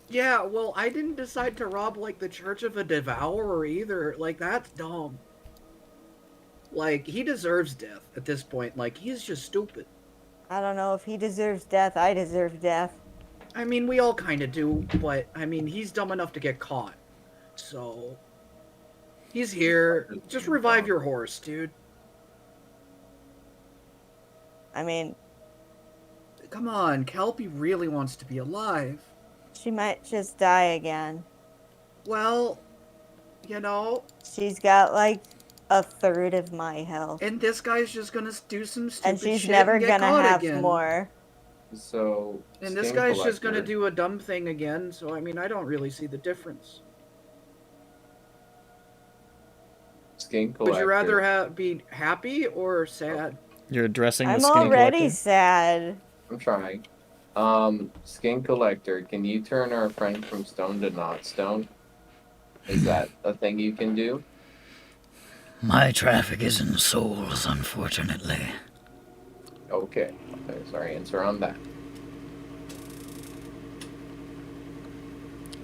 Yeah, well, I didn't decide to rob, like, the Church of a Devourer either. Like, that's dumb. Like, he deserves death at this point. Like, he's just stupid. I don't know if he deserves death. I deserve death. I mean, we all kind of do, but, I mean, he's dumb enough to get caught. So, he's here. Just revive your horse, dude. I mean, Come on, Kelpie really wants to be alive. she might just die again. Well, you know, She's got like a third of my health. and this guy's just gonna do some stupid And she's shit never and get gonna caught have again. more. So. And this Skin guy's just gonna Collector- do a dumb thing again, so I mean, I don't really see the difference. Skin collector. Would you rather be happy or sad? You're addressing the I'm skin already collector? sad. I'm trying. Skin collector, can you turn our friend from stone to not stone? Is that a thing you can do? My traffic is in souls, unfortunately. Okay. There's our answer on that.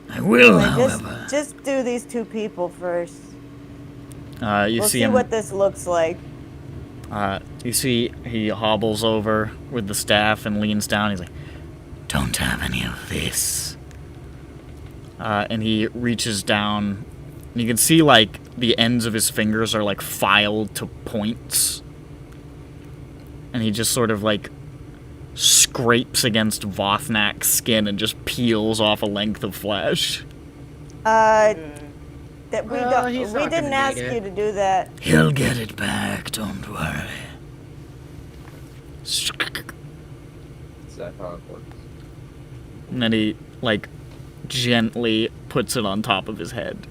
I will, Wait, however. just do these two people first. You We'll see see him. what this looks like. You see he hobbles over with the staff and leans down. He's like, "Don't have any of this." And he reaches down, and you can see like the ends of his fingers are like filed to points, and he just sort of like scrapes against Vothnak's skin and just peels off a length of flesh. That we Well, don't. he's We not didn't gonna ask need you it. to do that. He'll get it back, don't worry. Is that how it works? And then he, like, gently puts it on top of his head.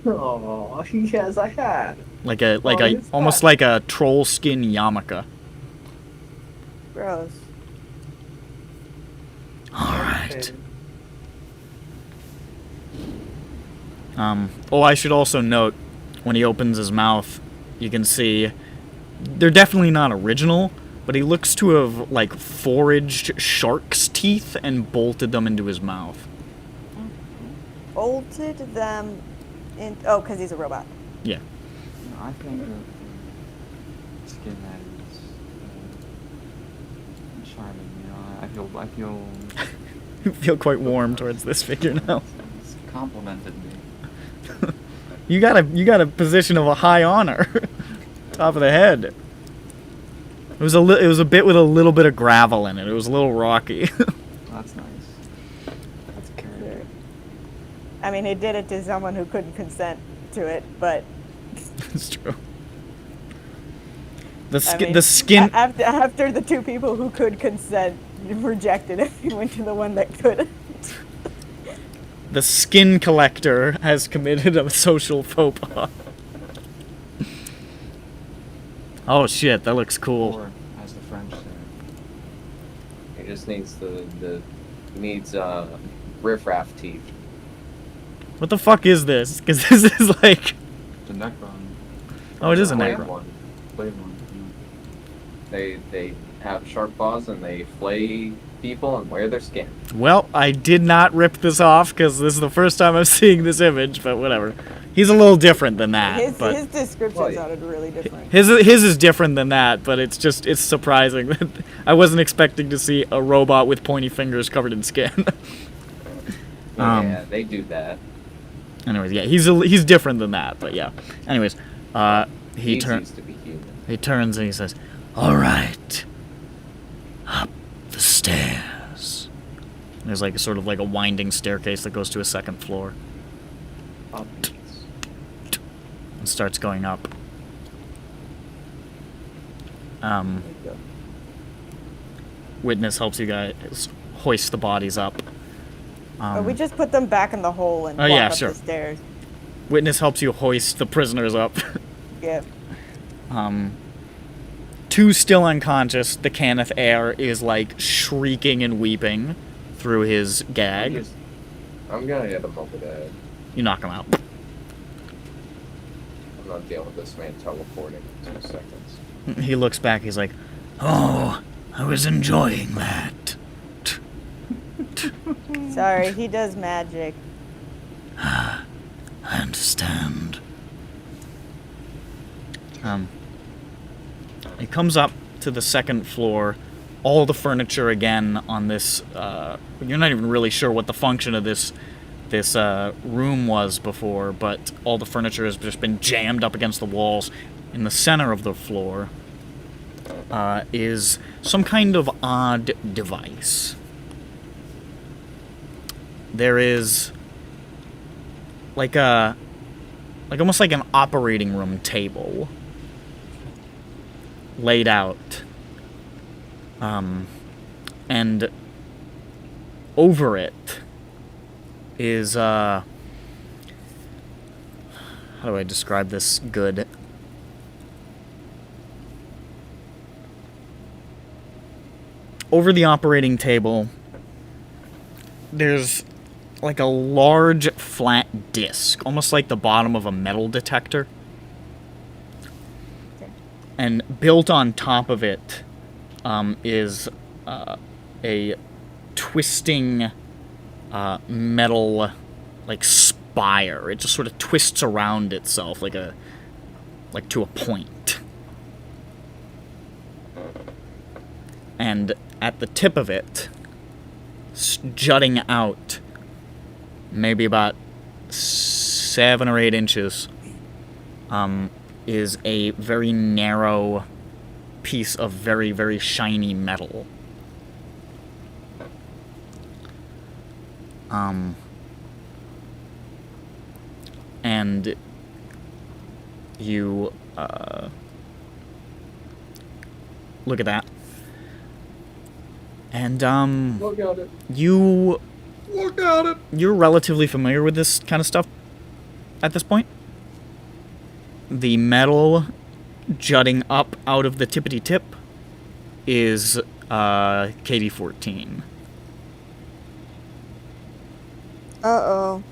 Oh, yes, I had. Like a, it's almost fine. like a troll skin yarmulke. Gross. Alright. I should also note, when he opens his mouth, you can see, they're definitely not original, but he looks to have, like, foraged shark's teeth and bolted them into his mouth. Bolted them in. Oh, because he's a robot. Yeah. No, I think of skin that is charming. You know, I feel You feel quite warm towards this figure now. it's complimented me. You got a position of a high honor. Top of the head. It was a bit with a little bit of gravel in it. It was a little rocky. That's nice. That's carrot. I mean, he did it to someone who couldn't consent to it, but It's true. The I skin. mean, The skin. After the two people who could consent rejected it, he went to the one that couldn't. The skin collector has committed a social faux pas. Oh shit, that looks cool. Or, as the French say. He just needs needs riffraff teeth. What the fuck is this? Because this is like. The Necron. Oh, it is a Blade Necron. one. Blade one. They have sharp claws and they flay people and wear their skin. Well, I did not rip this off because this is the first time I'm seeing this image, but whatever. He's a little different than that. His but description Well, sounded really different. his is different than that, but it's surprising that I wasn't expecting to see a robot with pointy fingers covered in skin. Yeah, they do that. Anyways, yeah, he's different than that, but yeah. Anyways, he He's turns. used to be human. He turns and he says, "All right, up the stairs." There's like sort of like a winding staircase that goes to a second floor Oh, and starts going up. Witness helps you guys hoist the bodies up. Or we just put them back in the hole and Oh, walk yeah, up sure. the stairs. Witness helps you hoist the prisoners up. Yeah. Two still unconscious. The Cannith heir is like shrieking and weeping through his gag. I'm gonna hit him over the head. You knock him out. I'm not dealing with this man teleporting in 2 seconds. He looks back. He's like, "Oh, I was enjoying that." Sorry, he does magic. I understand. It comes up to the second floor. All the furniture again on this. You're not even really sure what the function of this room was before, but all the furniture has just been jammed up against the walls. In the center of the floor is some kind of odd device. There is like almost like an operating room table laid out, and over it is how do I describe this good? Over the operating table, there's like a large flat disc, almost like the bottom of a metal detector. And built on top of it is a twisting metal like spire. It just sort of twists around itself like to a point. And at the tip of it, jutting out, maybe about 7 or 8 inches, is a very narrow piece of very, very shiny metal. And you look at that. And Look at it. Look at it. You're relatively familiar with this kind of stuff at this point. The metal jutting up out of the tippity tip is KD-14. Uh-oh.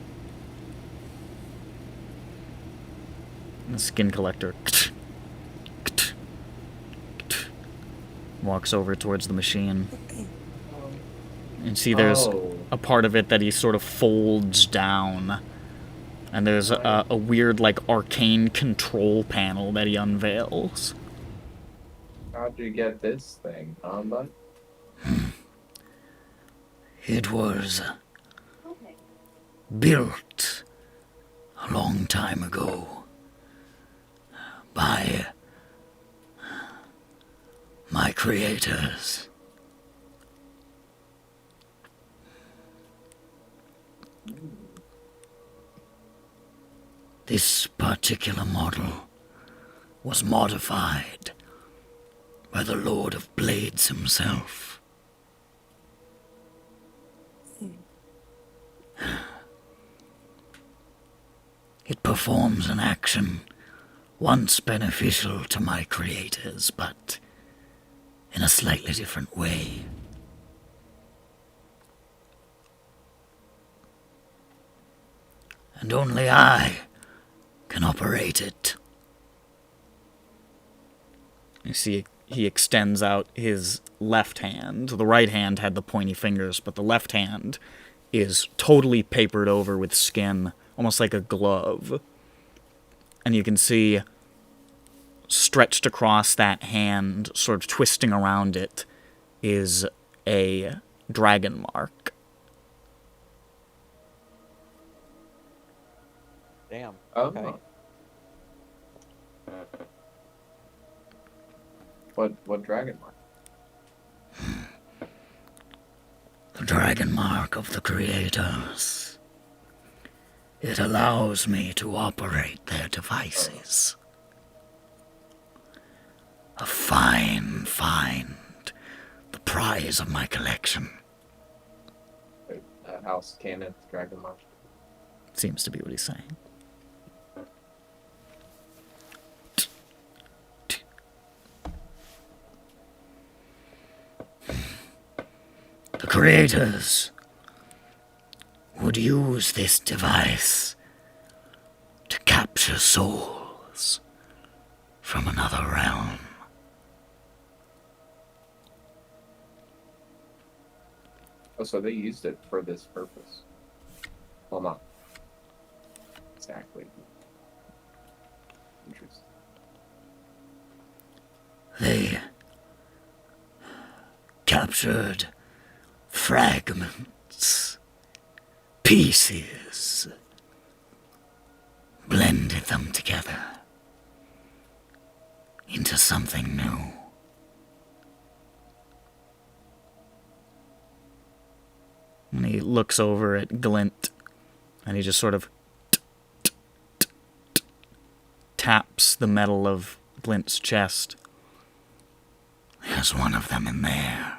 The skin collector walks over towards the machine. And see there's a part of it that he sort of folds down. And there's a weird, like, arcane control panel that he unveils. How'd you get this thing, huh, bud? It was built a long time ago by my creators. This particular model was modified by the Lord of Blades himself. It performs an action once beneficial to my creators, but in a slightly different way. And only I can operate it. You see, he extends out his left hand. The right hand had the pointy fingers, but the left hand is totally papered over with skin, almost like a glove. And you can see, stretched across that hand, sort of twisting around it, is a dragon mark. Damn. Oh. Okay. What dragon mark? The dragon mark of the creators. It allows me to operate their devices. A fine find, the prize of my collection. House Cannith, dragon mark. Seems to be what he's saying. The creators would use this device to capture souls from another realm. Oh, so they used it for this purpose. Well, not exactly. Interesting. They captured fragments, pieces, blended them together into something new. And he looks over at Glint, and he just sort of taps the metal of Glint's chest. There's one of them in there.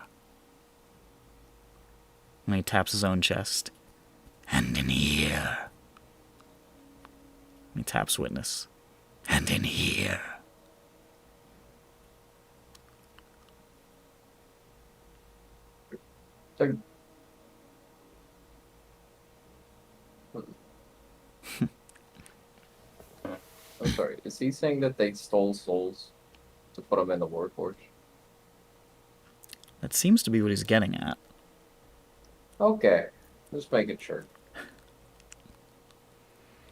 And he taps his own chest. And in here. He taps Witness. And in here. So, I'm sorry, is he saying that they stole souls to put them in the Warforged? That seems to be what he's getting at. Okay, just making sure.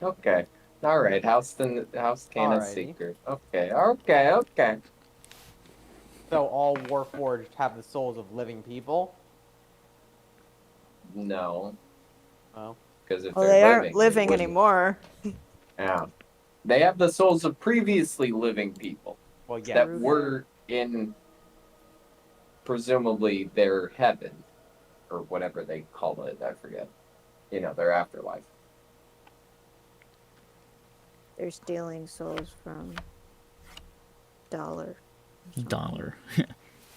Okay, alright, House Cannith's Alrighty. secret. Okay. So all Warforged have the souls of living people? No, Oh. because if Well, they're they aren't living wouldn't. anymore. Yeah. They have the souls of previously living people Well, yeah. that were in, presumably, their heaven, or whatever they call it, I forget. You know, their afterlife. They're stealing souls from Dollar. Dollar.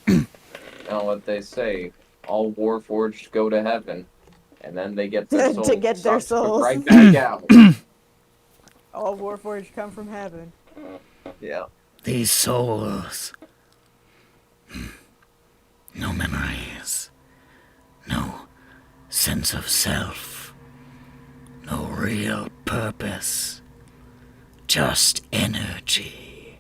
Now, what they say, all Warforged go to heaven, and then they get their souls. To get their sucked souls. right back out. All Warforged come from heaven. Yeah. These souls. No memories. No sense of self. No real purpose. Just energy.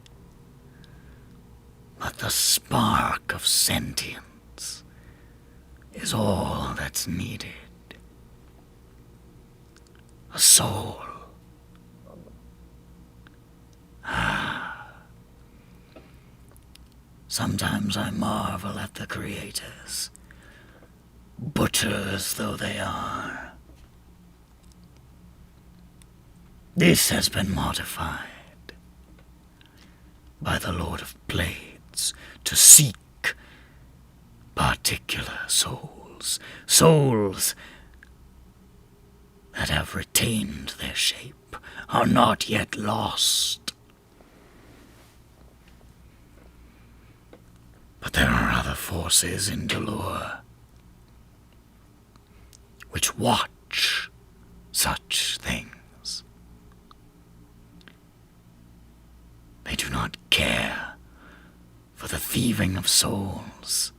But the spark of sentience is all that's needed. A soul. Sometimes I marvel at the creators, butchers though they are. This has been modified by the Lord of Blades to seek particular souls, souls that have retained their shape, are not yet lost. But there are other forces in Delure which watch such things. They do not care for the thieving of souls,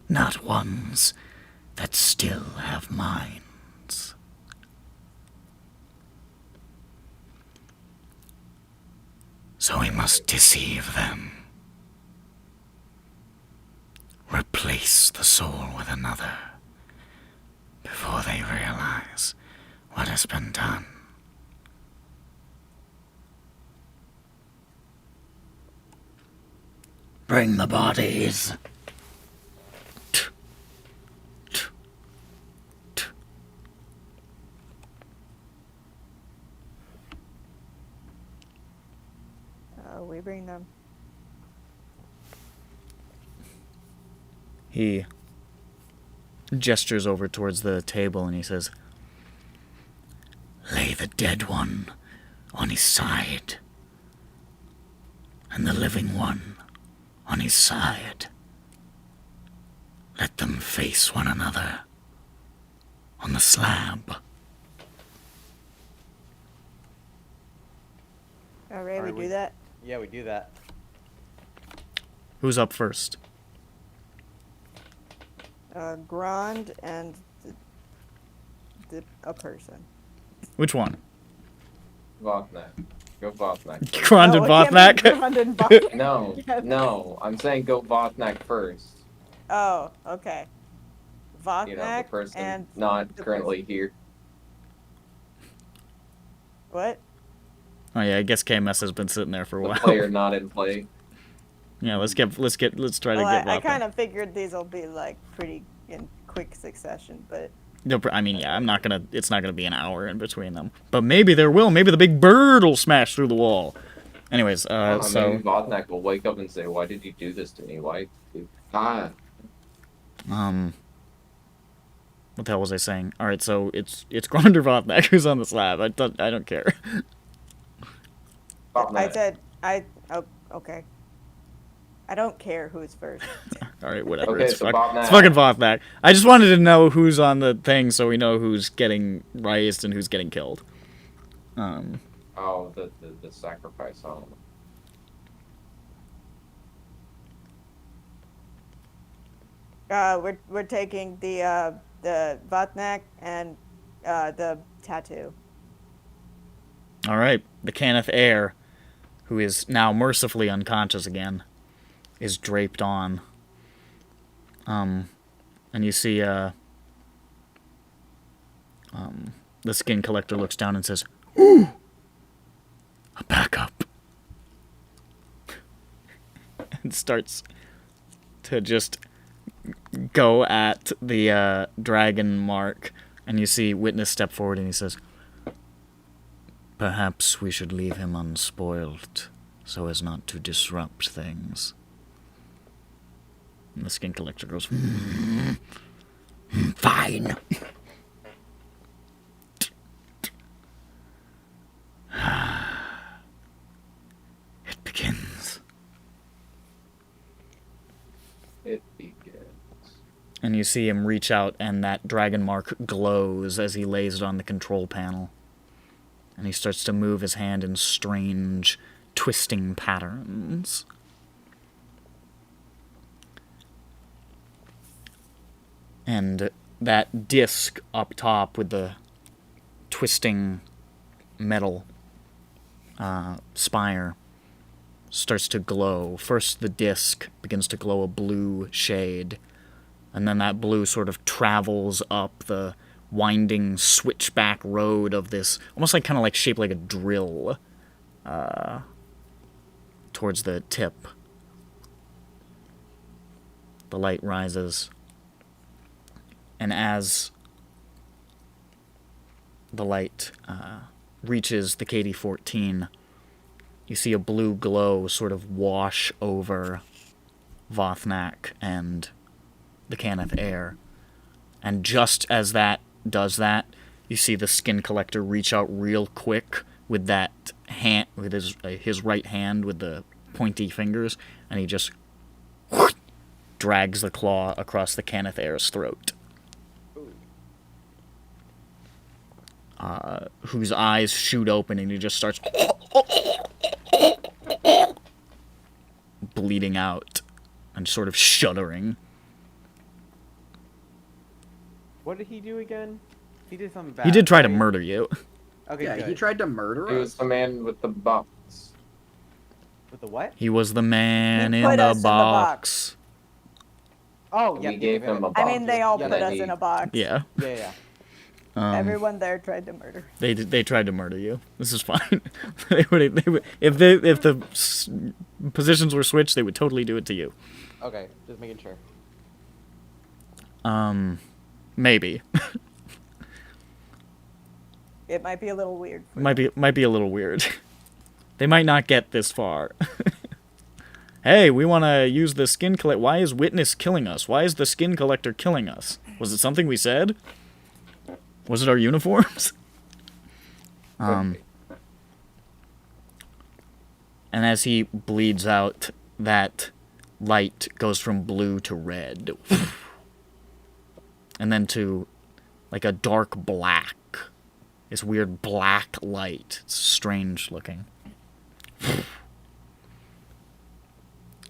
not ones that still have minds. So we must deceive them. Replace the soul with another before they realize what has been done. Bring the bodies. We bring them. He gestures over towards the table and he says, Lay the dead one on his side, and the living one on his side. Let them face one another on the slab. Alright, we Alright, do that. Yeah, we do that. who's up first? Grand and a person. Which one? Vothnak. Go Vothnak. first. Grand and No, it can't be Vothnak? Grand and Vothnak. No, no. I'm saying go Vothnak first. Oh, okay. Vothnak You know, the person and not the currently here. what? Oh yeah, I guess KMS has been sitting there for a The while. player not in play. Yeah, let's try to Well, get I Vothnak. kind of figured these will be like pretty in quick succession, but No, I mean, yeah, it's not gonna be an hour in between them. But maybe there will. Maybe the big bird will smash through the wall. Anyways, Maybe so Vothnak will wake up and say, "Why did you do this to me? Why?" Ah, what the hell was I saying? All right, so it's Gronder Vothnak who's on the slab. I don't care. I said oh, okay. I don't care who's first. All right, whatever. Okay, it's, so fuck, it's Vothnak. fucking Vothnak. I just wanted to know who's on the thing so we know who's getting raised and who's getting killed. Oh, the sacrifice. Oh. We're taking the Vothnak and the tattoo. All right, the Cannith heir, who is now mercifully unconscious again, is draped on. And you see, the skin collector looks down and says, A backup. and starts to just go at the dragon mark. And you see Witness step forward and he says, Perhaps we should leave him unspoiled, so as not to disrupt things. and the skin collector goes, Fine. It begins. It begins. and you see him reach out and that dragon mark glows as he lays it on the control panel. And he starts to move his hand in strange, twisting patterns. And that disc up top with the twisting metal spire starts to glow. First the disc begins to glow a blue shade, and then that blue sort of travels up the winding switchback road of this, almost like kind of like shaped like a drill, towards the tip. The light rises, and as the light reaches the KD-14, you see a blue glow sort of wash over Vothnak and the Cannith heir. And just as that does that, you see the skin collector reach out real quick with that hand, with his right hand with the pointy fingers, and he just drags the claw across the Cannith heir's throat. Whose eyes shoot open and he just starts bleeding out and sort of shuddering. What did he do again? He did something bad. He did try to right? murder you. Okay, Yeah, good. he tried to murder It was us. the man with the box. With the what? He was the man He in put the us in the box. Oh, yeah. We gave him a I box. mean, they all Yeah, put then us he- in a box. Yeah. Yeah. Everyone there tried to murder. They tried to murder you. This is fine. they would if the positions were switched, they would totally do it to you. Okay, just making sure. Maybe. It might be a little weird. For might be a little weird. They might not get this far. Hey, we want to use the skin collector. Why is Witness killing us? Why is the skin collector killing us? Was it something we said? Was it our uniforms? And as he bleeds out, that light goes from blue to red. And then to, like, a dark black. This weird black light. It's strange looking.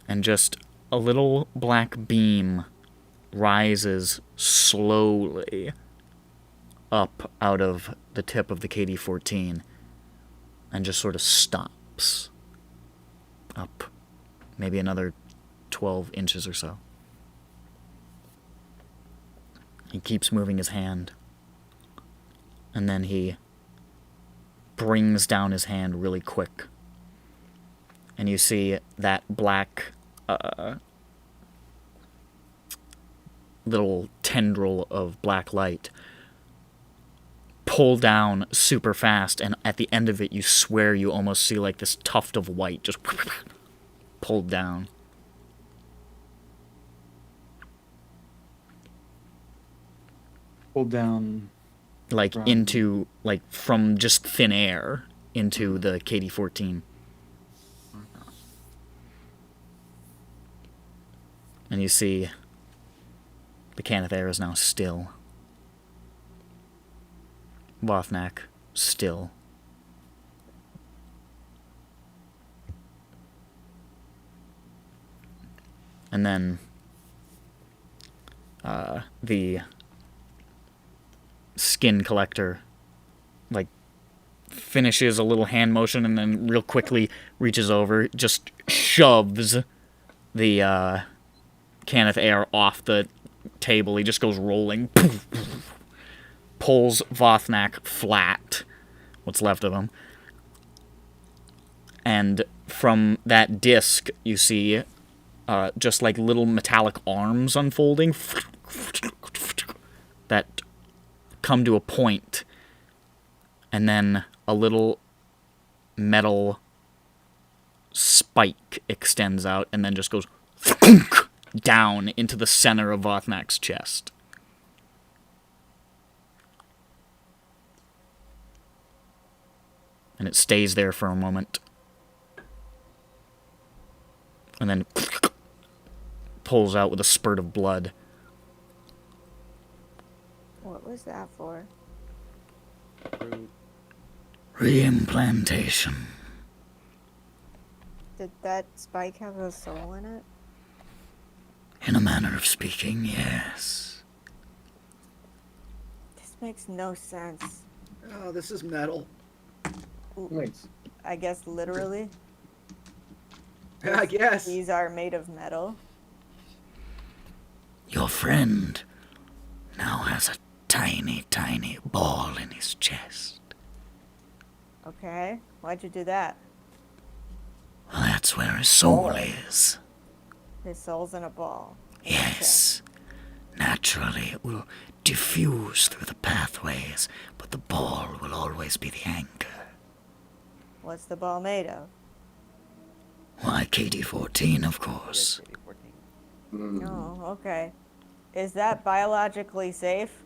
And just a little black beam rises slowly up out of the tip of the KD-14 and just sort of stops up maybe another 12 inches or so. He keeps moving his hand, and then he brings down his hand really quick, and you see that black little tendril of black light pull down super fast, and at the end of it you swear you almost see like this tuft of white just pulled down. Pulled down. Like From- into, like from just thin air into the KD-14. And you see the Cannith air is now still. Vothnak, still. And then the skin collector, like, finishes a little hand motion and then real quickly reaches over, just shoves the Cannith air off the table. He just goes rolling. Pulls Vothnak flat, what's left of him. And from that disc, you see just like little metallic arms unfolding that come to a point, and then a little metal spike extends out and then just goes down into the center of Vothnak's chest. And it stays there for a moment. And then pulls out with a spurt of blood. What was that for? Reimplantation. Did that spike have a soul in it? In a manner of speaking, yes. This makes no sense. Oh, this is metal. Nice. I guess literally. Yeah, I guess. These are made of metal. Your friend now has a tiny, tiny ball in his chest. Okay. Why'd you do that? Well, that's where his soul is. His soul's in a ball. Yes. Naturally, it will diffuse through the pathways, but the ball will always be the anchor. What's the ball made of? Why, KD-14, of course. Oh, okay. Is that biologically safe?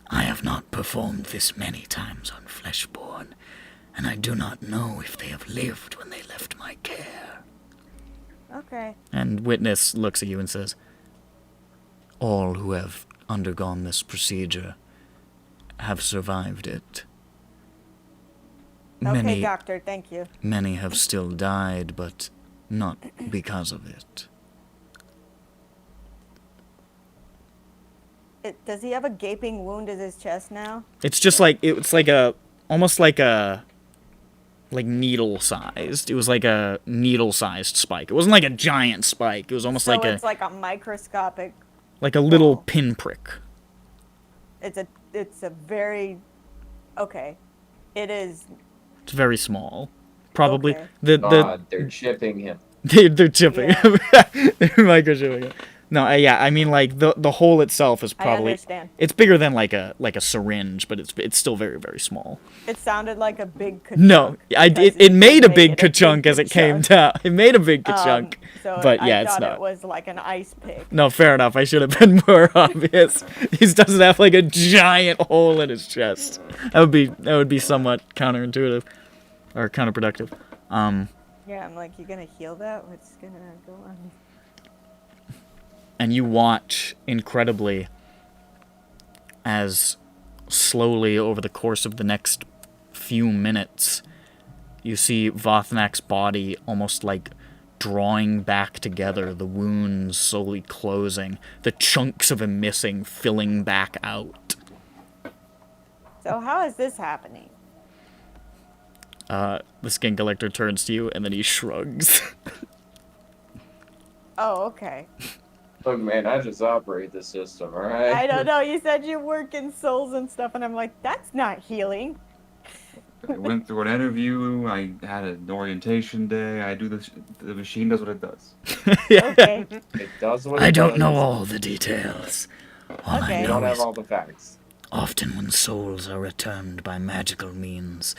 I have not performed this many times on Fleshborn, and I do not know if they have lived when they left my care. Okay. And Witness looks at you and says, all who have undergone this procedure have survived it. Okay, doctor, thank you. Many have still died, but not because of it. Does he have a gaping wound in his chest now? It's just like, it's like a, almost like a, like needle-sized. It was like a needle-sized spike. It wasn't like a giant spike. It was almost So like it's like a microscopic. like a little pinprick. It's a very. Okay, it is. It's very small. Probably Okay. the God, they're chipping him. they're chipping him. They're microchipping him. No, yeah, I mean like the hole itself is I probably understand. it's bigger than like a syringe, but it's still very very small. It sounded like a big ka-chunk. No, because it made a big it ka-chunk as it came down. It made a big ka-chunk, So but yeah, I it's thought not. it was like an ice pick. No, fair enough. I should have been more obvious. He doesn't have like a giant hole in his chest. That would be somewhat counterintuitive or counterproductive. Yeah, I'm like, you gonna heal that? What's gonna go on? And you watch incredibly as slowly over the course of the next few minutes you see Vothnak's body almost like drawing back together, the wounds slowly closing, the chunks of him missing filling back out. So how is this happening? The skin collector turns to you and then he shrugs. Oh, okay. Look, man, I just operate the system, alright? I don't know. You said you work in souls and stuff, and I'm like, that's not healing. I went through an interview. I had an orientation day. I do this. The machine does what it does. Okay. It does what I it don't does. know all the details. All Okay. I You know don't have is all the facts. often when souls are returned by magical means,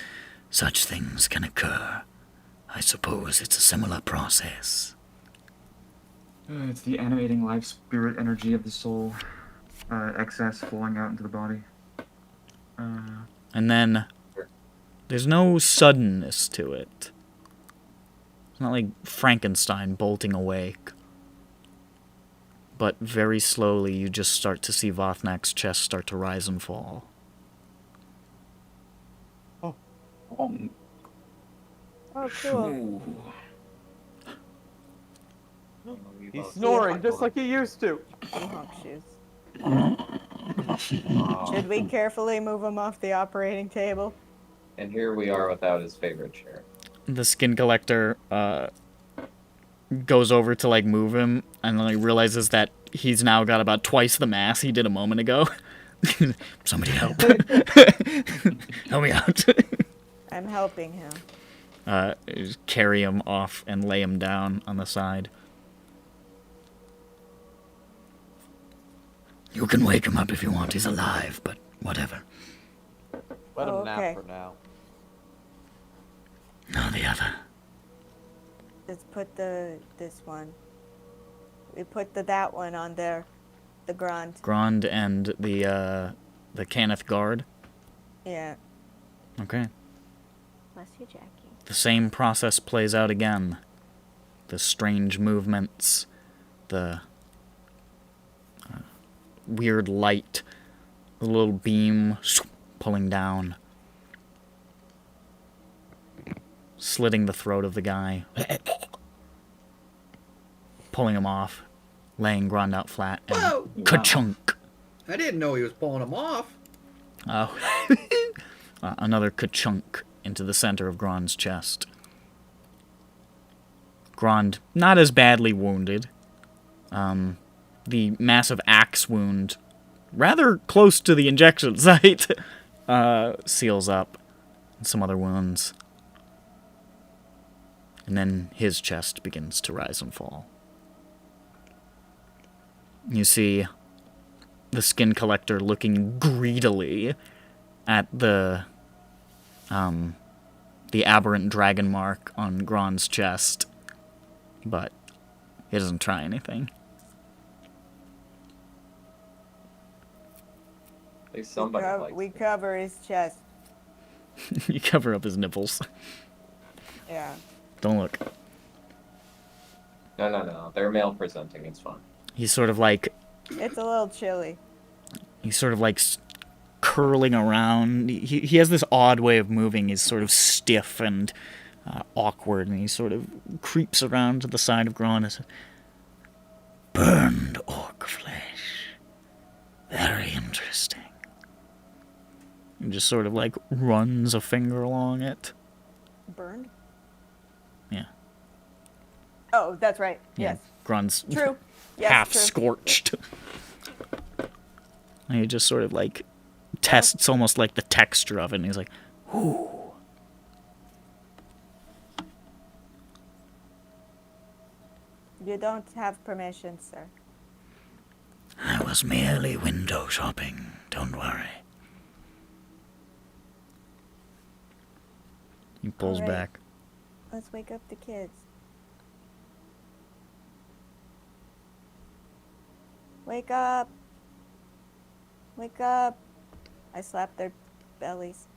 such things can occur. I suppose it's a similar process. It's the animating life spirit energy of the soul. Excess flowing out into the body. And then there's no suddenness to it. It's not like Frankenstein bolting awake. But very slowly you just start to see Vothnak's chest start to rise and fall. Oh. Oh, cool. He's snoring just like he used to. Honk shoes. Should we carefully move him off the operating table? And here we are without his favorite chair. The skin collector goes over to like move him and then realizes that he's now got about twice the mass he did a moment ago. Somebody help. Help me out. I'm helping him. Just carry him off and lay him down on the side. You can wake him up if you want. He's alive, but whatever. Let him Oh, nap okay. for now. Now the other. Let's put this one. We put that one on there. The Grand. Grand and the Cannith guard. Yeah. Okay. Bless you, Jackie. The same process plays out again. The strange movements, the weird light, the little beam pulling down, slitting the throat of the guy, pulling him off, laying Grand out flat, and Whoa! ka-chunk. I didn't know he was pulling him off. Oh. Another ka-chunk into the center of Grand's chest. Grand, not as badly wounded. The massive axe wound, rather close to the injection site, seals up. And some other wounds. And then his chest begins to rise and fall. You see the skin collector looking greedily at the aberrant dragon mark on Grand's chest, but he doesn't try anything. At least somebody likes We it. cover his chest. You cover up his nipples. Yeah. Don't look. No. They're male presenting. It's fine. He's sort of like It's a little chilly. curling around. He has this odd way of moving. He's sort of stiff and awkward, and he sort of creeps around to the side of Grand and says, Burned orc flesh. Very interesting. and just sort of like runs a finger along it. Burned? Yeah. Oh, that's right. Yeah. Yes. Grand's True. Yes, half true. scorched. And he just sort of like tests almost like the texture of it, and he's like, ooh. You don't have permission, sir. was merely window shopping. Don't worry. He pulls Alright. back. Let's wake up the kids. Wake up! Wake up! I slap their bellies.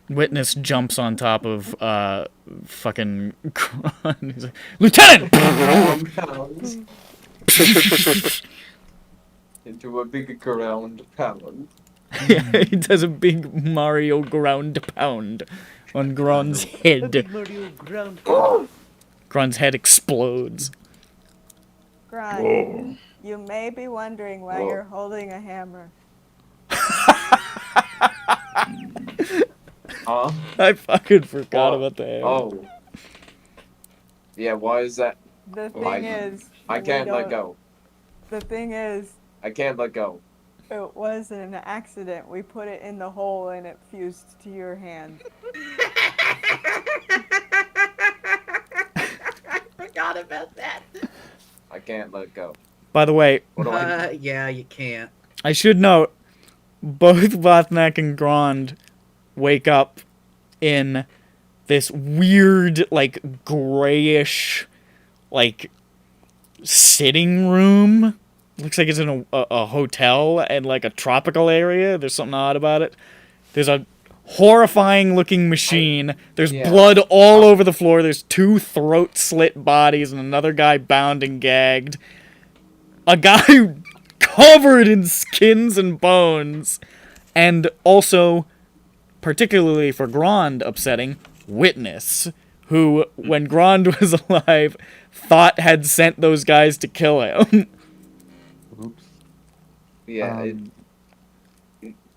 Witness jumps on top of fucking Kron. He's like, Lieutenant! Into a big ground pound. Yeah, he does a big Mario ground pound on Gron's head. Gron's head explodes. Grant, you may be wondering why you're holding a hammer. Huh? I fucking forgot Oh. about that. Oh. Yeah, why is that? The thing I- is, I we can't let don't- go. The thing is, I can't let go. it was an accident. We put it in the hole and it fused to your hand. I forgot about that. I can't let go. By the way, What do I do? Yeah, you can't. I should note, both Vothnak and Grond wake up in this weird, like, grayish, like, sitting room. Looks like it's in a hotel and, like, a tropical area. There's something odd about it. There's a horrifying looking machine. There's Yeah. blood all over the floor. There's 2 throat slit bodies and another guy bound and gagged. A guy covered in skins and bones. And also, particularly for Grond upsetting, Witness, who, when Grond was alive, thought had sent those guys to kill him. Oops. Yeah,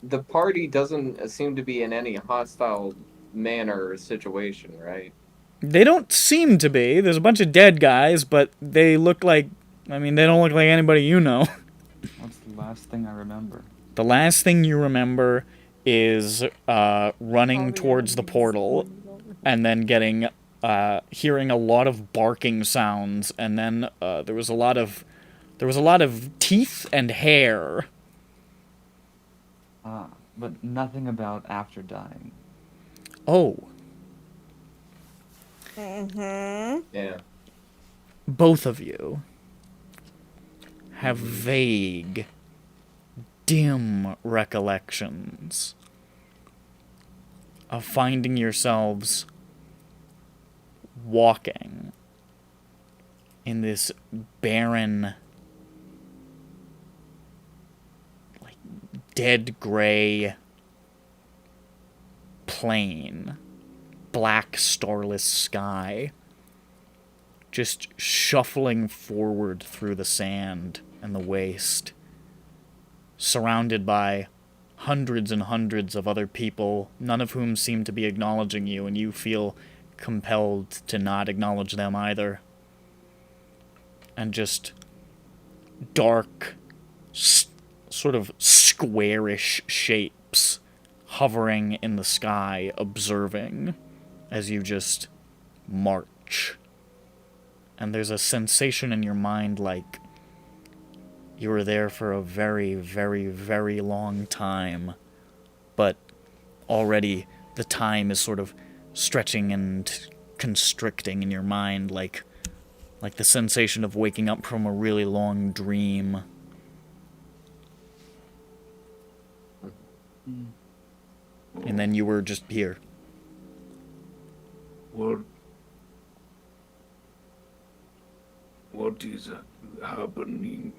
the party doesn't seem to be in any hostile manner or situation, right? They don't seem to be. There's a bunch of dead guys, but they look like... I mean, they don't look like anybody you know. What's the last thing I remember? The last thing you remember is running All the towards the enemies. portal and then getting... hearing a lot of barking sounds, and then there was a lot of teeth and hair. Ah, but nothing about after dying. Oh, Mm-hmm. Yeah. both of you have vague, dim recollections of finding yourselves walking in this barren, like, dead gray plain, black starless sky, just shuffling forward through the sand and the waste, surrounded by hundreds and hundreds of other people, none of whom seem to be acknowledging you, and you feel compelled to not acknowledge them either. And just dark, sort of squarish shapes hovering in the sky, observing as you just march. And there's a sensation in your mind like you were there for a very, very, very long time, but already the time is sort of stretching and constricting in your mind, like the sensation of waking up from a really long dream. And then you were just here. What is happening?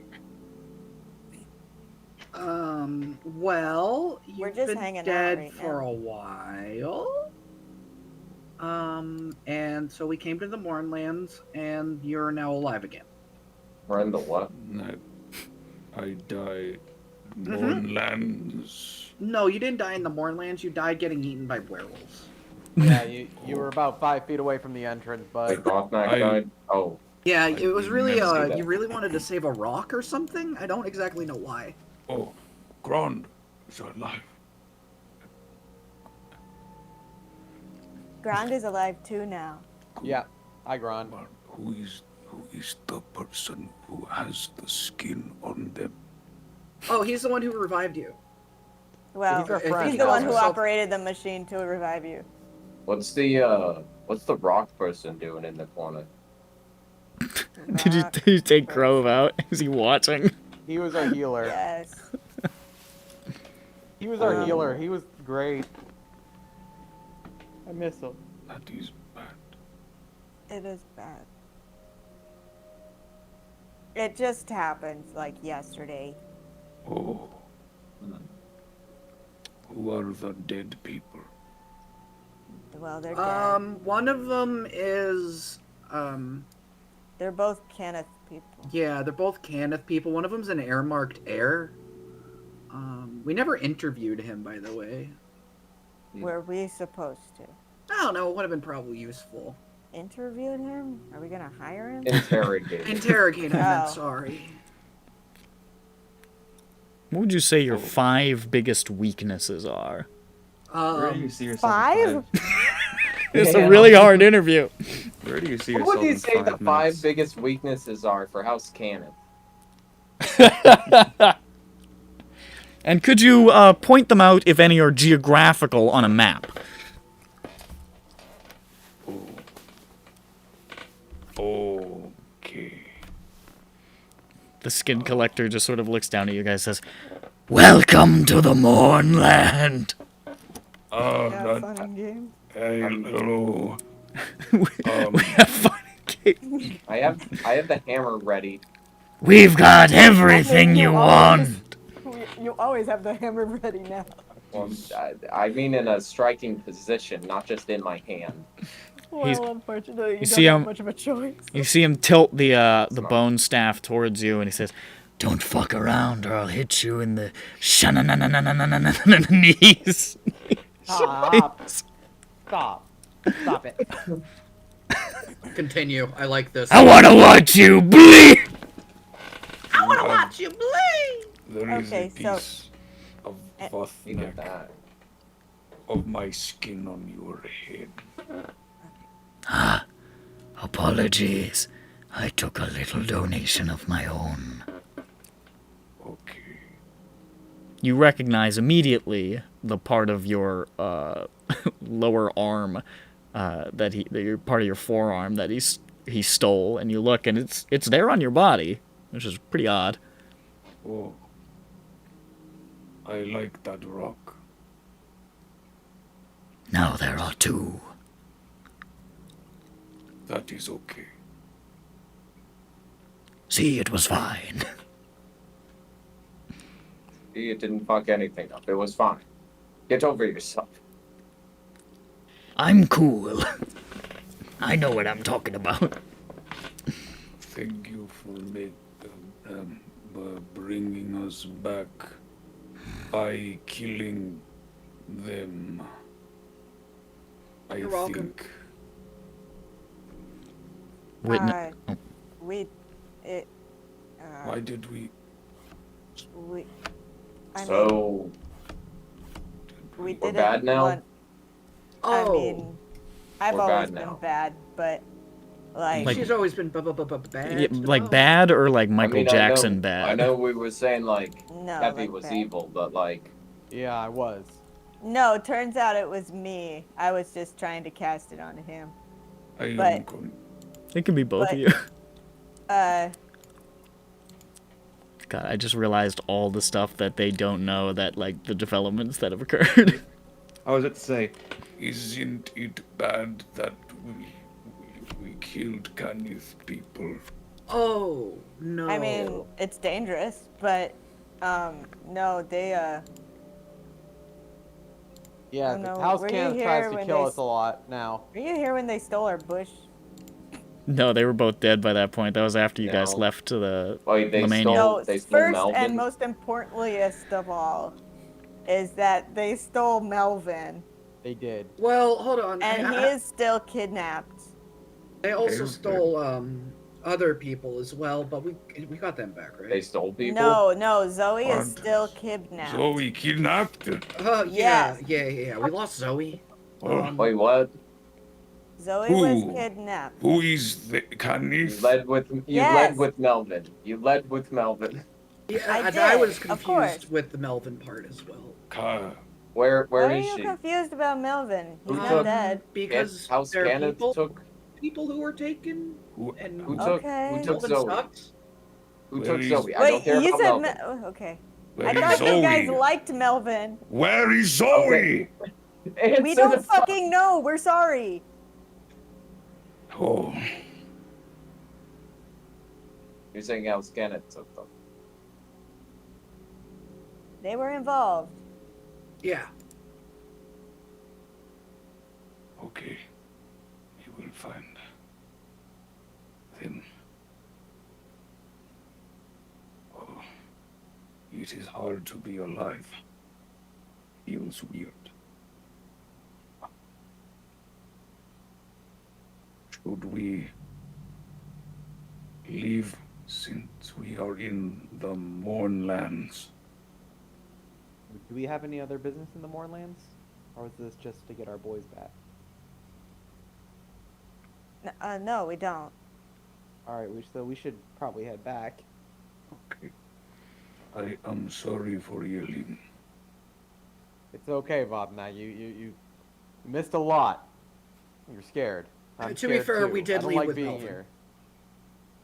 Well, We're you've just been hanging out dead right for now. a while. And so we came to the Mournlands, and you're now alive again. Run the what? No, I died. Mhm. Mournlands. No, you didn't die in the Mournlands. You died getting eaten by werewolves. Yeah, you were about 5 feet away from the entrance, Like but Gothnak died? Oh. Yeah, it was really, never see that. you really wanted to save a rock or something? I don't exactly know why. Oh, Grand is alive. Grand is alive too now. yeah, I Gron. But who Who is the person who has the skin on them? Oh, he's the one who revived you. Well, He's our friend. he's the one who So- operated the machine to revive you. What's the rock person doing in the corner? Did you take Grove out? Is he watching? He was our healer. Yes. He was our healer. He was great. I miss him. That is bad. It is bad. It just happened like yesterday. Oh. Who are the dead people? Well, they're dead. One of them is, They're both Cannith people. yeah, they're both Cannith people. One of them's an air-marked heir. We never interviewed him, by the way. Were we supposed to? I don't know, it would have been probably useful. Interviewed him? Are we gonna hire him? Interrogate. Interrogate him, Oh. I'm sorry. What would you say your 5 biggest weaknesses are? Where do you see yourself? 5? It's Yeah. a really hard interview. Where do you see What yourself? would you in say the 5 5 minutes? biggest weaknesses are for House Cannith? And could you point them out if any are geographical on a map? Okay. The skin collector just sort of looks down at you guys and says, Welcome to the Mournland. Yeah, fun and games. Hey, hello. we have fun and games. I have the hammer ready. We've got everything you want. You always have the hammer ready now. Well, I mean in a striking position, not just in my hand. Well, unfortunately, you don't see have him- much of a choice. You see him tilt the bone staff towards you, and he says, Don't fuck around or I'll hit you in the knees. Stop. Stop. Stop it. Continue, I like this. I wanna watch you bleed! I wanna watch you bleed! There is Okay, a so- piece of Look Vothnak at that. of my skin on your head. Apologies. I took a little donation of my own. Okay. You recognize immediately the part of your lower arm part of your forearm that he stole, and you look, and it's there on your body, which is pretty odd. Oh. I like that rock. Now there are 2. That is okay. See, it was fine. See, it didn't fuck anything up. It was fine. Get over yourself. I'm cool. I know what I'm talking about. Thank you for bringing us back by killing them. I You're welcome. think Witness. why did we So we we're didn't bad now? want- I Oh, mean, I've We're always bad been now. bad, but like, Like- she's always been bad. Yeah, like bad or like Michael I mean, Jackson I bad? know we were saying like no, Peppy like was bad. evil, but like Yeah, I was. No, turns out it was me. I was just trying to cast it onto him. I am But- con- It can be both but- of you. God, I just realized all the stuff that they don't know, that like the developments that have occurred. I was about to say, Isn't it bad that we killed Cannith people? Oh, no. I mean, it's dangerous, but no, they Yeah, Oh, no. House Were you Cannith here tries to when kill they us a lot now. were you here when they stole our bush? No, they were both dead by that point. That was after you guys No. left to the Wait, they Lemania. stole- No, they stole first Melvin? and most importantliest of all is that they stole Melvin, They did. Well, hold on. and he is still kidnapped. They also Okay. stole other people as well, but we got them back, right? they stole people. No, Zoe is What? still kidnapped. So we kidnapped her. Yeah, Yes. yeah. We lost Zoe. Oh, Wait, what? Zoe Who? was kidnapped. Who is the You Cannith? led with Yes. Melvin. You led with Melvin. Yeah, I and I was did, of course. confused with the Melvin part as well. Where Why are is you she? confused about Melvin? He's Who not took- dead. Because House there are Cannith people who were taken, Who, and Who took Okay. who took Melvin Zoe? sucks. Who Where took is- Zoe? I Wait, don't care you about said Melvin. oh, okay. where I is thought you guys Zoe? liked Melvin. Where is Zoe? Okay. We Answer don't the fucking know. We're sorry. Oh, You're saying House Cannith took them. They were involved. Yeah. okay. You will find them. Oh, it is hard to be alive. Feels weird. Should we leave since we are in the Mournlands? Do we have any other business in the Mournlands? Or is this just to get our boys back? No, we don't. Alright, so we should probably head back. Okay. I am sorry for yelling. It's okay, Vobna. You missed a lot. You're scared. I'm To be scared fair, too. we did I don't leave like with being Melvin. here.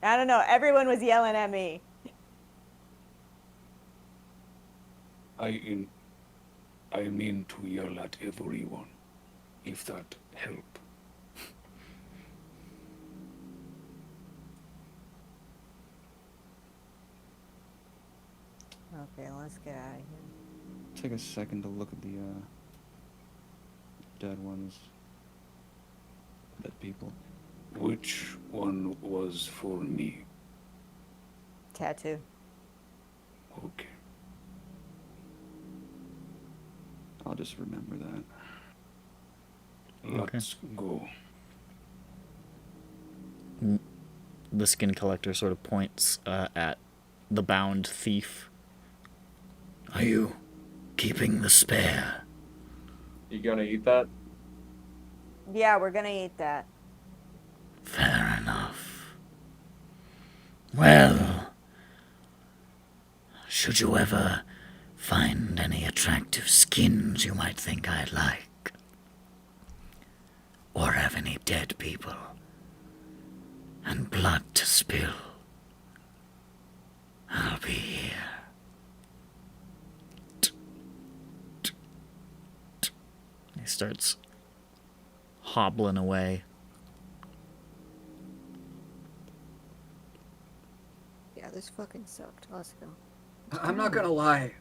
I don't know. Everyone was yelling at me. I mean to yell at everyone, if that help. Okay, let's get out of here. Take a second to look at the dead ones. Dead people. Which one was for me? Tattoo. Okay. I'll just remember that. Let's go. The skin collector sort of points at the bound thief. Are you keeping the spare? You gonna eat that? Yeah, we're gonna eat that. Fair enough. Well, should you ever find any attractive skins you might think I'd like, or have any dead people and blood to spill, I'll be here. He starts hobbling away. Yeah, this fucking sucked. Let's go. I'm not gonna lie.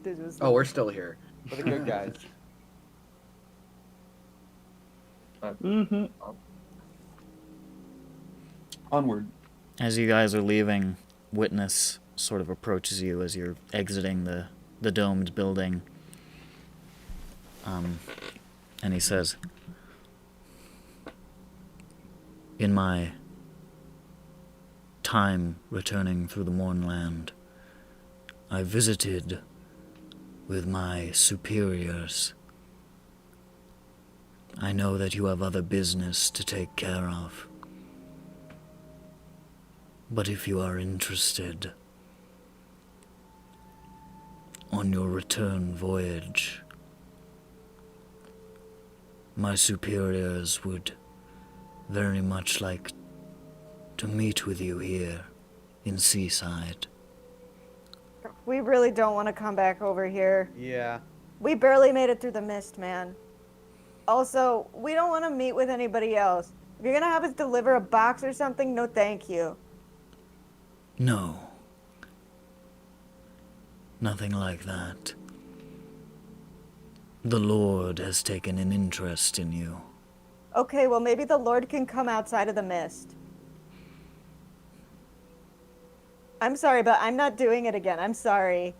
This was Oh, we're still here. For the good guys. Mm-hmm. Onward. As you guys are leaving, Witness sort of approaches you as you're exiting the domed building. And he says, in my time returning through the Mournland, I visited with my superiors. I know that you have other business to take care of. But if you are interested, on your return voyage, my superiors would very much like to meet with you here in Seaside. We really don't want to come back over here. Yeah. We barely made it through the mist, man. Also, we don't want to meet with anybody else. If you're gonna have us deliver a box or something, no thank you. No. Nothing like that. The Lord has taken an interest in you. Okay, well maybe the Lord can come outside of the mist. I'm sorry, but I'm not doing it again. I'm sorry.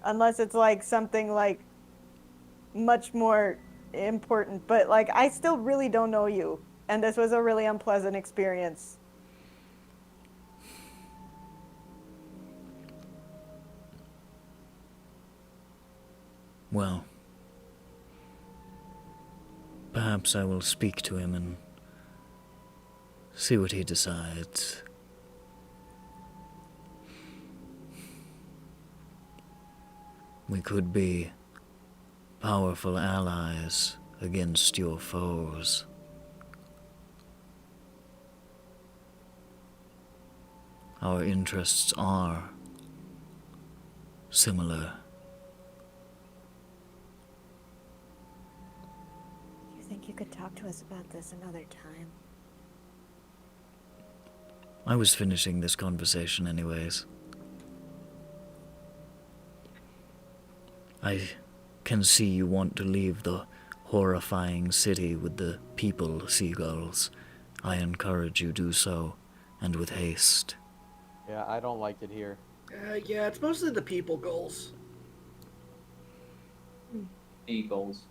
Unless it's like something like much more important, but like I still really don't know you, and this was a really unpleasant experience. Well, Perhaps I will speak to him and see what he decides. We could be powerful allies against your foes. Our interests are similar. You think you could talk to us about this another time? I was finishing this conversation anyways. I can see you want to leave the horrifying city with the people seagulls. I encourage you do so, and with haste. Yeah, I don't like it here. Yeah, it's mostly the people goals. Eagles.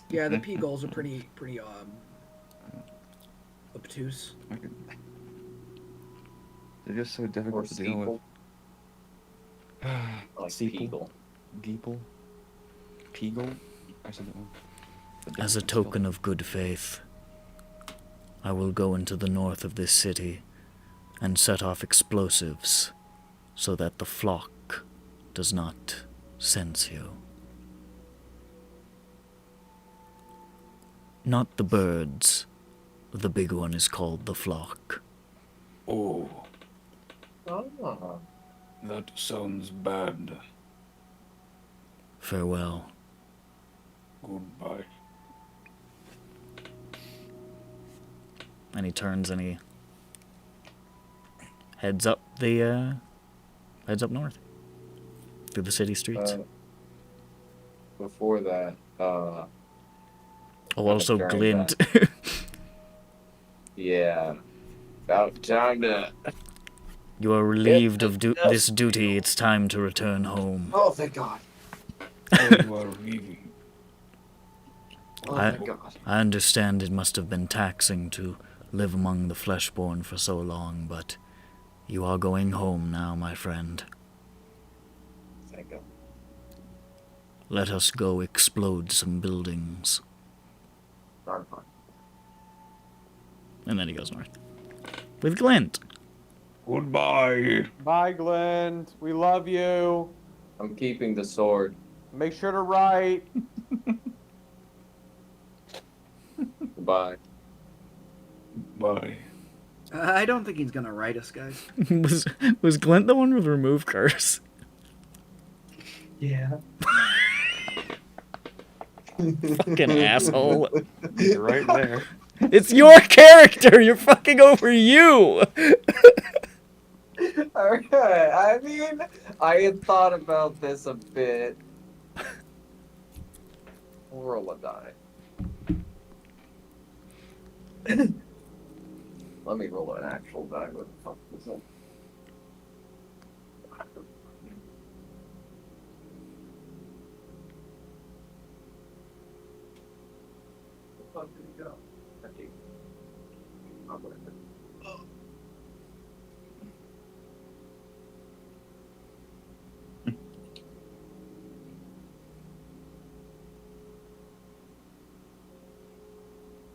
Yeah, the P goals are pretty obtuse. They're just so difficult to deal with. Like Sequel. Peagle. Geeple. Peagle. I said that one. As a token of good faith, I will go into the north of this city and set off explosives so that the flock does not sense you. Not the birds. The big one is called the flock. Oh, Oh. that sounds bad. Farewell. Goodbye. And he turns and he heads up north through the city streets. Before that, oh, also during Glint. yeah, about time to. You are relieved of this duty. It's time to return home. Oh, thank God. Oh, you are leaving. Oh, I- thank God. I understand it must have been taxing to live among the fleshborn for so long, but you are going home now, my friend. Thank God. Let us go explode some buildings. Darn fine. And then he goes north. With Glint. Goodbye. Bye, Glenn. We love you. I'm keeping the sword. Make sure to write. Goodbye. Bye. I don't think he's gonna write us, guys. was Glint the one with remove curse? Yeah. Fucking asshole. You're right there. It's your character! You're fucking over you! Alright, I mean, I had thought about this a bit. Roll a die. Let me roll an actual die. What the fuck is it? Where the fuck did he go? Okay. I'll put it there.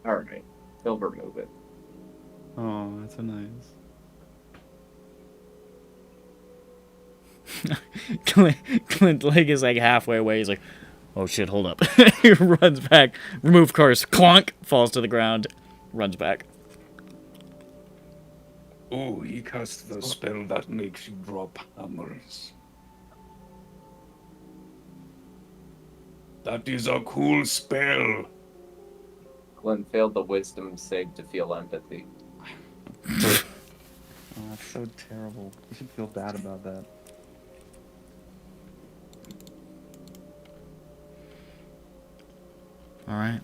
Alright, he'll remove it. Oh, that's so nice. Clint leg is like halfway away. He's like, oh shit, hold up. He runs back. Remove curse. Clonk. Falls to the ground. Runs back. Oh, he cast the spell that makes you drop hammers. That is a cool spell. Glenn failed the wisdom save to feel empathy. Oh, that's so terrible. You should feel bad about that. Alright.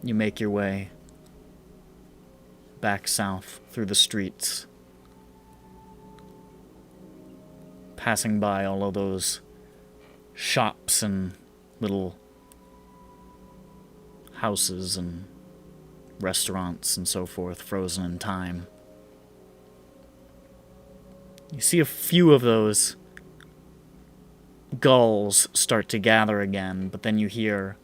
You make your way back south through the streets, passing by all of those shops and little houses and restaurants and so forth, frozen in time. You see a few of those gulls start to gather again, but then you hear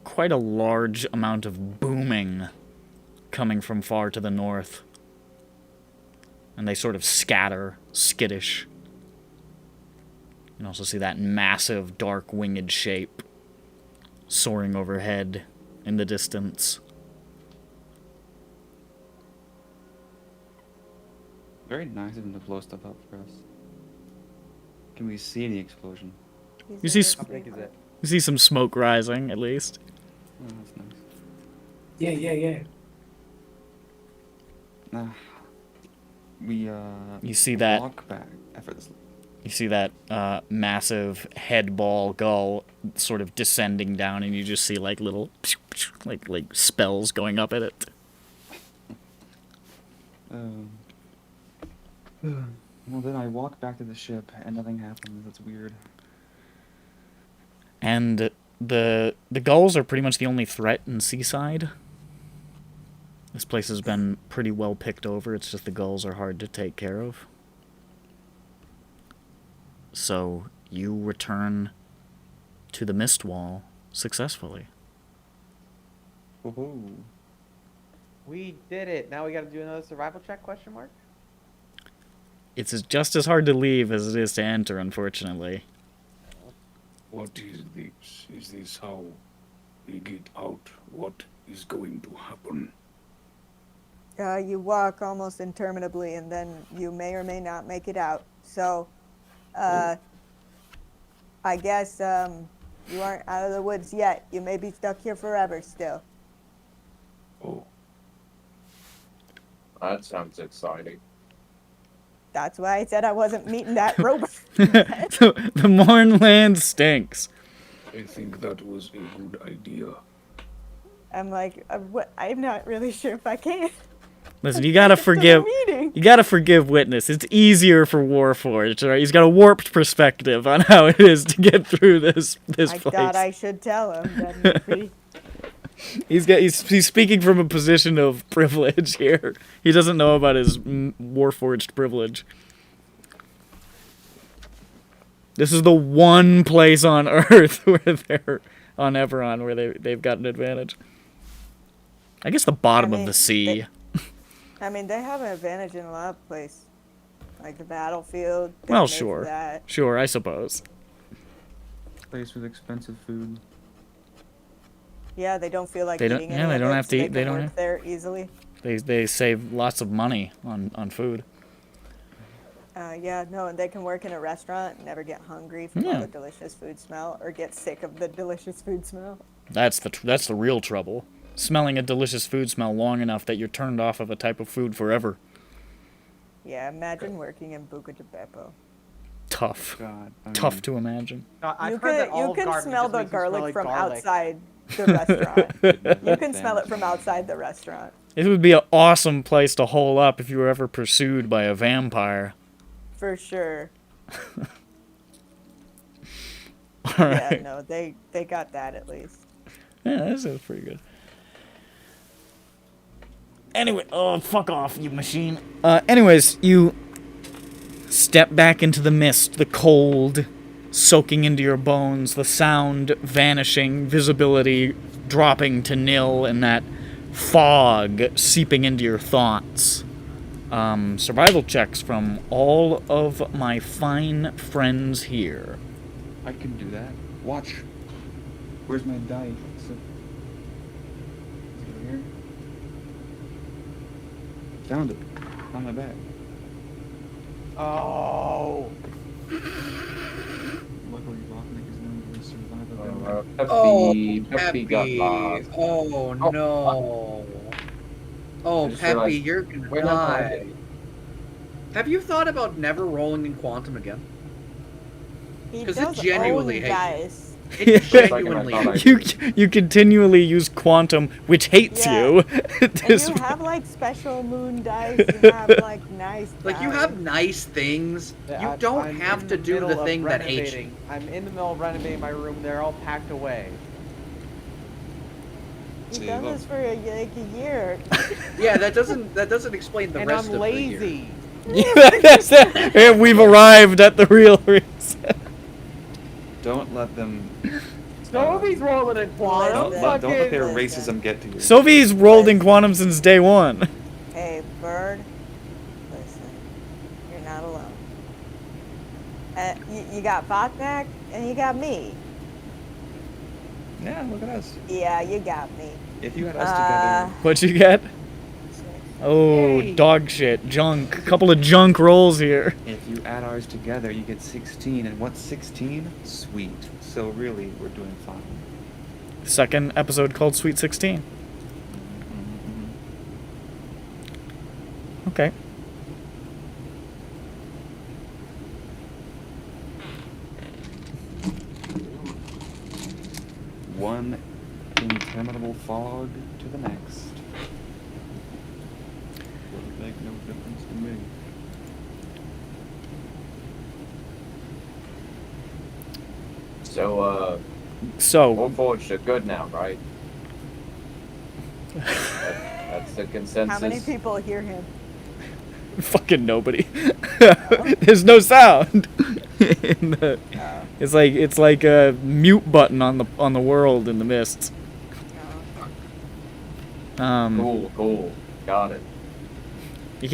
quite a large amount of booming coming from far to the north. And they sort of scatter, skittish. You can also see that massive, dark, winged shape soaring overhead in the distance. Very nice of him to blow stuff up for us. Can we see any explosion? You see, How big is it? you see some smoke rising, at least. Oh, that's nice. Yeah. We You see that. walk back effortlessly. You see that massive head ball gull sort of descending down, and you just see like little like spells going up at it. Well, then I walk back to the ship, and nothing happens. That's weird. And the gulls are pretty much the only threat in Seaside. This place has been pretty well picked over. It's just the gulls are hard to take care of. So you return to the mist wall successfully. Woohoo! We did it. Now we got to do another survival check? Question mark. It's just as hard to leave as it is to enter, unfortunately. What is this? Is this how we get out? What is going to happen? You walk almost interminably, and then you may or may not make it out. So, I guess you aren't out of the woods yet. You may be stuck here forever still. Oh, That sounds exciting. That's why I said I wasn't meeting that robot. The Mournland stinks. I think that was a good idea. I'm like, I'm not really sure if I can. Listen, you gotta forgive. You gotta forgive Witness. It's easier for Warforged, right? He's got a warped perspective on how it is to get through this I place. thought I should tell him. That would be... He's speaking from a position of privilege here. He doesn't know about his Warforged privilege. This is the one place on Earth where they're on EBERRON where they've got an advantage. I guess the bottom of the sea. They have an advantage in a lot of places. Like the battlefield. they're Well, made for sure. that. Sure, I suppose. Place with expensive food. Yeah, they don't feel like They don't- eating yeah, any they of don't it, have so to they eat- they can don't work have- there easily. They save lots of money on food. Yeah, no, and they can work in a restaurant and never get hungry from all Yeah. the delicious food smell or get sick of the delicious food smell. That's the real trouble. Smelling a delicious food smell long enough that you're turned off of a type of food forever. Yeah, imagine working in Buca de Beppo. Tough. God. Tough to imagine. I've heard that all You can garden smell just the makes you smell garlic like from garlic. outside the restaurant. You can smell it from outside the restaurant. It would be an awesome place to hole up if you were ever pursued by a vampire. For sure. All right. Yeah, no, they got that at least. Yeah, that sounds pretty good. Anyway, oh, fuck off, you machine. Anyways, you step back into the mist, the cold soaking into your bones, the sound vanishing, visibility dropping to nil, and that fog seeping into your thoughts. Survival checks from all of my fine friends here. I can do that. Watch. Where's my die? Is it over here? Found it. On my back. Oh. Luckily, Rocknick is known to survive a Peppy got lost. Oh no. Oh, I just Peppy, realized you're gonna we're not die. hiding. Have you thought about never rolling in Quantum again? He 'Cause it does genuinely own hates you. dice. It genuinely Second, I hates thought You continually use quantum, which hates Yeah. you. And This- you have like special moon dice. You have like nice. Like, you dice. have nice things. Yeah, You I'm don't have in to do middle the of thing that hates you. renovating. I'm in the middle of renovating my room. They're all packed away. You've done this for like a year. Yeah, that doesn't explain the And rest I'm of the year. lazy. And we've arrived at the real reason. Don't let them. Nobody's rolling in quantum. Don't let their Listen. racism get to you. Sophie's rolled in quantum since day one. Hey, bird. Listen, you're not alone. You got Vatnak and you got me. Yeah, look at us. Yeah, you got me. If you had us together. What'd you get? Oh, dog shit. Junk. Couple of junk rolls here. If you add ours together, you get 16. And what's 16? Sweet. So really, we're doing fine. Second episode called Sweet 16. Okay. One interminable fog to the next. Will make no difference to me. So, Warforged are good now, right? That's the consensus. How many people hear him? Fucking nobody. There's no sound. It's like a mute button on the world in the mists. Cool. Got it. You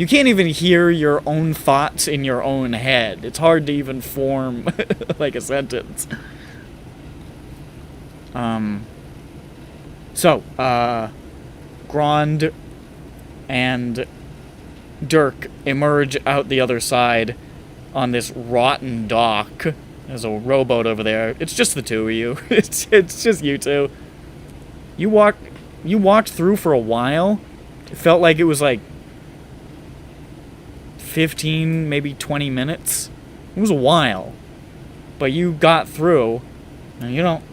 can't even hear your own thoughts in your own head. It's hard to even form like a sentence. Grond and Dirk emerge out the other side on this rotten dock. There's a rowboat over there. It's just the two of you. It's just you two. You walked through for a while. It felt like it was like 15, maybe 20 minutes. It was a while. But you got through, and you don't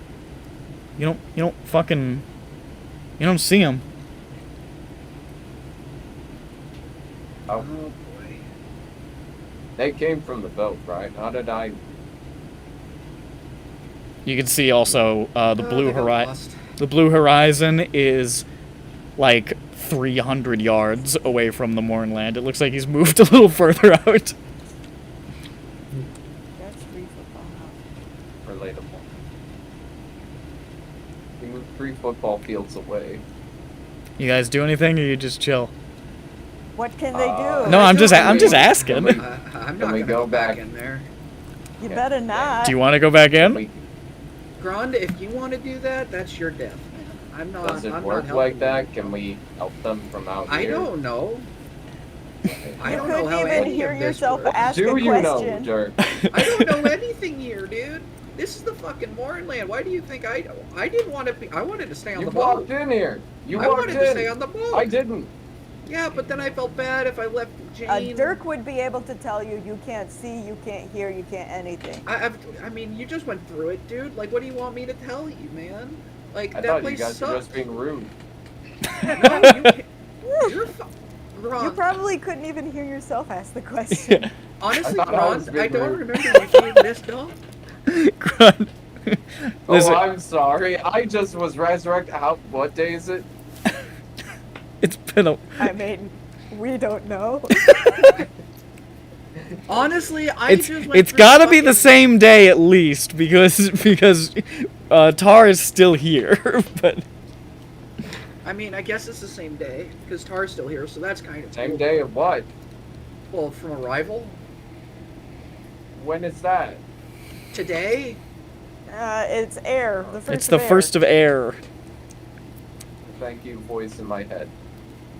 see them. Oh boy. They came from the boat, right? How did I... You can see also the blue they got horizon. lost. The blue horizon is like 300 yards away from the Mournland. It looks like he's moved a little further out. That's 3 football. Relatable. We moved 3 football fields away. You guys do anything, or you just chill? What can they do? No, I'm just asking. I'm Can not we gonna go go back back? in there. You better not. Do you want to go back in? Grond, if you want to do that, that's your death, man. I'm not. Does it I'm work not like helping that? you. Can we help them from out I here? don't know. I You don't know couldn't how even any hear of this yourself works. ask Do a you know, question. Dirk? I don't know anything here, dude. This is the fucking Mournland. Why do you think I didn't want to be? I wanted to stay on You the boat. walked in here. You I walked wanted in. to stay on the boat. I didn't. Yeah, but then I felt bad if I left Jane. Dirk would be able to tell you you can't see, you can't hear, you can't anything. I mean, you just went through it, dude. Like, what do you want me to tell you, man? Like, I that thought you place guys were sucked. just being rude. No, you can't. You're Grond. You probably couldn't even hear yourself ask the question. Honestly, I thought I was Grond, being I don't rude. remember you being this dumb. Grund. Listen, Oh, I'm sorry. I just was resurrected. What day is it? it's been a. I mean, we don't know. Honestly, I It's just went through gotta be the fucking- same day at least because Tar is still here, but. I mean, I guess it's the same day because Tar's still here, so that's kind of Same cool. day of what? Well, from arrival When is that? today. It's air. The first It's the of air. first of air. Thank you, voice in my head.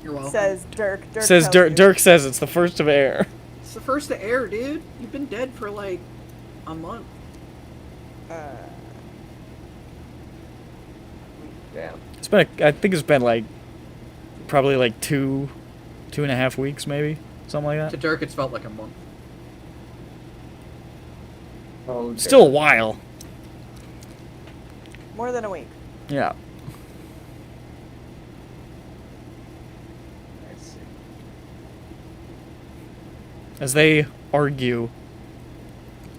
You're welcome. Says Dirk. Dirk Says tells Dirk. you. Dirk says it's the first of air. It's the first to air, dude. You've been dead for like a month. Damn. It's been. I think it's been like probably like 2.5 weeks, maybe something like To that. Dirk, it's felt like a month. Okay. Still a while. More than a week. Yeah. I see. As they argue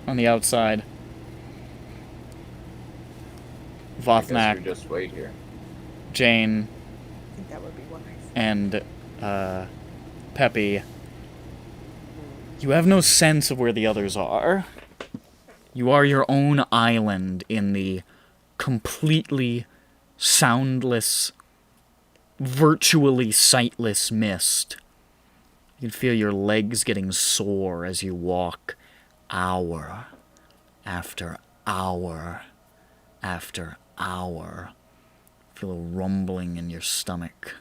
on the outside, I guess we Vothnak, just wait here. Jane, I think that would be wise. and Peppy, you have no sense of where the others are. You are your own island in the completely soundless, virtually sightless mist. You can feel your legs getting sore as you walk hour after hour after hour. Feel a rumbling in your stomach.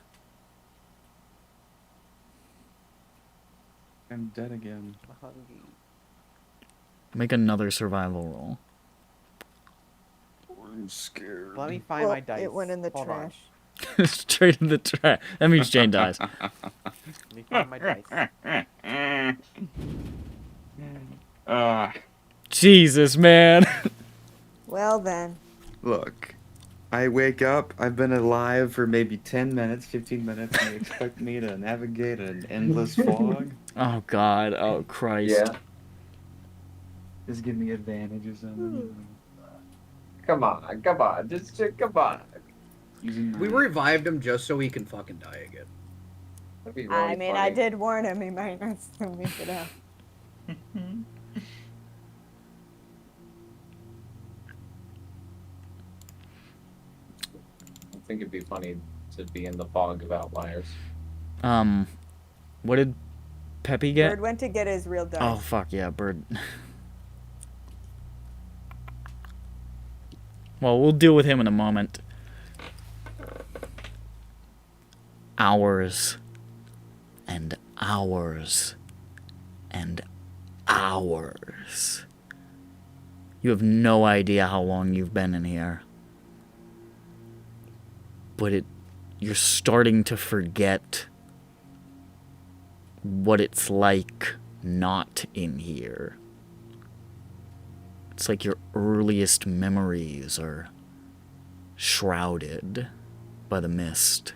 I'm dead again. Make another survival roll. I'm scared. Let me find my dice. It went in the Hold on. trash. Straight in the trash. That means Jane dies. Let me find my dice. Jesus, man. Well then. Look, I wake up, I've been alive for maybe 10 minutes, 15 minutes, and you expect me to navigate an endless fog? Oh, God. Oh, Christ. Yeah. Just give me advantage or something. Come on, come on, just come on. We revived him just so he can fucking die again. That'd be I really mean, funny. I did warn him he might not still make it out. I think it'd be funny to be in the fog of outliers. What did Peppy get? Bird went to get his real dice. Oh, fuck yeah, Bird. Well, we'll deal with him in a moment. Hours. And hours. And hours. You have no idea how long you've been in here. But you're starting to forget what it's like not in here. It's like your earliest memories are shrouded by the mist.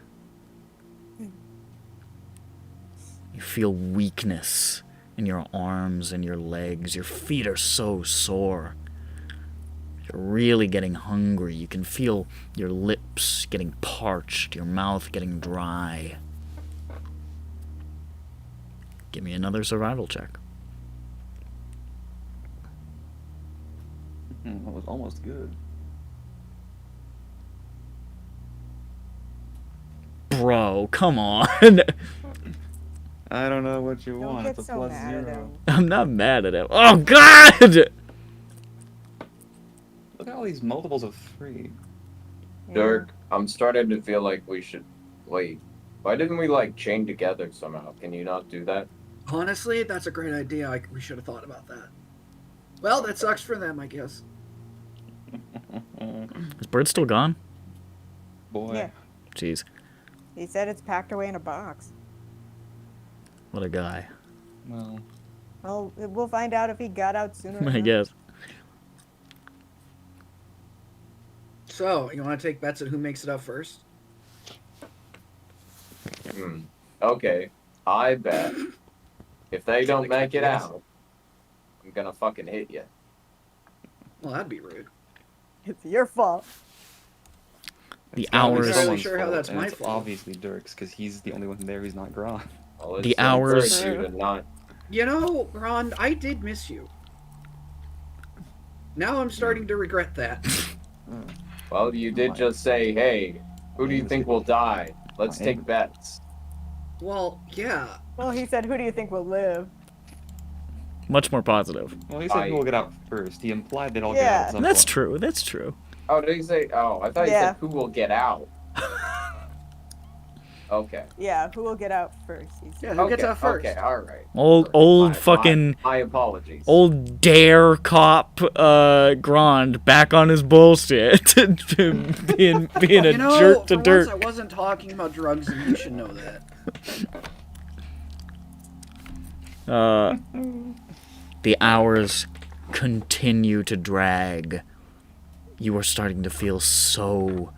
You feel weakness in your arms and your legs. Your feet are so sore. You're really getting hungry. You can feel your lips getting parched, your mouth getting dry. Give me another survival check. That was almost good. Bro, come on. I don't know what you Don't want. get It's a so plus mad at 0. him. I'm not mad at him. Oh, God! Look at all these multiples of 3. Yeah. Dirk, I'm starting to feel like we should wait. Why didn't we like chain together somehow? Can you not do that? Honestly, that's a great idea. We should have thought about that. Well, that sucks for them, I guess. Is Bird still gone? Boy. Yeah. Jeez, He said it's packed away in a box. what a guy. Well, Well, we'll find out if he got out sooner or I not. guess. So, you want to take bets at who makes it up first? Okay, I bet if they don't make it out, I'm gonna fucking hit you. Well, that'd be rude. It's your fault. The it's gotta be hours- I'm not really someone's sure how fault, that's and my it's fault. obviously Dirk's, because he's the only one there who's not Gron. Well, The it's to encourage hours- you to not. You know, Ron, I did miss you. Now I'm starting to regret that. Well, you did just say, "Hey, who do you think will die? Let's take bets." Well, yeah. Well, he said, who do you think will live? Much more positive. Well, he said I- who will get out first. He implied they'd all get out Yeah. at some That's point. true. That's true. Oh, did he say? Oh, I thought he Yeah. said who will get out. Okay. Yeah, who will get out first? He said. Yeah, who gets out first? Okay, all right. Old fucking My apologies. old dare cop Grand back on his bullshit. being a You know, jerk to for Dirk. once I wasn't talking about drugs, and you should know that. The hours continue to drag. You are starting to feel so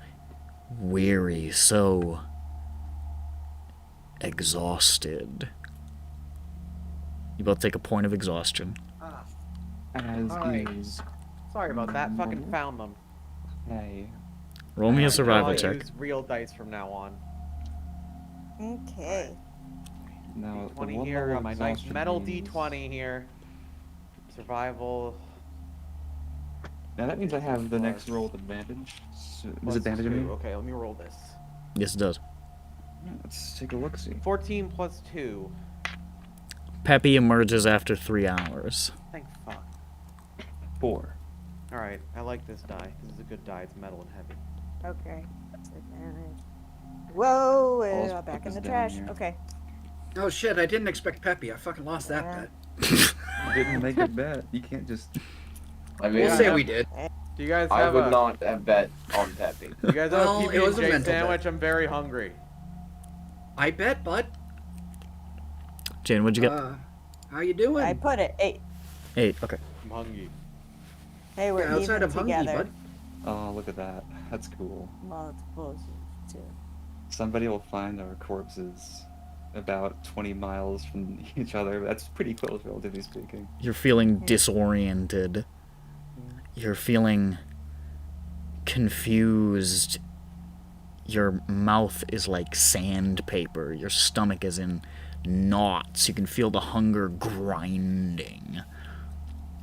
weary, so exhausted. You both take a point of exhaustion. As Alright. is. Sorry about that. Fucking found them. Hey. Roll me a survival I'll check. use real dice from now on. Okay. Now, the D20 one here, level my nice exhaustion metal means- D20 here. Survival. Now that means I have the next roll with advantage. So, is Plus advantage 2. me? Okay, let me roll this. Yes, it does. Yeah, let's take a look. See. 14 plus 2. Peppy emerges after 3 hours. Thank fuck. 4. Alright, I like this die. This is a good die. It's metal and heavy. Okay. Disadvantage. Whoa, I'll back put in the this down trash. here. Okay. Oh shit, I didn't expect Peppy. I fucking lost that Yeah. bet. You didn't make a bet. You can't just. I mean, We'll say we did. Do you guys I have would a not have bet on Peppy. Do you guys have Well, a it was a PB&J mental sandwich? bet. I'm very hungry. I bet, bud. Jane, what'd you get? How you doing? I put it 8. 8. Okay. I'm hungry. Hey, we're Yeah, outside even of hungry, together. bud. Oh, look at that. That's cool. Multiples of 2. Somebody will find our corpses about 20 miles from each other. That's pretty close, relatively speaking. You're feeling disoriented. You're feeling confused. Your mouth is like sandpaper. Your stomach is in knots. You can feel the hunger grinding.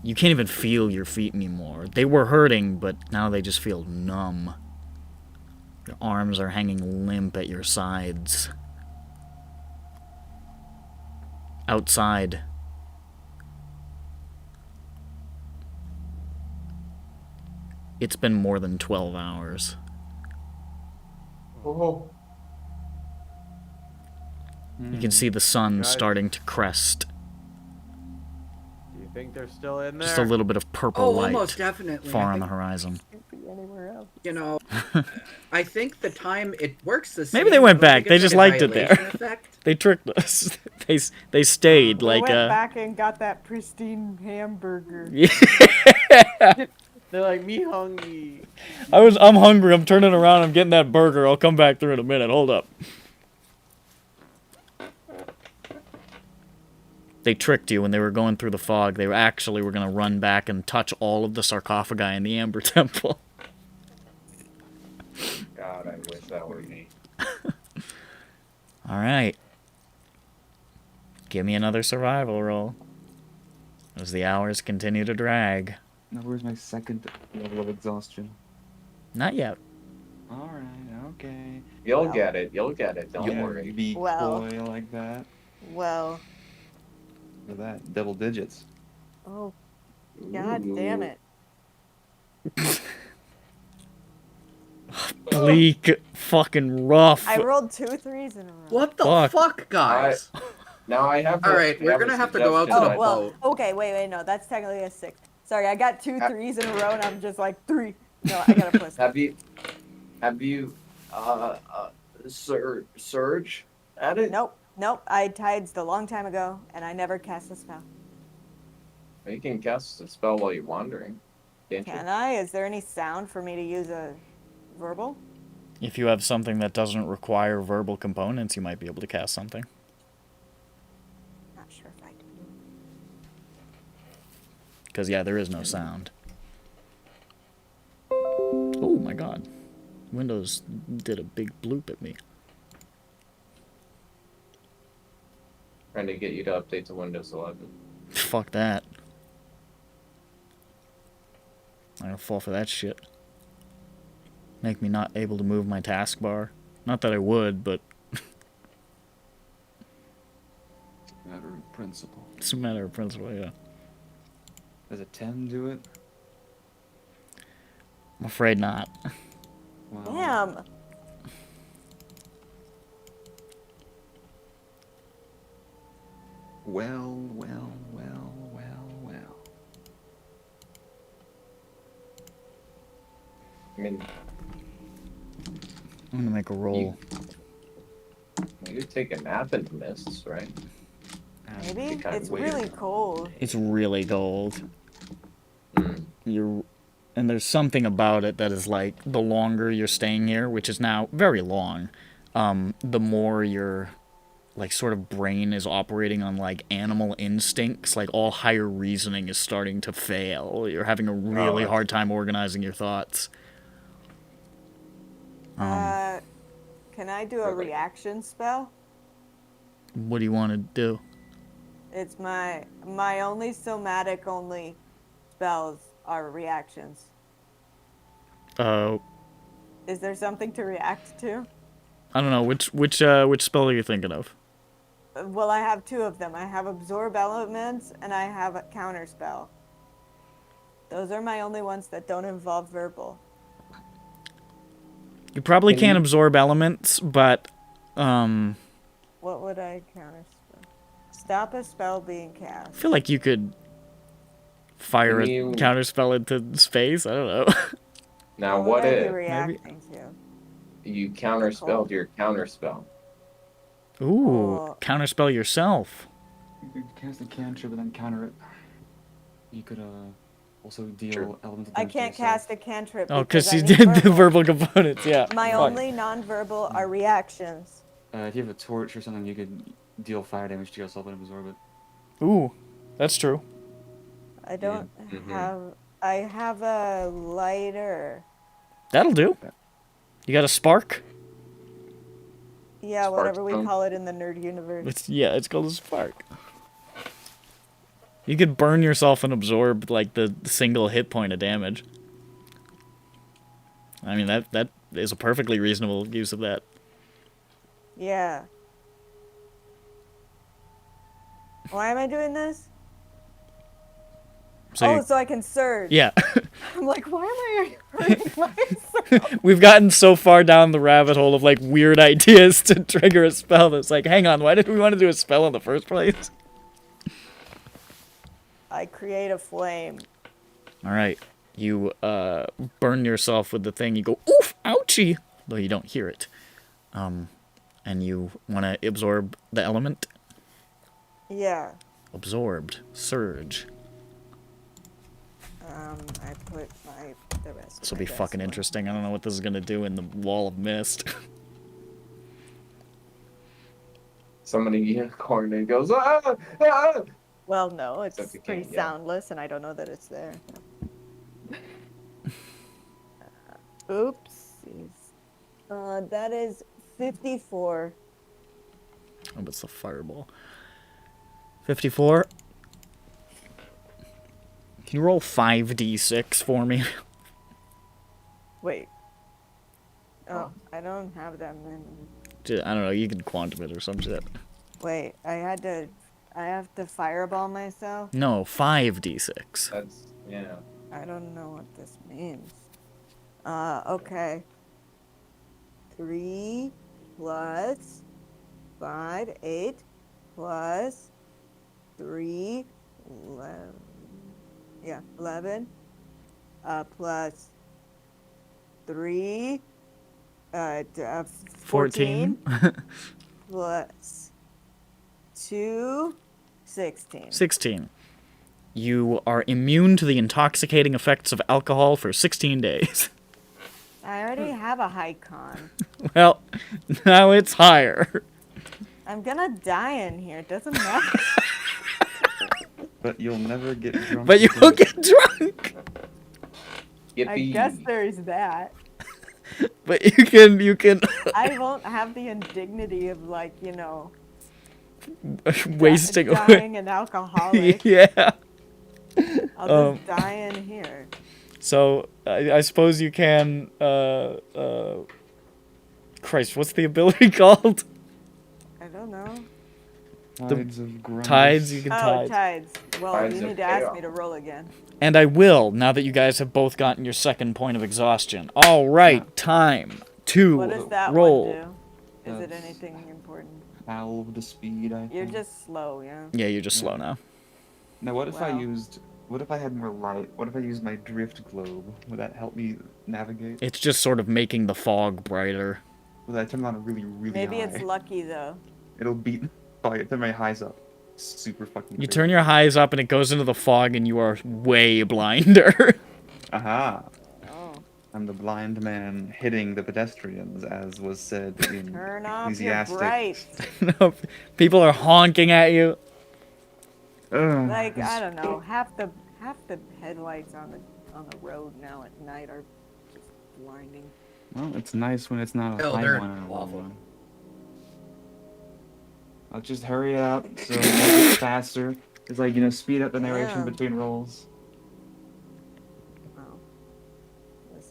You can't even feel your feet anymore. They were hurting, but now they just feel numb. Your arms are hanging limp at your sides. Outside, it's been more than 12 hours. Oh. You can see the sun Guys. starting to crest. Do you think they're still in there? Just a little bit of purple Oh, light almost definitely. far I on the think, horizon. Anywhere else. you know, I think the time it works the same. Maybe they went but I back. think They it's just like a liked it there. dilation effect. They tricked us. They stayed We like went back and got that pristine hamburger. Yeah. They're like, me hungry. I'm hungry. I'm turning around. I'm getting that burger. I'll come back through in a minute. Hold up. They tricked you when they were going through the fog. They were actually were going to run back and touch all of the sarcophagi in the Amber Temple. God, I wish that were me. All right. Give me another survival roll. As the hours continue to drag. Now, where's my second level of exhaustion? Not yet. Alright, okay. You'll Well. get it. You'll get it. Don't You worry. be Well. coy like that. Well, Look at that. Double digits. oh, god damn it. Bleak. Fucking rough. I rolled 2 3s in a row. What the Fuck. fuck, guys? Now I have. All right, we're gonna have to go out to the Oh, well, boat. okay, wait, no, that's technically a 6. Sorry, I got 2 3s in a row and I'm just like, 3. No, I gotta plus. Have you, surge at it? Nope, I tidesed a long time ago and I never cast a spell. You can cast a spell while you're wandering. Can't you? Can I? Is there any sound for me to use a verbal? If you have something that doesn't require verbal components, you might be able to cast something. Not sure if I do. Because, yeah, there is no sound. Oh, my God. Windows did a big bloop at me. Trying to get you to update to Windows 11. Fuck that. I don't fall for that shit. Make me not able to move my taskbar. Not that I would, but Matter of principle. it's a matter of principle, yeah. Does a 10 do it? I'm afraid not. Wow. Damn. Well. I mean, I'm gonna make a roll. you could take a nap in the mists, right? Maybe? kinda It's weird. really cold. It's really cold. Mm. And there's something about it that is like, the longer you're staying here, which is now very long, the more your, like, sort of brain is operating on, like, animal instincts. Like, all higher reasoning is starting to fail. You're having a really hard time organizing your thoughts. Can I do a reaction spell? What do you want to do? It's my only somatic only spells are reactions. Is there something to react to? I don't know which spell are you thinking of? Well, I have two of them. I have absorb elements and I have a counter spell. Those are my only ones that don't involve verbal. You probably can't absorb elements, but What would I counter spell? Stop a spell being cast. I feel like you could fire a counter spell into space. I don't know. Now, What what would I be if reacting to? you counterspelled your counterspell? Ooh, counterspell yourself. You could cast a cantrip and then counter it. You could also deal elemental I damage to can't yourself. cast a cantrip. Oh, because I you need did the verbal components, yeah. My Fuck. only non-verbal are reactions. If you have a torch or something, you could deal fire damage to yourself and absorb it. Ooh, that's true. I don't have. I have a lighter. That'll do. You got a spark? Yeah, whatever we call it in the nerd universe. It's called a spark. You could burn yourself and absorb like the single hit point of damage. I mean that is a perfectly reasonable use of that. Yeah. Why am I doing this? So so I can surge. Yeah. I'm like, why am I hurting myself? We've gotten so far down the rabbit hole of like weird ideas to trigger a spell that's like, hang on, why did we want to do a spell in the first place? I create a flame. All right. You burn yourself with the thing. You go, oof, ouchie, though you don't hear it. And you want to absorb the element? Yeah. Absorbed. Surge. I put the rest. This will be fucking interesting. I don't know what this is going to do in the wall of mist. Somebody unicorn and goes, ah, ah! Well, no, it's Except you pretty can't yell. soundless, and I don't know that it's there. Oopsies. That is 54. Oh, it's the fireball. 54. Can you roll 5d6 for me? Wait. Oh, I don't have them in. I don't know, you can quantum it or some shit. Wait, I have to fireball myself? No, 5d6. That's, yeah. I don't know what this means. Okay. 3 plus 5, 8 plus 3, 11. Yeah, 11. Plus 3, 14. Plus 2, 16. 16. You are immune to the intoxicating effects of alcohol for 16 days. I already have a high con. Well, now it's higher. I'm gonna die in here. It doesn't matter. But you'll never get drunk. But you will get drunk. I guess there's that. But you can I won't have the indignity of, like, you know, wasting away. dying an alcoholic. Yeah. I'll just die in here. So I suppose you can. Christ, what's the ability called? I don't know. Tides of Grunge. Tides. You can Oh, tides. Well, Tides you of need to ask chaos. me to roll again. And I will, now that you guys have both gotten your second point of exhaustion. All right, time to What does that roll. one do? Is it That's- anything important? Valve the speed, I You're think. just slow, yeah? Yeah, you're just slow now. Now, what if I Wow. used... What if I had more light? What if I used my drift globe? Would that help me navigate? It's just sort of making the fog brighter. Would I turn it on really, really Maybe high? it's lucky, though. It'll beat... Oh, I turn my highs up. Super fucking You crazy. turn your highs up and it goes into the fog and you are way blinder. Aha! Oh. I'm the blind man hitting the pedestrians, as was said in Turn off your Ecclesiastic. bright. People are honking at you. Ugh, Like, I don't know, half the headlights on the road now at night are just blinding. Well, it's nice when it's not a Oh, high they're one. awful. I'll just hurry up so it makes it faster. It's like, speed up the narration Yeah. between rolls. Wow. This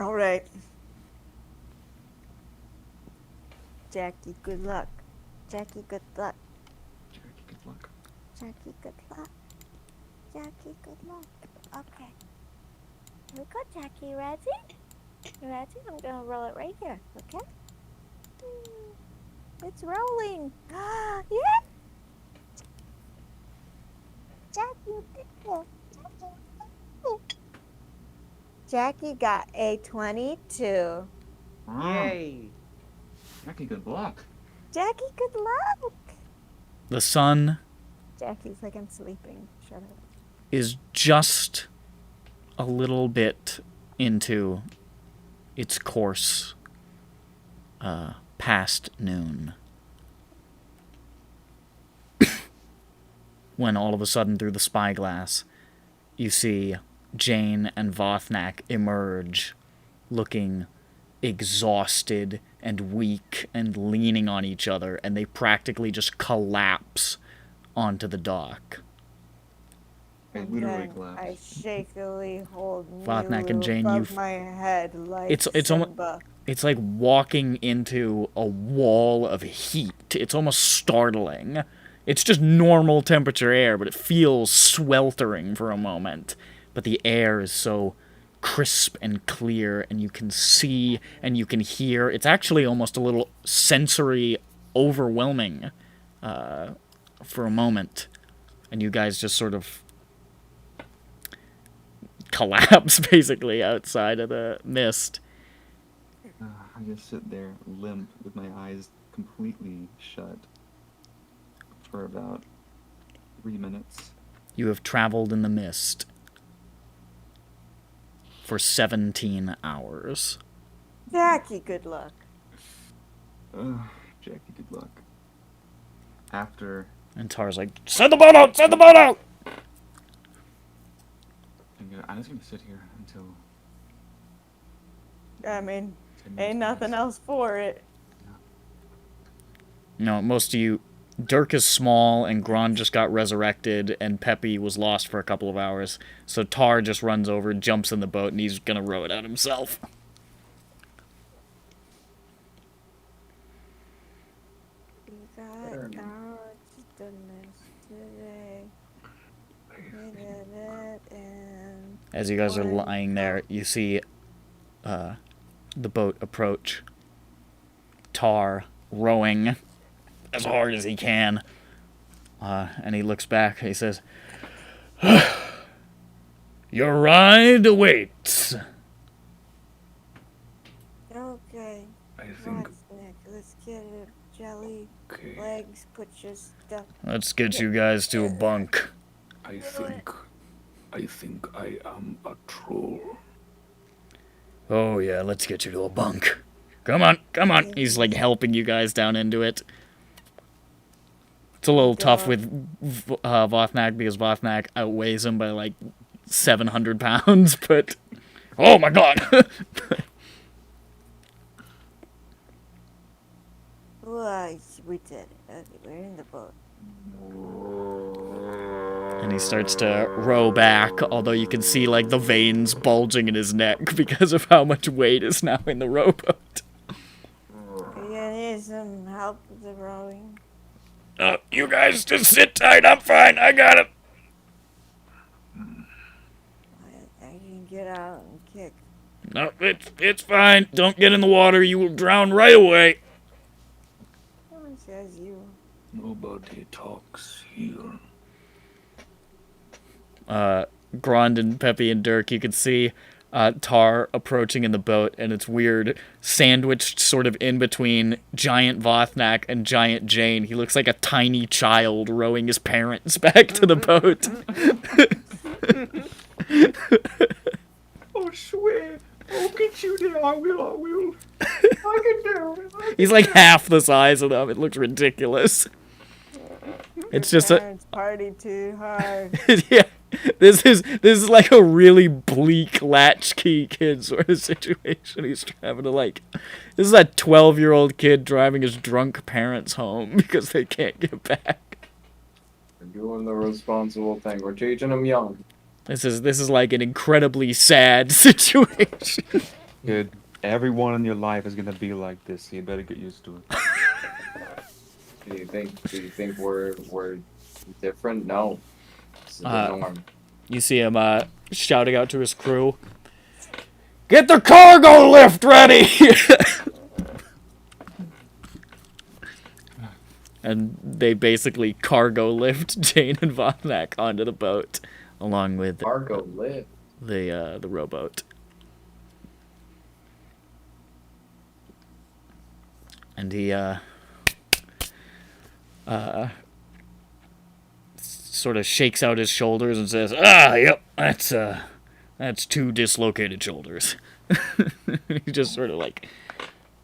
All right. Jackie, good luck. Jackie, good luck. Jackie, good luck. Jackie, good luck. Jackie, good luck. Okay. Here we go, Jackie. Ready? You ready? I'm gonna roll it right here, okay? It's rolling. Yeah! Jackie, you did it. Jackie got a 22. Yay. Jackie, good luck. Jackie, good luck. The sun Jackie's like, I'm sleeping. Shut up. is just a little bit into its course past noon. When all of a sudden, through the spyglass, you see Jane and Vothnak emerge, looking exhausted and weak and leaning on each other, and they practically just collapse onto the dock. I And literally then collapsed. I shakily hold Vothnak and Milu Jane, above you've- my head like It's almost Simba. it's like walking into a wall of heat. It's almost startling. It's just normal temperature air, but it feels sweltering for a moment. But the air is so crisp and clear, and you can see and you can hear. It's actually almost a little sensory overwhelming for a moment. And you guys just sort of collapse, basically, outside of the mist. I just sit there limp with my eyes completely shut for about 3 minutes. You have traveled in the mist for 17 hours. Jackie, good luck. Jackie, good luck. After And Tar's like, send the boat out! Send the boat out! I'm just gonna sit here until I mean, 10 minutes ain't nothing pass. else for it. No, most of you... Dirk is small, and Gron just got resurrected, and Peppy was lost for a couple of hours. So Tar just runs over, jumps in the boat, and he's gonna row it out himself. We got our goodness today. We did it, and As you guys are lying there, you see the boat approach. Tar rowing as hard as he can. And he looks back and he says, your ride awaits. okay. I think. What's next? Let's get it. Jelly Okay. legs. Put your stuff. Let's get you guys to a bunk. I think I am a troll. Oh yeah, let's get you to a bunk. Come on, come on. He's like helping you guys down into it. It's a little tough with Vothnak because Vothnak outweighs him by like 700 pounds, but oh my god. Well, we did it. Okay, we're in the boat. And he starts to row back, although you can see like the veins bulging in his neck because of how much weight is now in the rowboat. We're gonna need some help with the rowing. You guys just sit tight, I'm fine, I got it. I can get out and kick. No, it's fine. Don't get in the water, you will drown right away. No one says you. Nobody talks here. Grond and Peppy and Dirk, you can see Tar approaching in the boat, and it's weird, sandwiched sort of in between giant Vothnak and giant Jane. He looks like a tiny child rowing his parents back to the boat. Oh, swear. I'll get you there. I will. I can do it. He's like half the size of them. It looks ridiculous. It's just a... Parents party too hard. yeah, this is like a really bleak latchkey kid sort of situation. He's having to like, this is a 12-year-old kid driving his drunk parents home because they can't get back. We're doing the responsible thing. We're teaching them young. This is like an incredibly sad situation. Good. Everyone in your life is gonna be like this, so you better get used to it. Do you think we're different? No. This is the norm. You see him shouting out to his crew, "Get the cargo lift ready!" And they basically cargo lift Jane and Vothnak onto the boat, along with Cargo lift. the rowboat. And he sort of shakes out his shoulders and says, yep, that's 2 dislocated shoulders." He just sort of like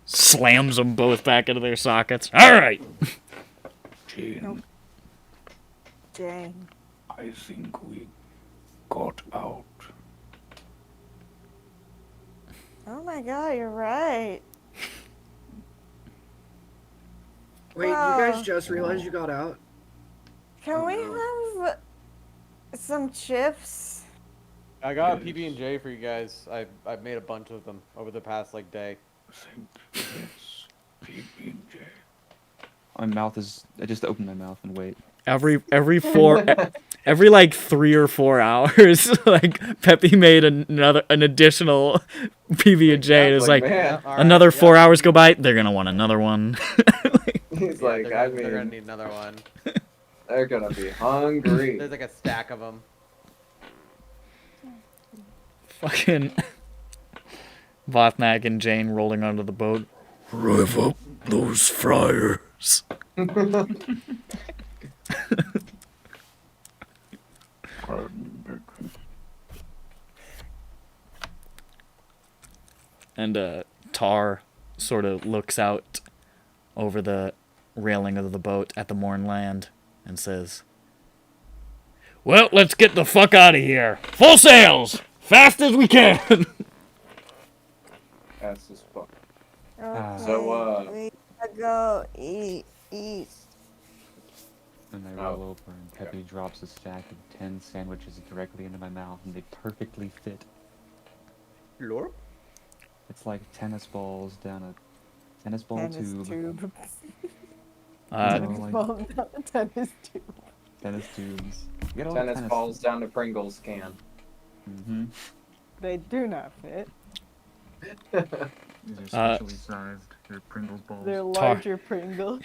slams them both back into their sockets. All right. Jane, Nope. Jane. I think we got out. Oh my god, you're right. Wait, you guys just realized you got out? Can we have some chips? I got a PB&J for you guys. I've made a bunch of them over the past like day. Yes, PB&J. My mouth is. I just open my mouth and wait. Every like 3 or 4 hours, like Peppy made an additional PB&J. And it's like man, another 4 hours go by. They're gonna want another one. he's Yeah, like, they're, I they're gonna mean, need another one. they're gonna be hungry. There's like a stack of them. Fucking Vothnak and Jane rolling onto the boat. Rev up those fryers. And Tar sort of looks out over the railing of the boat at the Mournland and says, "Well, let's get the fuck out of here. Full sails! Fast as we can!" That's as fuck. Okay, So, we gotta go east. And I roll over, and Peppy drops a stack of 10 sandwiches directly into my mouth, and they perfectly fit. Lord? It's like tennis balls down a tennis ball Tennis tube. Tennis Tennis ball down a tennis tube. Tennis tubes. You get all Tennis balls down to Pringles can. Mm-hmm. They do not fit. These are specially sized. They're Pringles balls. They're larger Pringles.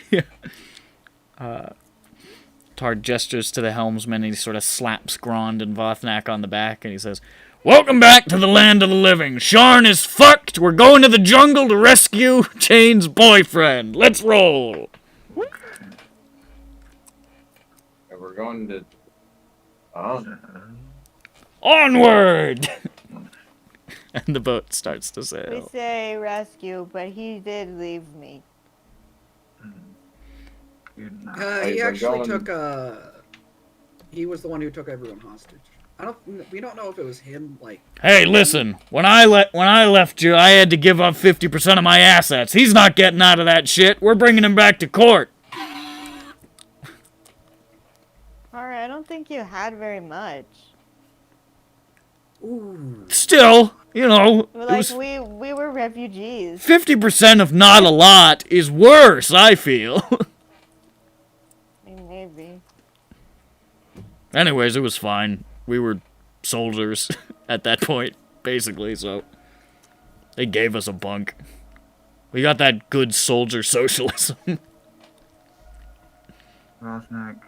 Tar gestures to the helmsman and he sort of slaps Grond and Vothnak on the back and he says, "Welcome back to the land of the living. Sharn is fucked. We're going to the jungle to rescue Chain's boyfriend. Let's roll." And we're going to. Onward! And the boat starts to We sail. say rescue, but he did leave me. He Hey, we're actually going- took he was the one who took everyone hostage. We don't know if it was him, like. Hey, listen. When I left you, I had to give up 50% of my assets. He's not getting out of that shit. We're bringing him back to court. Alright, I don't think you had very much. Ooh. Still, you know, it Like, was we were refugees. 50% of not a lot is worse, I feel. Maybe. Anyways, it was fine. We were soldiers at that point, basically, so they gave us a bunk. We got that good soldier socialism. Rosnak,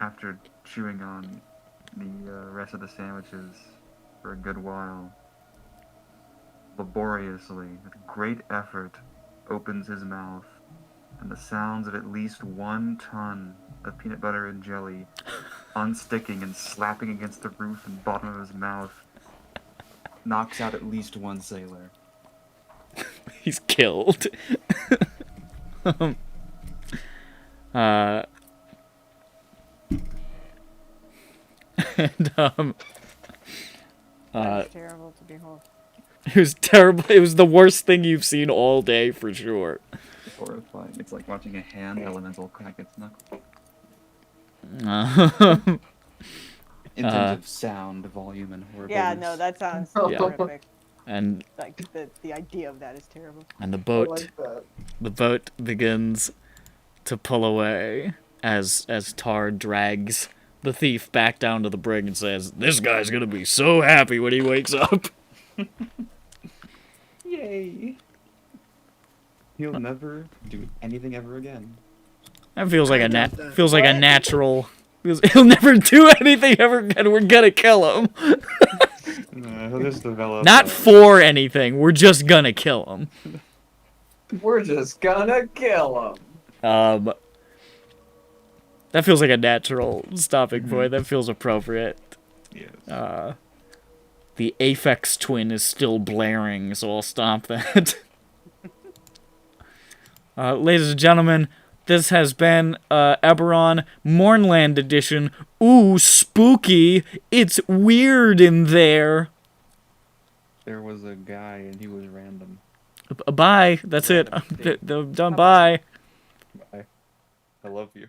after chewing on the rest of the sandwiches for a good while, laboriously, with great effort, opens his mouth, and the sounds of at least 1 ton of peanut butter and jelly unsticking and slapping against the roof and bottom of his mouth Knocks out at least one sailor. He's killed. And That's terrible to behold. it was terrible. It was the worst thing you've seen all day for sure. It's horrifying. It's like watching a hand elemental crack its knuckle. In terms of sound, volume, and horrible. Yeah, no, that sounds Yeah. horrific. And Like the idea of that is terrible. and the I boat like that. the boat begins to pull away as Tar drags the thief back down to the brig and says, "This guy's gonna be so happy when he wakes up." Yay! He'll never do anything ever again. That feels like I a doubt that. feels like a natural. He'll never do anything ever again. We're gonna kill him. No, he'll just develop. Not for anything. We're just gonna kill him. We're just gonna kill him. That feels like a natural stopping point. That feels appropriate. Yes. The Aphex Twin is still blaring, so I'll stop that. Ladies and gentlemen, this has been EBERRON Mournland edition. Ooh, spooky! It's weird in there. There was a guy and he was random. Bye. That's it. I'm done. Bye. Bye. I love you.